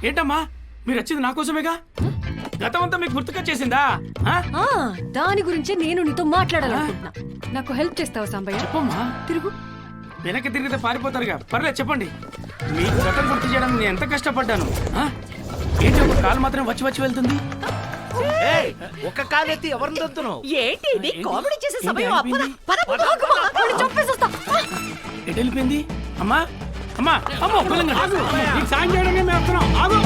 ఏంటమ్మా మీరు వచ్చింది నా కోసమేగా? గతమంతా మీకు గుర్తుగా చేసిందా? దాని గురించే నేను నీతో మాట్లాడాలనుకుంటున్నా. నాకు హెల్ప్ చేస్తావా సాంబయ్య? చెప్పమ్మా. తిరుగు. వెనక్కి తిరిగితే పారిపోతారుగా. పర్లేదు చెప్పండి. మీకు గతం గుర్తు చేయడానికి నేను ఎంత కష్టపడ్డాను. ఏంటి ఒక కాలు మాత్రం వచ్చి వెళ్తుంది? ఒక కాలెత్తి ఎవరిని దొద్దును? ఏంటి ఇది కామెడీ చేసే సమయం? ఎటు వెళ్ళిపోయింది? అమ్మా అమ్మా అమ్మో నీకు సాయం చేయడానికి మేము వస్తున్నాం. ఆగు.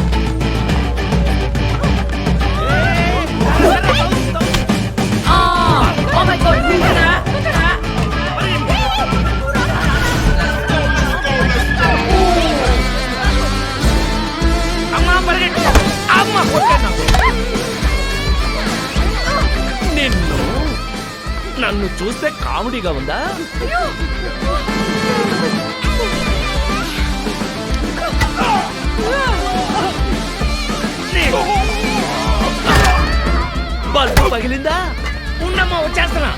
నన్ను చూస్తే కామెడీగా ఉందా? బల్బు పగిలిందా? ఉన్నమ్మా వచ్చేస్తున్నా.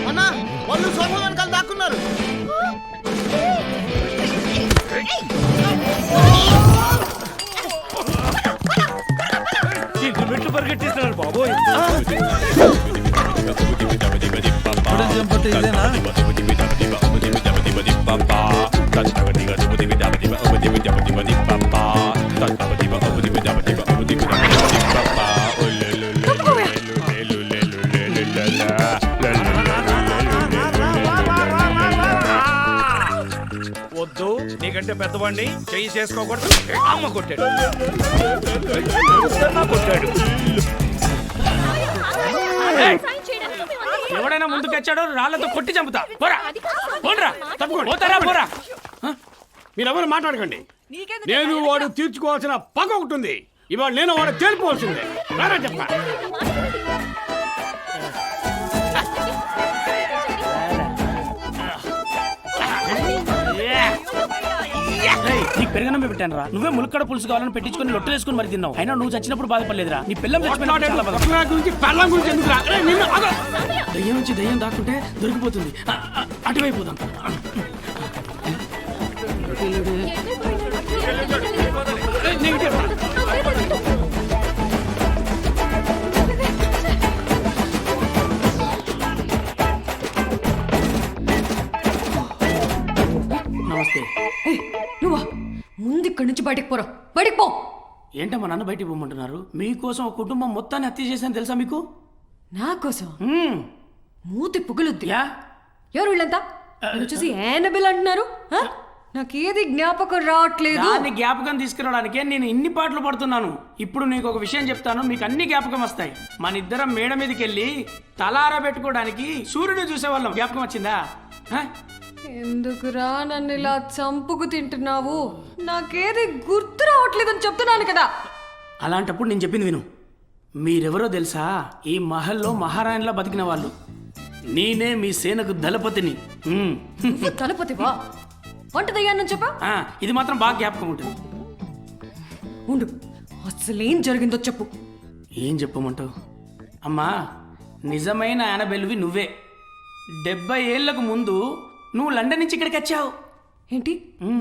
అన్నా వాళ్ళు సోఫా వెనకాల దాక్కున్నారు. మెట్లు పరిగెట్టిస్తున్నారు బాబోయ్. వద్దు, నీకంటే పెద్దవాడిని చెయ్యి చేసుకోకూడదు. అమ్మ కొట్టాడు, కొట్టాడు. ఎవడైనా ముందుకు వచ్చాడో రాళ్లతో కొట్టి చంపుతా. పోరా పోరా తప్పుకోండి. పోతారా పోరా. మీరెవరు మాట్లాడకండి. నేను వాడు తీర్చుకోవాల్సిన పగ ఒకటి ఉంది. ఇవాళ నేను వాడు తేలిపోవాల్సిందే. రారా చెప్పా. నీకు పెరగనమే పెట్టాను రా. నువ్వే ములక్కడ పులుసు కావాలని పెట్టించుకొని లొట్టలు వేసుకుని మరి తిన్నావు. అయినా నువ్వు చచ్చినప్పుడు బాధపడలేదురా. నీ పిల్లం దయ్యం నుంచి దయ్యం దాక్కుంటే దొరికిపోతుంది. అటువైపోదాం. నమస్తే. నువ్వా ముందు ఇక్కడి నుంచి బయటకు పోరా. బయటకు పో. ఏంటమ్మా నన్ను బయటికి పోమంటున్నారు? మీకోసం ఒక కుటుంబం మొత్తాన్ని హత్య చేశాను తెలుసా మీకు? నా కోసం మూతి పుగులుద్ది. ఎవరు వీళ్ళంతా? చూసి ఏనబిల్ అంటున్నారు. నాకేది జ్ఞాపకం రావట్లేదు. దాన్ని జ్ఞాపకం తీసుకురావడానికే నేను ఇన్ని పాటలు పడుతున్నాను. ఇప్పుడు నీకు ఒక విషయం చెప్తాను, మీకు అన్ని జ్ఞాపకం వస్తాయి. మన ఇద్దరం మేడ మీదకి వెళ్ళి తలారా పెట్టుకోవడానికి సూర్యుడు చూసేవాళ్ళం. జ్ఞాపకం వచ్చిందా? ఎందుకురా నన్ను ఇలా చంపుకు తింటున్నావు? నాకేది గుర్తు రావట్లేదని చెప్తున్నాను కదా. అలాంటప్పుడు నేను చెప్పింది విను. మీరెవరో తెలుసా? ఈ మహల్లో మహారాణిలా బతికిన వాళ్ళు. నేనే మీ సేనకు దళపతిని. దళపతివా? వంట దయ్యాన్ని చెప్పా. ఇది మాత్రం బాగా జ్ఞాపకం ఉంటుంది. ఉండు, అసలేం జరిగిందో చెప్పు. ఏం చెప్పమంటావు? అమ్మా, నిజమైన యానబెల్వి నువ్వే. 70 ఏళ్లకు ముందు నువ్వు లండన్ నుంచి ఇక్కడికి వచ్చావు. ఏంటి?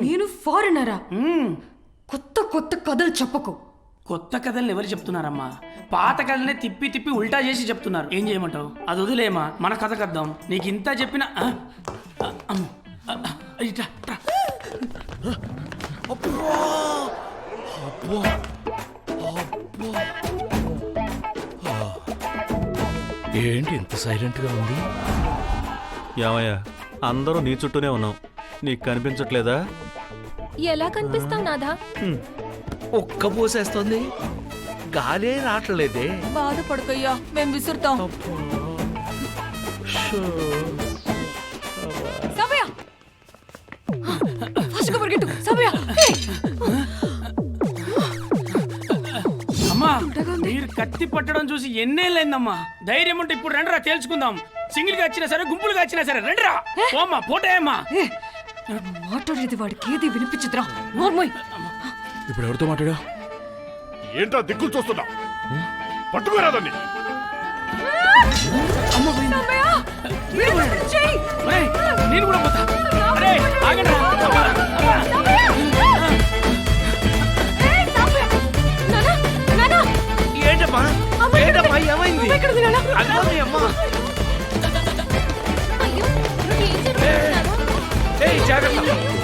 నేను ఫారినరా? కొత్త కొత్త కథలు చెప్పకు. కొత్త కథల్ని ఎవరు చెప్తున్నారమ్మా? పాత కథలనే తిప్పి తిప్పి ఉల్టా చేసి చెప్తున్నారు. ఏం చేయమంటావు? అది వదిలేమా, మన కథ కద్దాం. నీకు ఇంత చెప్పిన ఏంటి ఇంత సైలెంట్ గా ఉంది? ఏమయ్యా, అందరూ నీ చుట్టూనే ఉన్నాం, నీకు కనిపించట్లేదా? ఎలా కనిపిస్తావు నాదా? ఒక్క పోసేస్తుంది, గాలే రావట్లేదే. బాధపడకయ్యా, మేము విసురుతాం. సమయ ఫాస్ట్గా పరిగెట్టు సమయ. అమ్మా మీరు కత్తి పట్టడం చూసి ఎన్నేళ్ళైందమ్మా. ధైర్యం ఉంటే ఇప్పుడు రండిరా తేల్చుకుందాం. సింగిల్ గా వచ్చినా సరే, గుంపులుగా వచ్చినా సరే రండిరా. పోమ్మా పోటేమ్మా. మాట్లాడేది వాడికి ఏది వినిపించదురా. నోర్మోయ్. ఇప్పుడు ఎవరితో మాట్లాడా? ఏంట్రా దిక్కులు చూస్తున్నా? పట్టుకోరాదని నేను కూడా పోతా. అరే ఆగండి. ఏంటమ్మా ఏంటమ్మా ఏమైంది? అమ్మా జాగ్రత్త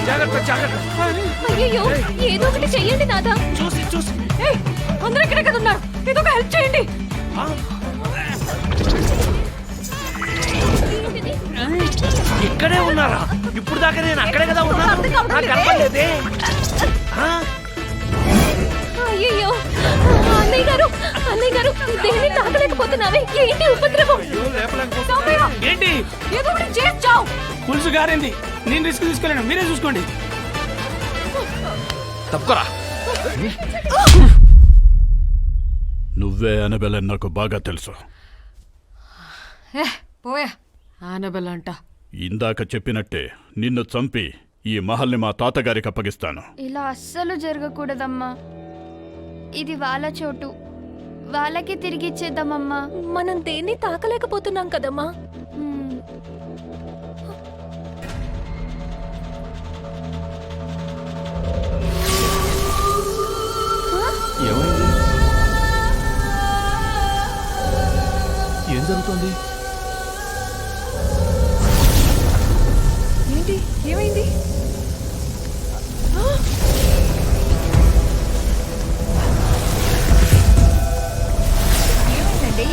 జాగ్రత్త జాగ్రత్త. అయ్యో ఏదో ఒకటి చెయ్యండి నాదా. చూసి చూసి అందరూ ఇక్కడే కదా ఉన్నారు, ఏదో ఒక హెల్ప్ చేయండి. ఇక్కడే ఉన్నారా? ఇప్పుడు దాకా నేను అక్కడే కదా ఉన్నాను, నాకు కనపడలేదే. అయ్యో అన్నయ్య గారు, అన్నయ్య గారు దేన్ని తాకలేకపోతున్నావే, ఏంటి ఉపద్రవం? ఏంటి ఏదో ఒకటి చేస్తావు. పులుసు గారింది, నేను రిస్క్ తీసుకోలేను, మీరే చూసుకోండి. తప్పుకోరా. నువ్వే అనబెలని నాకు బాగా తెలుసు. పోయా ఆనబెల్ అంట. ఇందాక చెప్పినట్టే నిన్ను చంపి ఈ మహల్ని మా తాతగారికి అప్పగిస్తాను. ఇలా అస్సలు జరగకూడదమ్మా. ఇది వాళ్ళ చోటు, వాళ్ళకి తిరిగి ఇచ్చేద్దామమ్మా. మనం దేన్ని తాకలేకపోతున్నాం కదమ్మా. ఏం జరుగుతుంది? ఏంటి ఏమైంది? ఏమైందండి?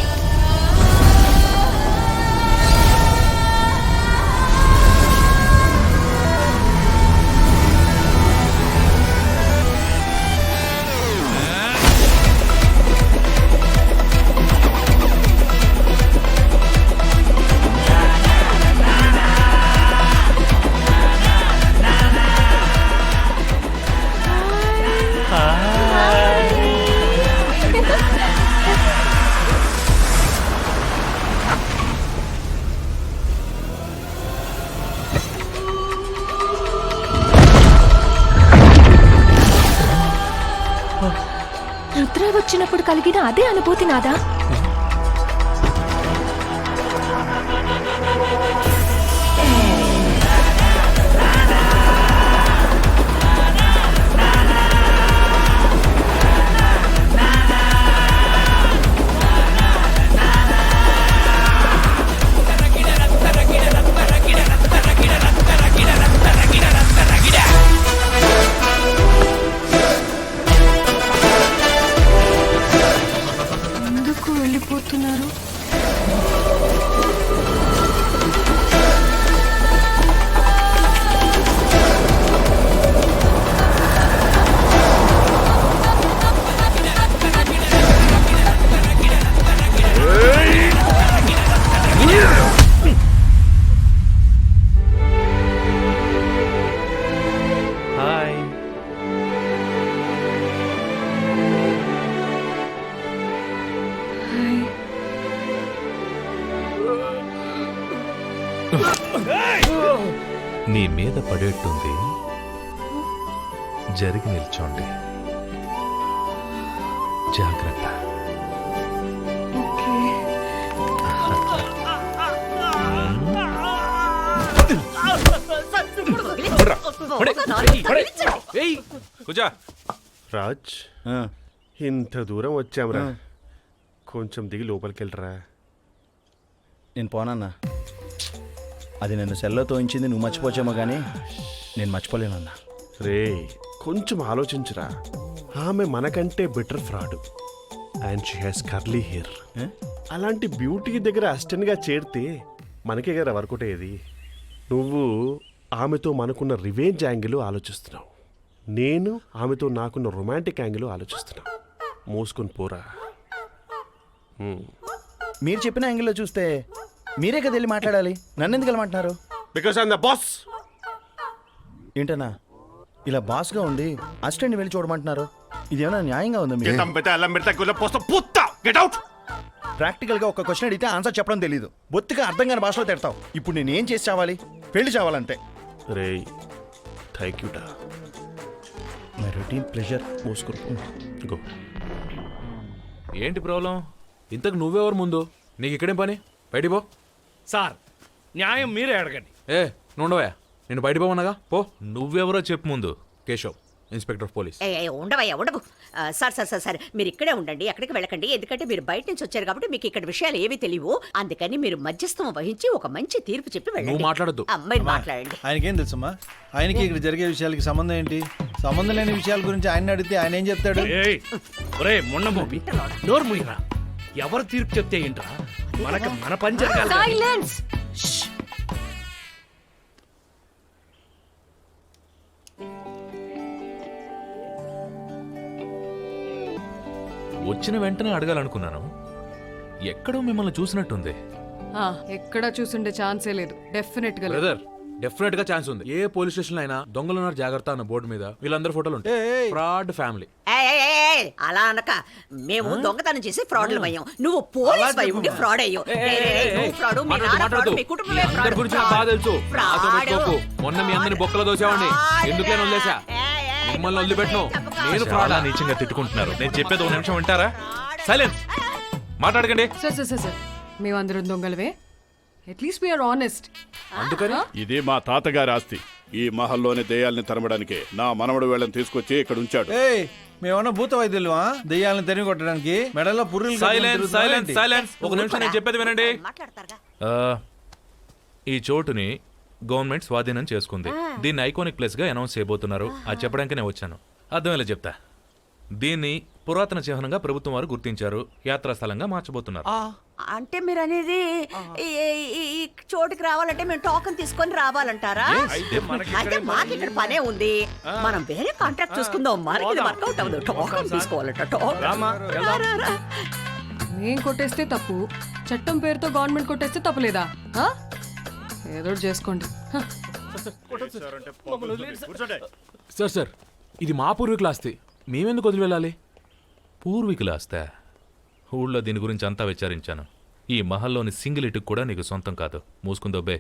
రుద్ర వచ్చినప్పుడు కలిగిన అదే అనుభూతి నాదా. ఎందుకు వెళ్ళిపోతున్నారు? హాయ్. నీ మీద పడేట్టుంది, జరిగి నిల్చోండి. జాగ్రత్త. రాజ్, ఇంత దూరం వచ్చాంరా, కొంచెం దిగి లోపలికి వెళ్ళరా. నేను పోనన్నా. అది నన్ను సెల్లో తోయించింది నువ్వు మర్చిపోచామో కానీ నేను మర్చిపోలేనన్నా. రే కొంచెం ఆలోచించురా. ఆమె మనకంటే better fraud and she has curly hair. అలాంటి బ్యూటీ దగ్గర అసిస్టెంట్గా చేరితే మనకే కదా వర్కౌట్ అయ్యేది. నువ్వు ఆమెతో మనకున్న రివెంజ్ యాంగిల్ ఆలోచిస్తున్నావు. నేను ఆమెతో నాకున్న రొమాంటిక్ యాంగిల్ ఆలోచిస్తున్నా. మోసుకొని పోరా. మీరు చెప్పిన యాంగిల్లో చూస్తే మీరే కదా వెళ్ళి మాట్లాడాలి. నన్ను ఎందుకు వెళ్ళమంటున్నారు? Because I'm the boss. ఏంటన్నా ఇలా బాస్గా ఉండి అసిస్టెంట్ని వెళ్ళి చూడమంటున్నారు? ఇదేమైనా న్యాయంగా ఉందా మీరు? ప్రాక్టికల్గా ఒక క్వశ్చన్ అడిగితే ఆన్సర్ చెప్పడం తెలీదు. బొత్తిగా అర్థం కాని భాషలో తిడతావు. ఇప్పుడు నేను ఏం చేసి చావాలి? పెళ్లి చావాలంతే. రే థ్యాంక్ యూ డా. My routine pleasure. మోసుకొని గో. ఏంటి ప్రాబ్లం? ఇంతకు నువ్వెవరు ముందు? నీకు ఇక్కడేం పని? బయటికి పో. సార్ న్యాయం మీరే అడగండి. ఏ నుండవా, నేను బయటికి పోవనగా పో. నువ్వెవరో చెప్పు ముందు. Keshav, inspector of police. ఉండవయ్యా ఉండవు. సార్ సార్ సార్ సార్ మీరు ఇక్కడే ఉండండి, ఎక్కడికి వెళ్ళకండి. ఎందుకంటే మీరు బయట నుంచి వచ్చారు కాబట్టి మీకు ఇక్కడ విషయాలు ఏవి తెలియవు. అందుకని మీరు మధ్యస్థం వహించి ఒక మంచి తీర్పు చెప్పి నువ్వు వెళ్ళండి. మాట్లాడద్దు. అమ్మాయి మాట్లాడండి. ఆయనకేం తెలుసమ్మా? ఆయనకి ఇక్కడ జరిగే విషయాలకి సంబంధం ఏంటి? సంబంధం లేని విషయాల గురించి ఆయన అడిగితే ఆయన ఏం చెప్తాడు? ఒరే మొండమోపి నోరు ముయ్యరా. ఎవరు తీర్పు చెప్తే ఏంట్రా? మనకు మన పని జరగాలి. సైలెన్స్. వచ్చిన వెంటనే అడగాలనుకున్నాను. ఎక్కడో మిమ్మల్ని చూసినట్టుంది. ఎక్కడా చూసుండే ఛాన్సే లేదు. డెఫినెట్ గా లేదు. బ్రదర్, డెఫినెట్ గా ఛాన్స్ ఉంది. ఏ పోలీస్ స్టేషన్ అయినా దొంగలు ఉన్నారు జాగ్రత్త అన్న బోర్డు మీద వీళ్ళందరూ ఫోటోలు ఉంటాయి. Fraud family. అలా అనక, మేము దొంగతనం చేసి ఫ్రాడ్లు అయ్యాం. నువ్వు పోలీస్ అయి ఉండి ఫ్రాడ్ అయ్యో. ఫ్రాడ్, మీ నాన్న ఫ్రాడ్, మీ కుటుంబమే ఫ్రాడ్. గురించి నాకు బాగా తెలుసు. నాతో పెట్టుకోకు. మొన్న మీ అందరిని బొక్కలో దోసేవాడిని. ఎందుకులేని వదిలేసా? మిమ్మల్ని వదిలిపెట్టను. నేను ఫ్రాడ్. నీచంగా తిట్టుకుంటున్నారు. నేను చెప్పేది ఒక నిమిషం వింటారా? సైలెన్స్. మాట్లాడకండి. సార్ మేమందరం దొంగలవే. At least we are honest. అందుకని ఇది మా తాతగారి ఆస్తి. ఈ మహల్లోని దెయ్యాల్ని తరమడానికి నా మనవడు వీళ్ళని తీసుకొచ్చి ఇక్కడ ఉంచాడు. మేమన్నా భూత వైద్యులమా దెయ్యాలను తరిమి కొట్టడానికి? మెడలో పుర్రులు. సైలెన్స్. ఒక నిమిషం నేను చెప్పేది వినండి. ఈ చోటుని గవర్నమెంట్ స్వాధీనం చేసుకుంది. దీన్ని ఐకానిక్ ప్లేస్ గా అనౌన్స్ చేయబోతున్నారు. అది చెప్పడానికి నేను వచ్చాను. అర్థమేలా చెప్తా. దీన్ని పురాతన చిహ్నంగా ప్రభుత్వం వారు గుర్తించారు. యాత్రా స్థలంగా మార్చబోతున్నారు. అంటే మీరు అనేది ఈ చోటుకి రావాలంటే మేము టోకన్ తీసుకొని రావాలంటారా? అయితే మాకు ఇక్కడ పనే ఉంది. మనం వేరే కాంట్రాక్ట్ చూసుకుందాం. మనకి వర్కౌట్ అవ్వదు. టోకన్ తీసుకోవాలంట. మేం కొట్టేస్తే తప్పు, చట్టం పేరుతో గవర్నమెంట్ కొట్టేస్తే తప్పులేదా? ఏదో చేసుకోండి. సార్ ఇది మా పూర్వీకుల ఆస్తి. మేమెందుకు వదిలి వెళ్ళాలి? పూర్వీకుల ఆస్తా? ఊళ్ళో దీని గురించి అంతా విచారించాను. ఈ మహల్లోని సింగిల్ ఇటుకు కూడా నీకు సొంతం కాదు. మూసుకుందోబ్బే.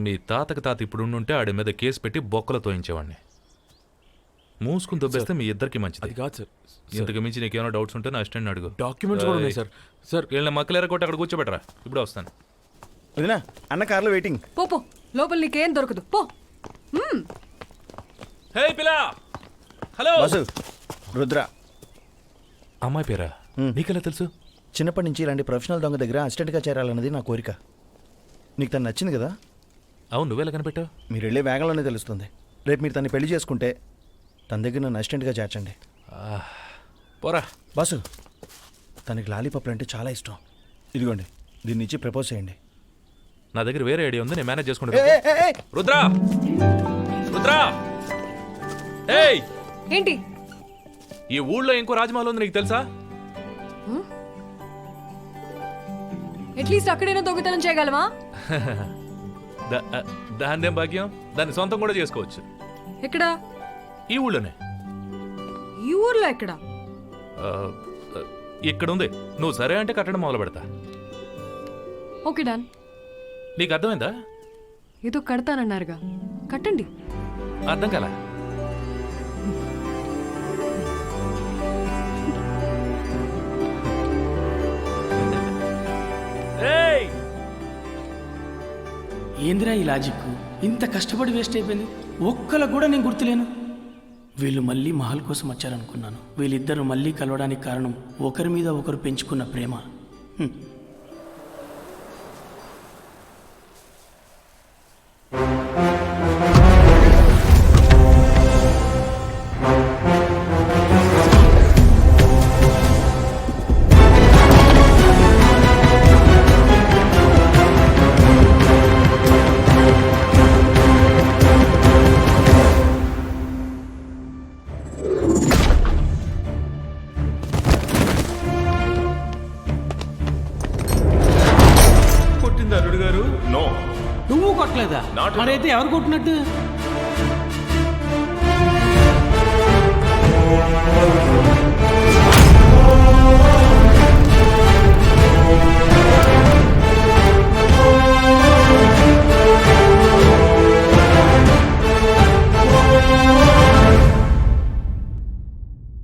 మీ తాతకి తాత ఇప్పుడుంటే ఆడి మీద కేసు పెట్టి బొక్కలు తోయించేవాడిని. మూసుకుని దొబ్బేస్తే మీ ఇద్దరికి మంచిది. అది కాదు సార్. ఇంతకు మించి నీకేమైనా డౌట్స్ ఉంటే నా అసిస్టెంట్ని అడుగు. డాక్యుమెంట్స్ కూడా ఉన్నాయి సార్. సార్ వీళ్ళని మక్కలేర కొట్టి అక్కడ కూర్చోబెట్టరా. ఇప్పుడు వస్తాను. వదినా, అన్న కార్లో వెయిటింగ్. పో లోపల నీకేం దొరకదు. పో. హే పిలా. హలో. రుద్ర. అమ్మాయి పేరా? నీకెలా తెలుసు? చిన్నప్పటి నుంచి ఇలాంటి ప్రొఫెషనల్ దొంగ దగ్గర అసిస్టెంట్గా చేరాలన్నది నా కోరిక. నీకు తను నచ్చింది కదా? అవును. నువ్వెలా కనిపెట్టావు? మీరు వెళ్ళే వేగంలోనే తెలుస్తుంది. రేపు మీరు తను పెళ్లి చేసుకుంటే తన దగ్గర నన్ను అసిస్టెంట్గా చేర్చండి. పోరా. బాసు, తనకి లాలీపాప్లు అంటే చాలా ఇష్టం. ఇదిగోండి, దీన్ని ఇచ్చి ప్రపోజ్ చేయండి. నా దగ్గర వేరే ఐడియా ఉంది. నేను మేనేజ్ చేసుకుంటా. రుద్రా. ఏయ్, ఏంటి? ఈ ఊళ్ళో ఇంకో రాజమహల్ ఉంది. నీకు తెలుసా? అట్లీస్ట్ అక్కడైనా దొంగతనం చేయగలవా? దాన్నేం భాగ్యం. దాన్ని సొంతం కూడా చేసుకోవచ్చు. ఎక్కడా? ఈ ఊళ్ళోనే. ఈ ఊర్లో ఎక్కడా? ఇక్కడ ఉంది. నువ్వు సరే అంటే కట్టడం మొదలు పెడతా. Okay done. నీకు అర్థమైందా? ఏదో కడతానన్నారుగా, కట్టండి. అర్థం కాలా? ఏందిరా ఈ లాజిక్? ఇంత కష్టపడి వేస్ట్ అయిపోయింది. ఒక్కల కూడా నేను గుర్తులేను. వీళ్ళు మళ్ళీ మహల్ కోసం వచ్చారనుకున్నాను. వీళ్ళిద్దరూ మళ్ళీ కలవడానికి కారణం ఒకరి మీద ఒకరు పెంచుకున్న ప్రేమ. కొట్టలేదా? మరైతే ఎవరు కొట్టినట్టు?